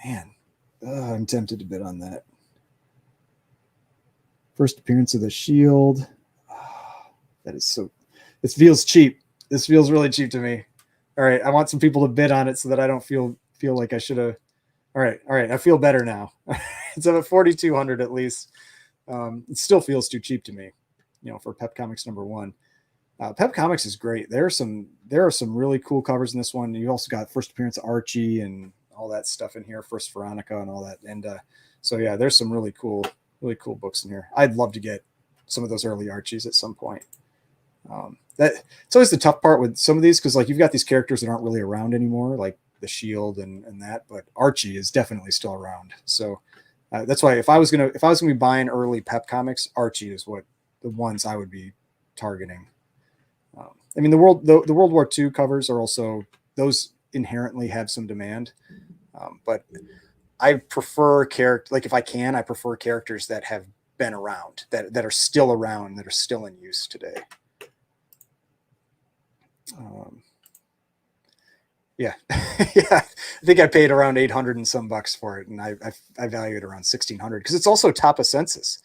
Man, I'm tempted to bid on that. First appearance of the Shield. That is so. This feels cheap. This feels really cheap to me. All right, I want some people to bid on it so that I don't feel like I should have. All right. I feel better now. It's at 4,200 at least. It still feels too cheap to me, for Pep Comics #1. Pep Comics is great. There are some really cool covers in this one. You also got first appearance of Archie and all that stuff in here, first Veronica and all that. And so yeah, there's some really cool books in here. I'd love to get some of those early Archies at some point. That it's always the tough part with some of these, because like you've got these characters that aren't really around anymore, like the Shield and that, but Archie is definitely still around. So that's why if I was gonna be buying early Pep Comics, Archie is what the ones I would be targeting. I mean, the World War II covers are also, those inherently have some demand, but I prefer if I can, I prefer characters that have been around, that are still around, that are still in use today. Yeah, yeah. I think I paid around 800 and some bucks for it, and I value it around 1,600 because it's also top of census.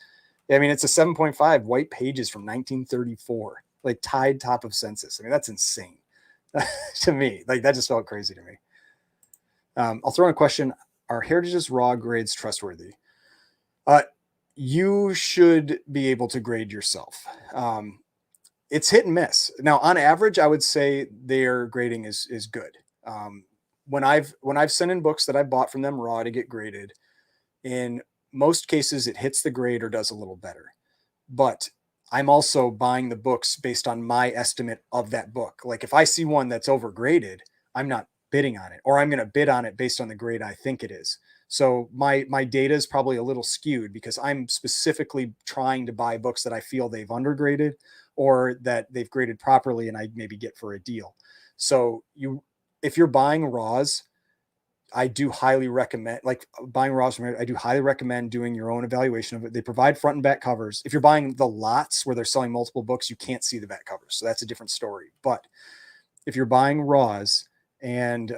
I mean, it's a 7.5 white pages from 1934, like tied top of census. I mean, that's insane to me. Like that just felt crazy to me. I'll throw in a question: are Heritage's raw grades trustworthy? You should be able to grade yourself. It's hit and miss. Now, on average, I would say their grading is good. When I've sent in books that I bought from them raw to get graded, in most cases it hits the grade or does a little better. But I'm also buying the books based on my estimate of that book. Like if I see one that's overgraded, I'm not bidding on it, or I'm going to bid on it based on the grade I think it is. So my data is probably a little skewed because I'm specifically trying to buy books that I feel they've undergraded or that they've graded properly and I maybe get for a deal. So if you're buying raws, I do highly recommend, like buying raws from here, I do highly recommend doing your own evaluation of it. They provide front and back covers. If you're buying the lots where they're selling multiple books, you can't see the back covers. So that's a different story. But if you're buying raws and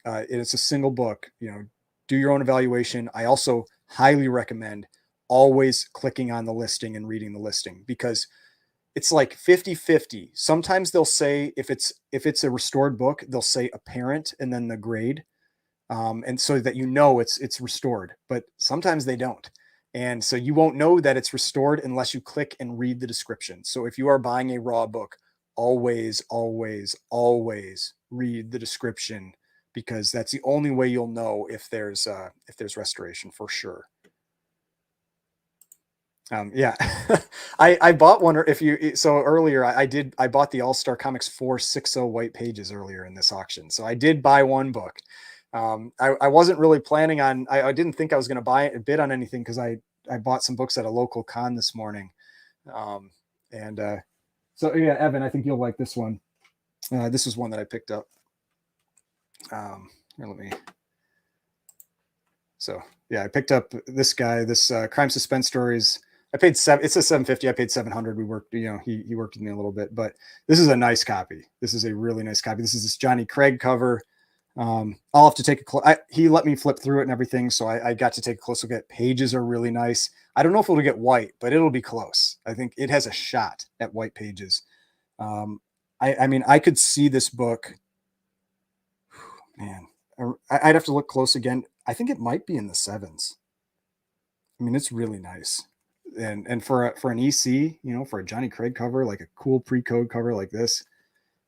it's a single book, do your own evaluation. I also highly recommend always clicking on the listing and reading the listing, because it's like 50-50. Sometimes they'll say, if it's a restored book, they'll say apparent and then the grade. And so that it's restored, but sometimes they don't. And so you won't know that it's restored unless you click and read the description. So if you are buying a raw book, always, always, always read the description, because that's the only way you'll know if there's restoration for sure. Yeah, I bought one. Earlier I bought the All-Star Comics 460 white pages earlier in this auction. So I did buy one book. I wasn't really planning on, I didn't think I was going to bid on anything, because I bought some books at a local con this morning. So yeah, Evan, I think you'll like this one. This was one that I picked up. So yeah, I picked up this guy, this crime suspense stories. It says $750. I paid $700. We worked, he worked with me a little bit, but this is a nice copy. This is a really nice copy. This is this Johnny Craig cover. I'll have to take he let me flip through it and everything, so I got to take a close look at. Pages are really nice. I don't know if it'll get white, but it'll be close. I think it has a shot at white pages. I mean, I could see this book. Man, I'd have to look close again. I think it might be in the sevens. I mean, it's really nice. And for an EC, for a Johnny Craig cover, like a cool pre-code cover like this,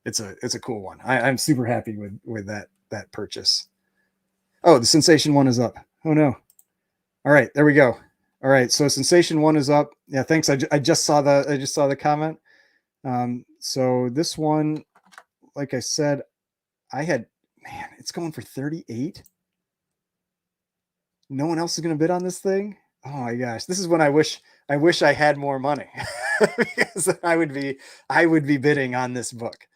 it's a cool one. I'm super happy with that purchase. Oh, the Sensation one is up. Oh no. All right, there we go. All right, so Sensation one is up. Yeah, thanks. I just saw the comment. So this one, like I said, it's going for 38. No one else is going to bid on this thing. Oh my gosh, this is when I wish I had more money, because I would be bidding on this book.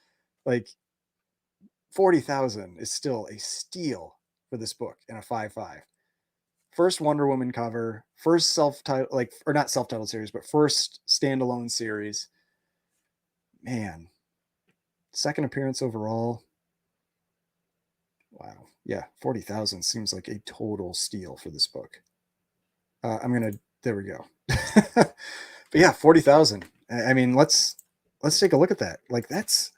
Like 40,000 is still a steal for this book in a 5.5. First Wonder Woman cover, first self-titled, or not self-titled series, but first standalone series. Man, second appearance overall. Wow. Yeah, 40,000 seems like a total steal for this book. There we go. But yeah, 40,000. I mean, let's take a look at that. Like, that's,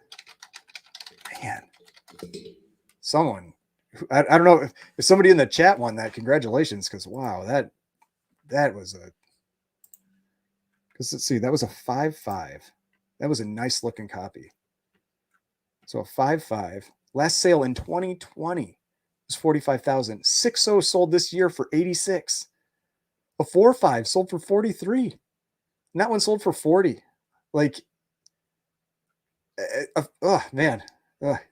man, someone, I don't know if somebody in the chat won that. Congratulations, because wow, that was because let's see, that was a 5.5. That was a nice looking copy. So a 5.5. Last sale in 2020 was 45,000. 6.0 sold this year for 86. A 4.5 sold for 43. And that one sold for 40. Like, oh man.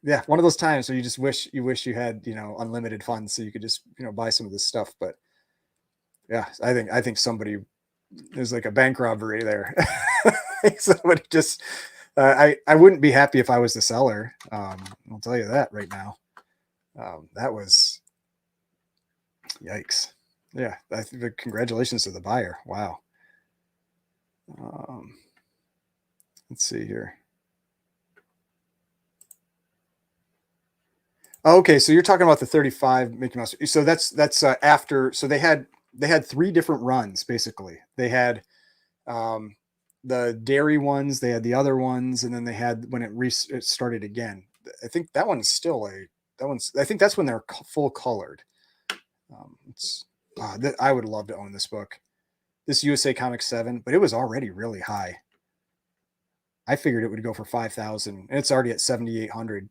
Yeah, one of those times where you just wish you had, unlimited funds so you could just, buy some of this stuff. But yeah, I think somebody, there's like a bank robbery there. Somebody just, I wouldn't be happy if I was the seller. I'll tell you that right now. That was, yikes. Yeah, congratulations to the buyer. Wow. Let's see here. Okay, so you're talking about the 35 Mickey Mouse. So that's after. So they had 3 different runs basically. They had the dairy ones, they had the other ones, and then they had when it started again. I think that one's still I think that's when they're full colored. I would love to own this book, this USA Comics 7, but it was already really high. I figured it would go for 5,000, and it's already at 7,800.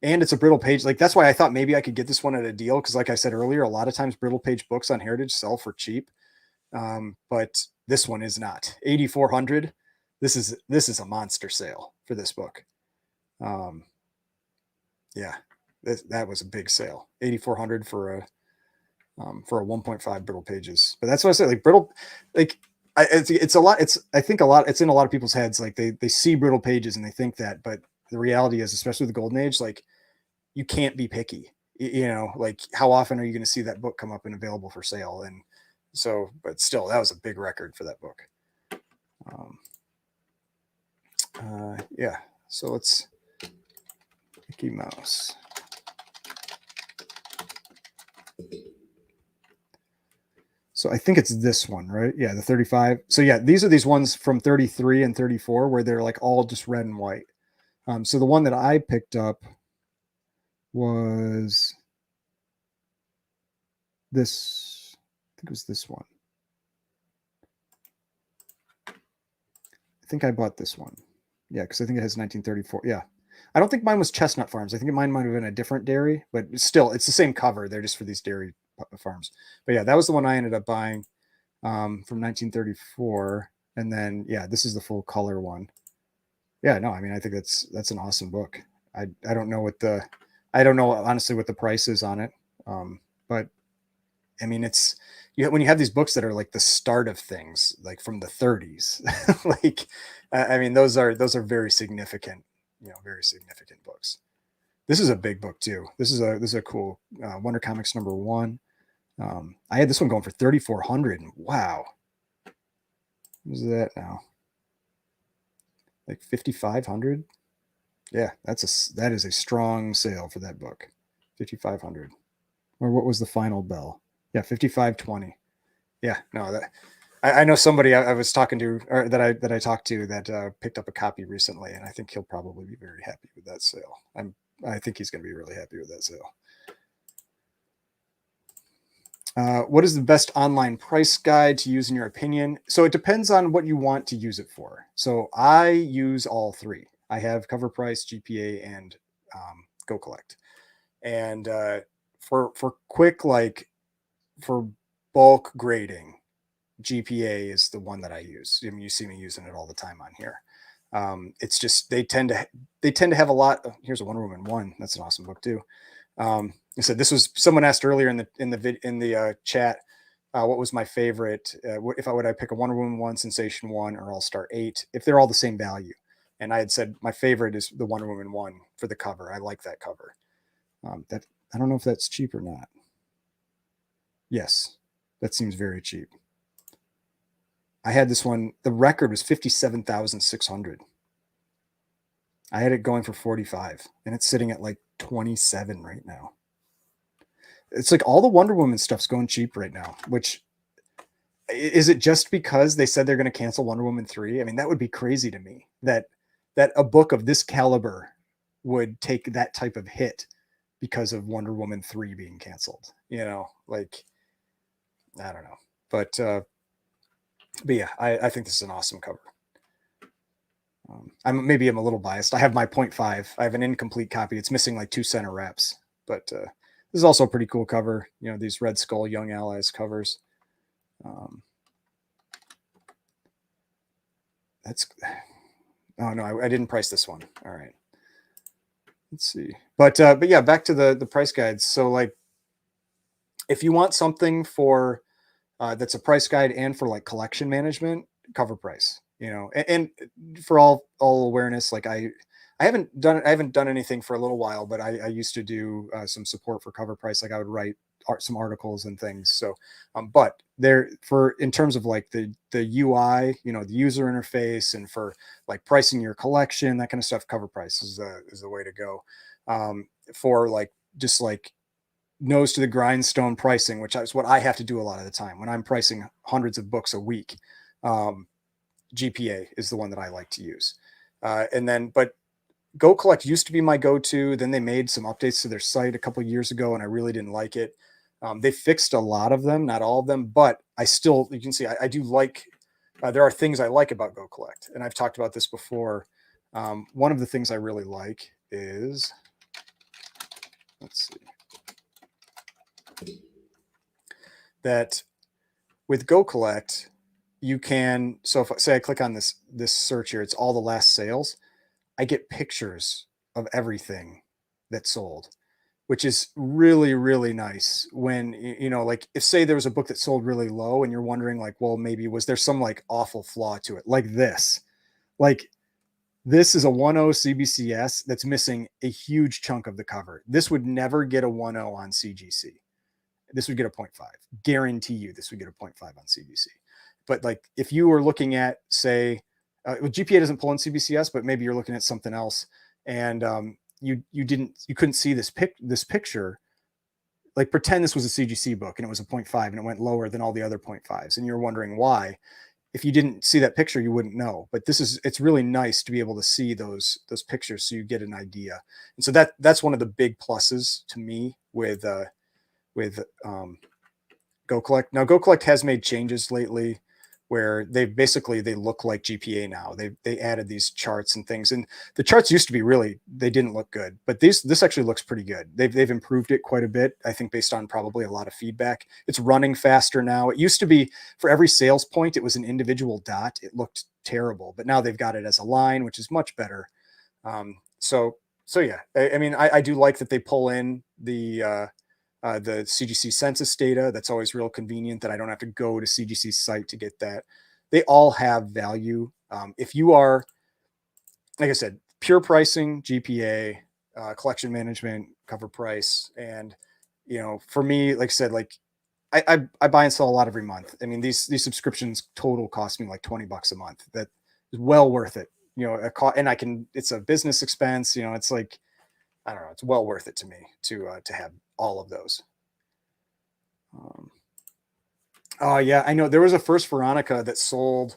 And it's a brittle page. Like, that's why I thought maybe I could get this one at a deal. Cause like I said earlier, a lot of times brittle page books on Heritage sell for cheap. But this one is not. 8,400. This is a monster sale for this book. Yeah, that was a big sale. 8,400 for a 1.5 brittle pages. But that's what I say. Like, brittle, like, it's a lot. I think it's in a lot of people's heads. Like, they see brittle pages and they think that, but the reality is, especially with the golden age, like you can't be picky. You know, like how often are you going to see that book come up and available for sale? And so, but still, that was a big record for that book. Yeah. So let's Mickey Mouse. So I think it's this one, right? Yeah, the 35. So yeah, these are these ones from 33 and 34 where they're like all just red and white. So the one that I picked up was this. I think it was this one. I think I bought this one. Yeah, because I think it has 1934. Yeah. I don't think mine was Chestnut Farms. I think mine might have been a different dairy, but still, it's the same cover. They're just for these dairy farms. But yeah, that was the one I ended up buying from 1934. And then, yeah, this is the full color one. Yeah, no, I mean, I think that's an awesome book. I don't know I don't know honestly what the price is on it. But I mean, it's when you have these books that are like the start of things, like from the 30s, like I mean, those are very significant, very significant books. This is a big book too. This is a cool Wonder Comics #1. I had this one going for 3,400. Wow, what is that now? Like 5,500. Yeah, that is a strong sale for that book. 5,500. Or what was the final bell? Yeah, 5,520. Yeah, no, that I know somebody I was talking to, or that I talked to, that picked up a copy recently, and I think he'll probably be very happy with that sale. I think he's going to be really happy with that sale. What is the best online price guide to use in your opinion? So it depends on what you want to use it for. So I use all three. I have Cover Price, GPA, and Go Collect. And for quick, like for bulk grading, GPA is the one that I use. I mean, you see me using it all the time on here. It's just they tend to have a lot. Here's a Wonder Woman 1. That's an awesome book too. I said this was someone asked earlier in the chat. What was my favorite? If would I pick a Wonder Woman 1, Sensation 1, or All Star 8 if they're all the same value? And I had said my favorite is the Wonder Woman 1 for the cover. I like that cover. That I don't know if that's cheap or not. Yes, that seems very cheap. I had this one. The record was 57,600. I had it going for 45, and it's sitting at like 27 right now. It's like all the Wonder Woman stuff's going cheap right now, which is it just because they said they're going to cancel Wonder Woman 3? I mean, that would be crazy to me that a book of this caliber would take that type of hit because of Wonder Woman 3 being canceled. Like, I don't know. But yeah, I think this is an awesome cover. I'm a little biased. I have my 0.5. I have an incomplete copy. It's missing like 2 center wraps, but this is also a pretty cool cover. These Red Skull Young Allies covers. Oh no, I didn't price this one. All right, let's see. But yeah, back to the price guides. So like, if you want something for that's a price guide and for like collection management, Cover Price. And for all awareness, like I haven't done anything for a little while, but I used to do some support for Cover Price. Like I would write some articles and things. So, but in terms of like the UI, the user interface, and for like pricing your collection, that kind of stuff, Cover Price is the way to go. For like just like nose to the grindstone pricing, which is what I have to do a lot of the time when I'm pricing hundreds of books a week. GPA is the one that I like to use. But Go Collect used to be my go-to. Then they made some updates to their site a couple of years ago, and I really didn't like it. They fixed a lot of them, not all of them, but you can see, I do like, there are things I like about Go Collect, and I've talked about this before. One of the things I really like is, let's see, that with Go Collect, you can, so if say I click on this search here, it's all the last sales. I get pictures of everything that sold, which is really, really nice. When, like if say there was a book that sold really low and you're wondering like, well, maybe was there some like awful flaw to it? Like this This is a 1.0 CBCS that's missing a huge chunk of the cover. This would never get a 1.0 on CGC. This would get a 0.5. Guarantee you this would get a 0.5 on CBC. But like if you were looking at, say, GPA doesn't pull in CBCS, but maybe you're looking at something else, and you couldn't see this picture. Like pretend this was a CGC book and it was a 0.5 and it went lower than all the other 0.5s, and you're wondering why. If you didn't see that picture, you wouldn't know. But it's really nice to be able to see those pictures so you get an idea. And so that's one of the big pluses to me with Go Collect. Now Go Collect has made changes lately where they look like GPA now. They added these charts and things, and the charts used to be they didn't look good, but this actually looks pretty good. They've improved it quite a bit, I think, based on probably a lot of feedback. It's running faster now. It used to be for every sales point it was an individual dot. It looked terrible, but now they've got it as a line, which is much better. So yeah, I mean, I do like that they pull in the CGC census data. That's always real convenient that I don't have to go to CGC's site to get that. They all have value. If you are, like I said, pure pricing, GPA, collection management, cover price, and for me, like I said, like I buy and sell a lot every month. I mean, these subscriptions total cost me like $20 a month. That is well worth it. And it's a business expense. It's like, I don't know, it's well worth it to me to have all of those. Oh yeah, I know there was a first Veronica that sold.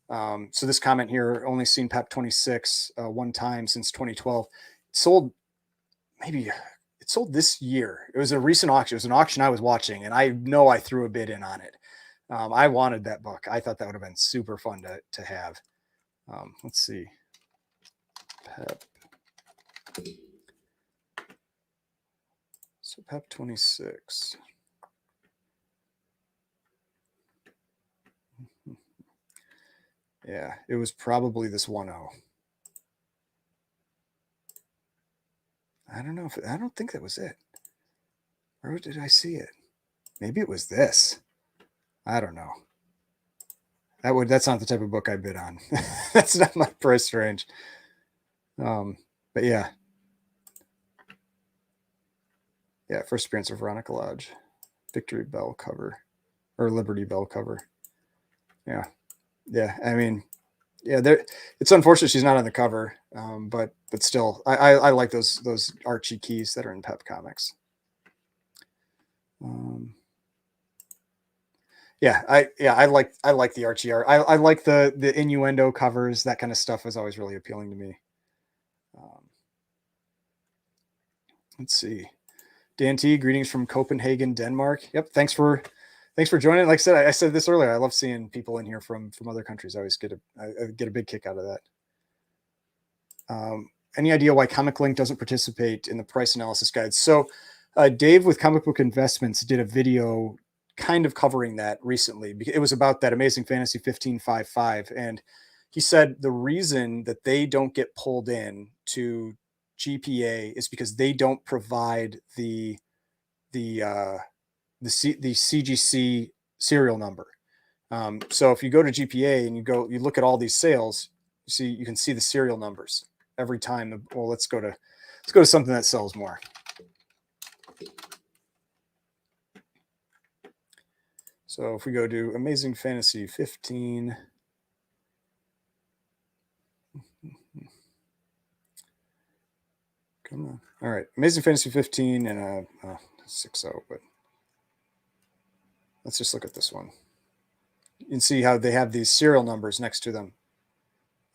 So this comment here, only seen PEP 26 one time since 2012. It sold this year. It was a recent auction. It was an auction I was watching, and I know I threw a bid in on it. I wanted that book. I thought that would have been super fun to have. Let's see. PEP. So PEP 26. Yeah, it was probably this 1.0. I don't know I don't think that was it. Where did I see it? Maybe it was this. I don't know. That's not the type of book I bid on. That's not my price range. But yeah. Yeah, first appearance of Veronica Lodge. Victory Bell cover. Or Liberty Bell cover. Yeah. Yeah, I mean, yeah, it's unfortunate she's not on the cover, but still, I like those Archie keys that are in PEP Comics. I like the Archie art. I like the innuendo covers. That kind of stuff is always really appealing to me. Let's see. Dan T, greetings from Copenhagen, Denmark. Yep, thanks for joining. Like I said this earlier, I love seeing people in here from other countries. I always get a big kick out of that. Any idea why Comic Link doesn't participate in the price analysis guides? So Dave with Comic Book Investments did a video kind of covering that recently. It was about that Amazing Fantasy 1555, and he said the reason that they don't get pulled in to GPA is because they don't provide the CGC serial number. So if you go to GPA and you look at all these sales, you can see the serial numbers every time. Well, let's go to something that sells more. So if we go to Amazing Fantasy 15, come on. All right, Amazing Fantasy 15 and a 6.0, but let's just look at this one. You can see how they have these serial numbers next to them.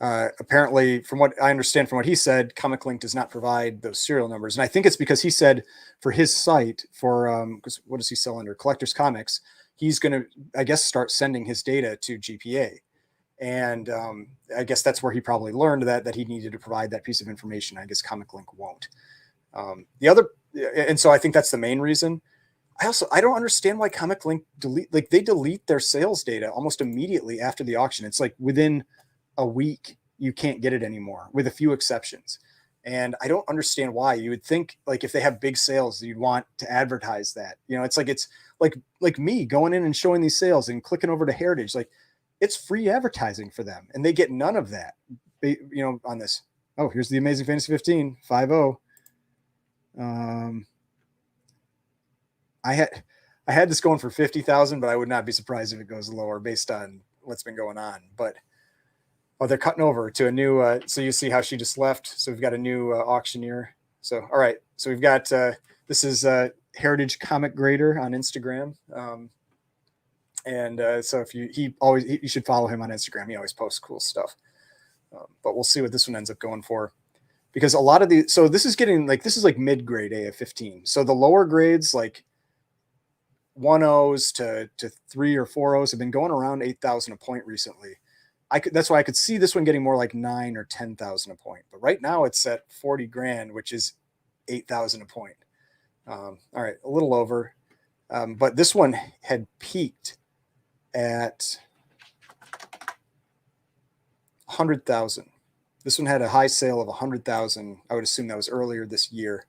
Apparently, from what I understand from what he said, Comic Link does not provide those serial numbers. And I think it's because he said for his site, because what does he sell under? Collector's Comics, he's going to, I guess, start sending his data to GPA. And I guess that's where he probably learned that he needed to provide that piece of information. I guess Comic Link won't. And so I think that's the main reason. I don't understand why Comic Link delete their sales data almost immediately after the auction. It's like within a week, you can't get it anymore, with a few exceptions. And I don't understand why. You would think like if they have big sales, you'd want to advertise that. It's like me going in and showing these sales and clicking over to Heritage. Like it's free advertising for them, and they get none of that. on this. Oh, here's the Amazing Fantasy 15 5-0. I had this going for 50,000, but I would not be surprised if it goes lower based on what's been going on. But they're cutting over to a new. So you see how she just left. So we've got a new auctioneer. So all right. So we've got this is Heritage Comic Grader on Instagram. So if you should follow him on Instagram. He always posts cool stuff. But we'll see what this one ends up going for, because a lot of these. So this is getting this is like mid grade AF15. So the lower grades, like 1.0s to 3 or 4.0s, have been going around 8,000 a point recently. That's why I could see this one getting more like 9 or 10,000 a point. But right now it's at 40 grand, which is 8,000 a point. All right, a little over. But this one had peaked at 100,000. This one had a high sale of 100,000. I would assume that was earlier this year.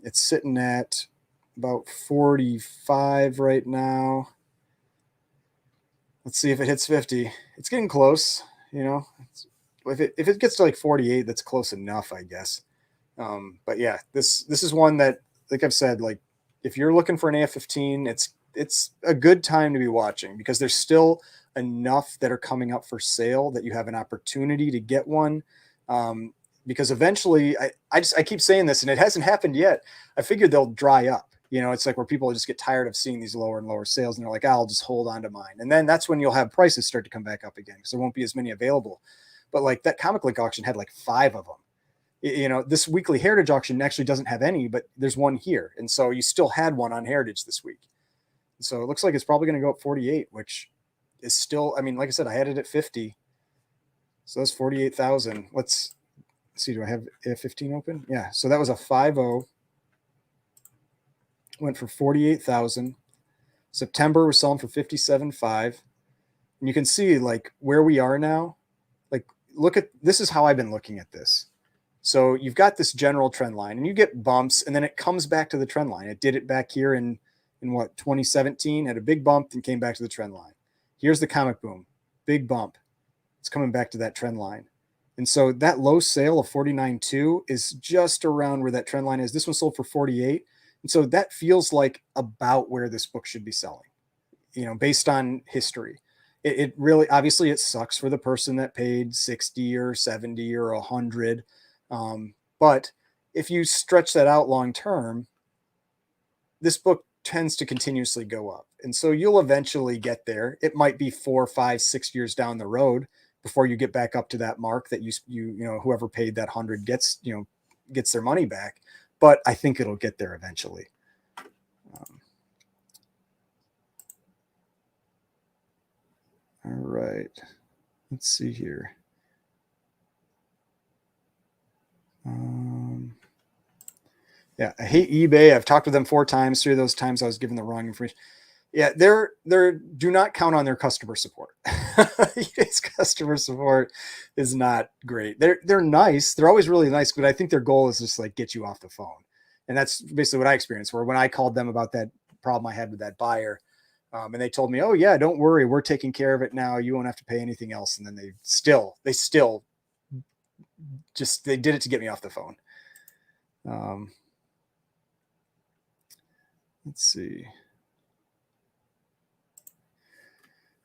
It's sitting at about 45 right now. Let's see if it hits 50. It's getting close, If it gets to like 48, that's close enough, I guess. But yeah, this is one that, like I've said, like if you're looking for an AF15, it's a good time to be watching, because there's still enough that are coming up for sale that you have an opportunity to get one. Because eventually, I keep saying this, and it hasn't happened yet. I figured they'll dry up. It's like where people just get tired of seeing these lower and lower sales, and they're like, I'll just hold on to mine. And then that's when you'll have prices start to come back up again, because there won't be as many available. But like that Comic Link auction had like 5 of them. This weekly Heritage auction actually doesn't have any, but there's one here. And so you still had one on Heritage this week. So it looks like it's probably going to go up 48, which is still, I mean, like I said, I had it at 50. So that's 48,000. Let's see. Do I have A15 open? Yeah. So that was a 5-0. Went for 48,000. September was selling for 57.5. And you can see like where we are now. Like, look at this is how I've been looking at this. So you've got this general trend line, and you get bumps, and then it comes back to the trend line. It did it back here in 2017, had a big bump and came back to the trend line. Here's the comic boom, big bump. It's coming back to that trend line. And so that low sale of 49.2 is just around where that trend line is. This one sold for 48. And so that feels like about where this book should be selling, based on history. It really, obviously it sucks for the person that paid 60 or 70 or 100. But if you stretch that out long term, this book tends to continuously go up. And so you'll eventually get there. It might be 4, 5, 6 years down the road before you get back up to that mark that whoever paid that 100 gets their money back. But I think it'll get there eventually. All right. Let's see here. Yeah, I hate eBay. I've talked with them 4 times. 3 of those times I was given the wrong information. Yeah, they're do not count on their customer support. eBay's customer support is not great. They're nice. They're always really nice, but I think their goal is just like get you off the phone. And that's basically what I experienced, where when I called them about that problem I had with that buyer, and they told me, oh yeah, don't worry, we're taking care of it now. You won't have to pay anything else. And then they still they did it to get me off the phone. Let's see.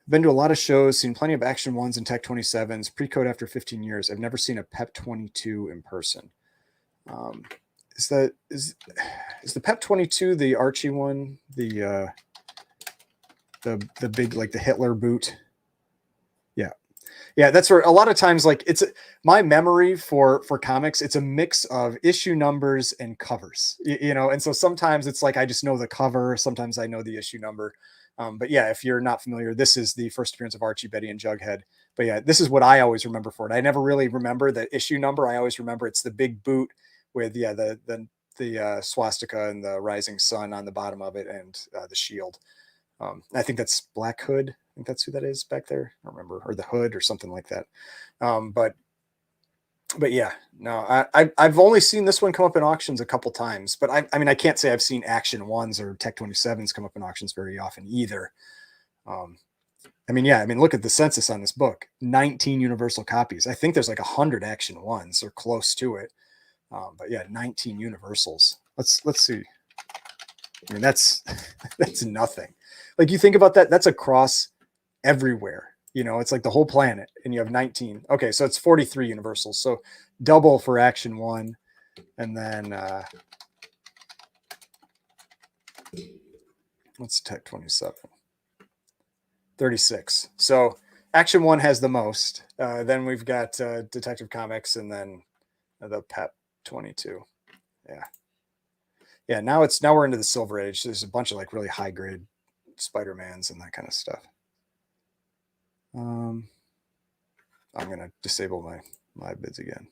Been to a lot of shows, seen plenty of Action 1s and Tech 27s, pre-code after 15 years. I've never seen a PEP 22 in person. Is the PEP 22 the Archie one? The big, like the Hitler boot? Yeah, that's where a lot of times, like, it's my memory for comics, it's a mix of issue numbers and covers, and so sometimes it's like I just know the cover, sometimes I know the issue number. But yeah, if you're not familiar, this is the first appearance of Archie, Betty, and Jughead. But yeah, this is what I always remember for it. I never really remember the issue number. I always remember it's the big boot with the swastika and the rising sun on the bottom of it, and the shield. I think that's Black Hood. I think that's who that is back there. I don't remember, or the Hood or something like that. But yeah, no, I've only seen this one come up in auctions a couple times, but I mean, I can't say I've seen Action 1s or Tech 27s come up in auctions very often either. I mean, yeah, I mean, look at the census on this book, 19 universal copies. I think there's like 100 Action Ones or close to it. But yeah, 19 universals. Let's see. I mean, that's that's nothing. Like you think about that, that's across everywhere. You know, it's like the whole planet, and you have 19. Okay, so it's 43 universals. So double for Action One, and then what's Tech 27? 36. So Action One has the most. Then we've got Detective Comics, and then the PEP 22. Yeah. Yeah, now we're into the Silver Age. There's a bunch of like really high grade Spider-Mans and that kind of stuff. I'm gonna disable my bids again.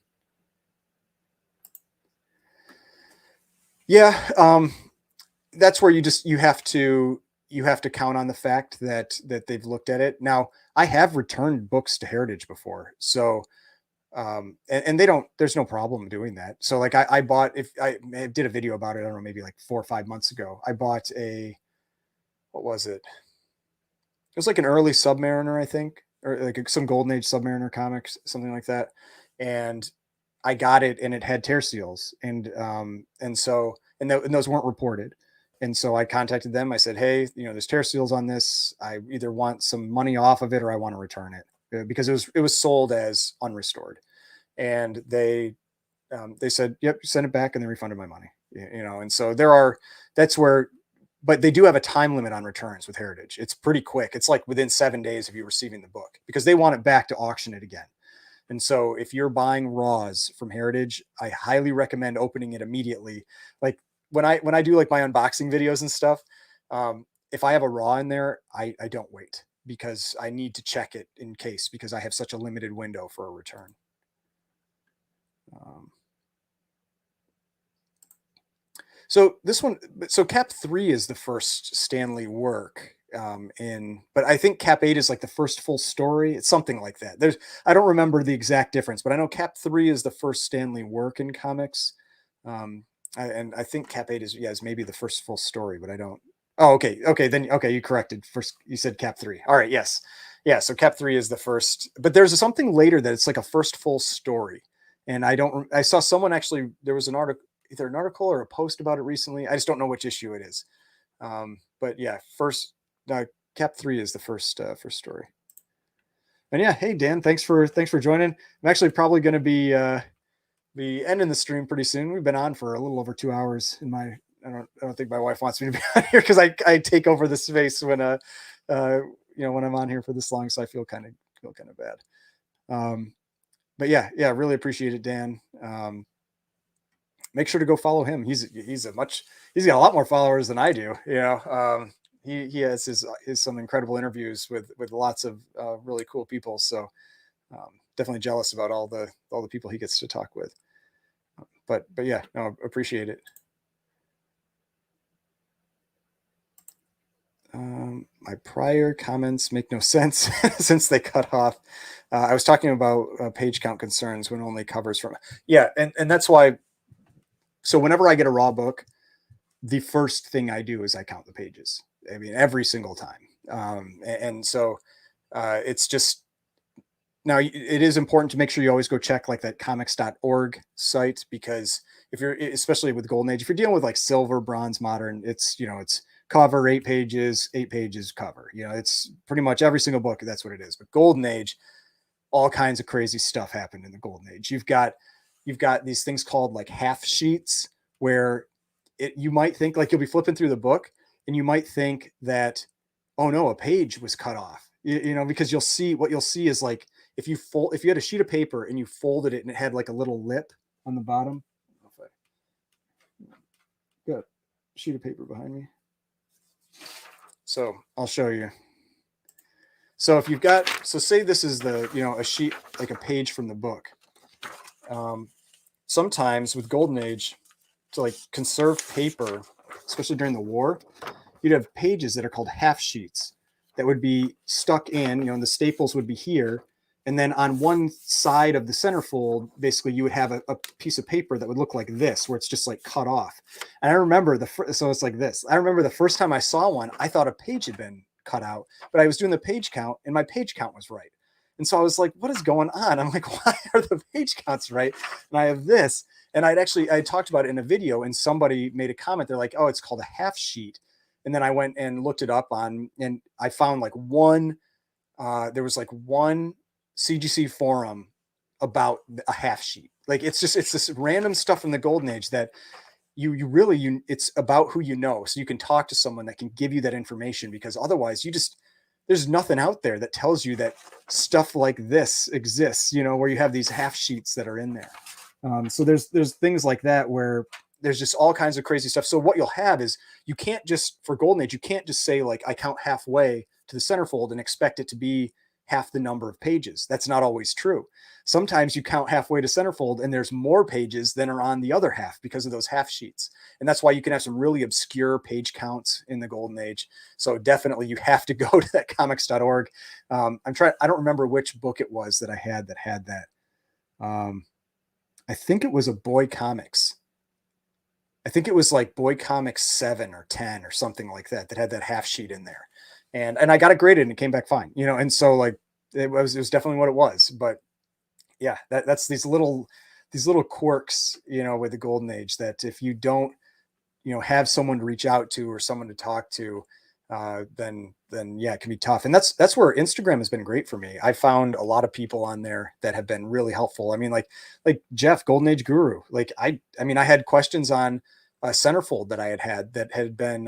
Yeah, that's where you have to count on the fact that they've looked at it. Now, I have returned books to Heritage before, so and they don't, there's no problem doing that. So like I bought, if I did a video about it, I don't know, maybe like 4 or 5 months ago, I bought what was it? It was like an early Submariner, I think, or like some Golden Age Submariner comics, something like that. And I got it, and it had tear seals, and those weren't reported. And so I contacted them. I said, "Hey, there's tear seals on this. I either want some money off of it, or I want to return it because it was sold as unrestored." And they said, "Yep, send it back," and they refunded my money. And so that's where, but they do have a time limit on returns with Heritage. It's pretty quick. It's like within 7 days of you receiving the book, because they want it back to auction it again. And so if you're buying raws from Heritage, I highly recommend opening it immediately. Like when I do like my unboxing videos and stuff, if I have a raw in there, I don't wait, because I need to check it in case, because I have such a limited window for a return. So this one, so Cap 3 is the first Stanley work but I think Cap 8 is like the first full story. It's something like that. I don't remember the exact difference, but I know Cap 3 is the first Stanley work in comics. And I think Cap 8 is maybe the first full story, but I don't. Oh, okay, then okay, you corrected. First you said Cap 3. All right, yes. Yeah, so Cap 3 is the first, but there's something later that it's like a first full story. And I saw someone actually, there was an article, either an article or a post about it recently. I just don't know which issue it is. But yeah, Cap 3 is the first story. And yeah, hey Dan, thanks for joining. I'm actually probably going to be ending the stream pretty soon. We've been on for a little over 2 hours. I don't think my wife wants me to be on here, because I take over the space when when I'm on here for this long, so I feel kind of bad. But yeah, really appreciate it, Dan. Make sure to go follow him. He's got a lot more followers than I do. He has some incredible interviews with lots of really cool people. So definitely jealous about all the people he gets to talk with. But yeah, no, appreciate it. My prior comments make no sense since they cut off. I was talking about page count concerns when only covers from. Yeah, and that's why. So whenever I get a raw book, the first thing I do is I count the pages. I mean, every single time. And so it's just, now it is important to make sure you always go check like that comics.org site, because if you're, especially with Golden Age, if you're dealing with like silver, bronze, modern, it's cover 8 pages, 8 pages cover. It's pretty much every single book. That's what it is. But Golden Age, all kinds of crazy stuff happened in the Golden Age. You've got these things called like half sheets, where you might think, like, you'll be flipping through the book and you might think that, oh no, a page was cut off, because you'll see is like, if you had a sheet of paper and you folded it and it had like a little lip on the bottom. Got a sheet of paper behind me, so I'll show you. So if you've got, so say this is a sheet, like a page from the book. Sometimes with Golden Age, to like conserve paper, especially during the war, you'd have pages that are called half sheets that would be stuck in, the staples would be here. And then on one side of the centerfold, basically you would have a piece of paper that would look like this, where it's just like cut off. And I remember so it's like this. I remember the first time I saw one, I thought a page had been cut out, but I was doing the page count and my page count was right. And so I was like, what is going on? I'm like, why are the page counts right? And I have this. And I talked about it in a video, and somebody made a comment. They're like, oh, it's called a half sheet. And then I went and looked it up and I found like there was like one CGC forum about a half sheet. Like it's this random stuff from the golden age that it's about who you know. So you can talk to someone that can give you that information, because otherwise there's nothing out there that tells you that stuff like this exists, where you have these half sheets that are in there. So there's things like that where there's just all kinds of crazy stuff. So what you'll have is, you can't just, for golden age, you can't just say like, I count halfway to the centerfold and expect it to be half the number of pages. That's not always true. Sometimes you count halfway to centerfold and there's more pages than are on the other half because of those half sheets. And that's why you can have some really obscure page counts in the golden age. So definitely you have to go to that comics.org. I don't remember which book it was that I had that. I think it was a Boy Comics. I think it was like Boy Comics 7 or 10 or something like that had that half sheet in there. And I got it graded and it came back fine, and so like it was definitely what it was. But yeah, that's these little quirks, with the golden age, that if you don't, have someone to reach out to or someone to talk to, then yeah, it can be tough. And that's where Instagram has been great for me. I found a lot of people on there that have been really helpful. I mean, like Jeff, Golden Age Guru. Like I mean, I had questions on a centerfold that I had that had been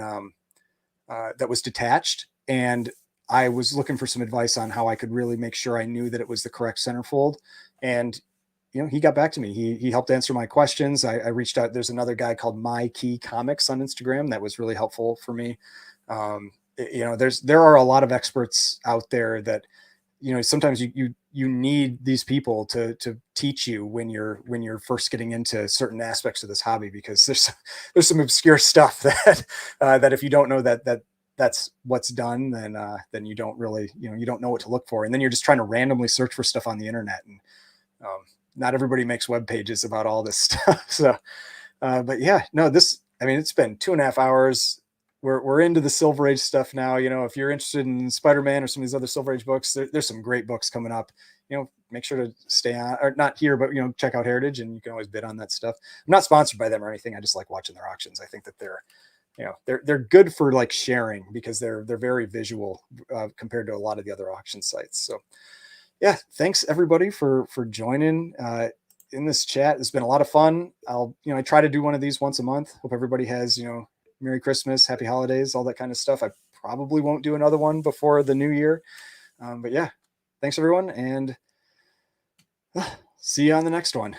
that was detached, and I was looking for some advice on how I could really make sure I knew that it was the correct centerfold. And he got back to me. He helped answer my questions. I reached out. There's another guy called My Key Comics on Instagram that was really helpful for me. There are a lot of experts out there that, sometimes you need these people to teach you when you're first getting into certain aspects of this hobby, because there's some obscure stuff that that if you don't know that's what's done, then you don't really, you don't know what to look for. And then you're just trying to randomly search for stuff on the internet. And not everybody makes web pages about all this stuff. So, but yeah, no, it's been 2.5 hours. We're into the Silver Age stuff now. If you're interested in Spider-Man or some of these other Silver Age books, there's some great books coming up. Make sure to stay on, or not here, but check out Heritage, and you can always bid on that stuff. I'm not sponsored by them or anything. I just like watching their auctions. I think that they're good for like sharing, because they're very visual compared to a lot of the other auction sites. So yeah, thanks everybody for joining in this chat. It's been a lot of fun. I try to do one of these once a month. Hope everybody has, Merry Christmas, Happy Holidays, all that kind of stuff. I probably won't do another one before the new year. But yeah, thanks everyone, and see you on the next one.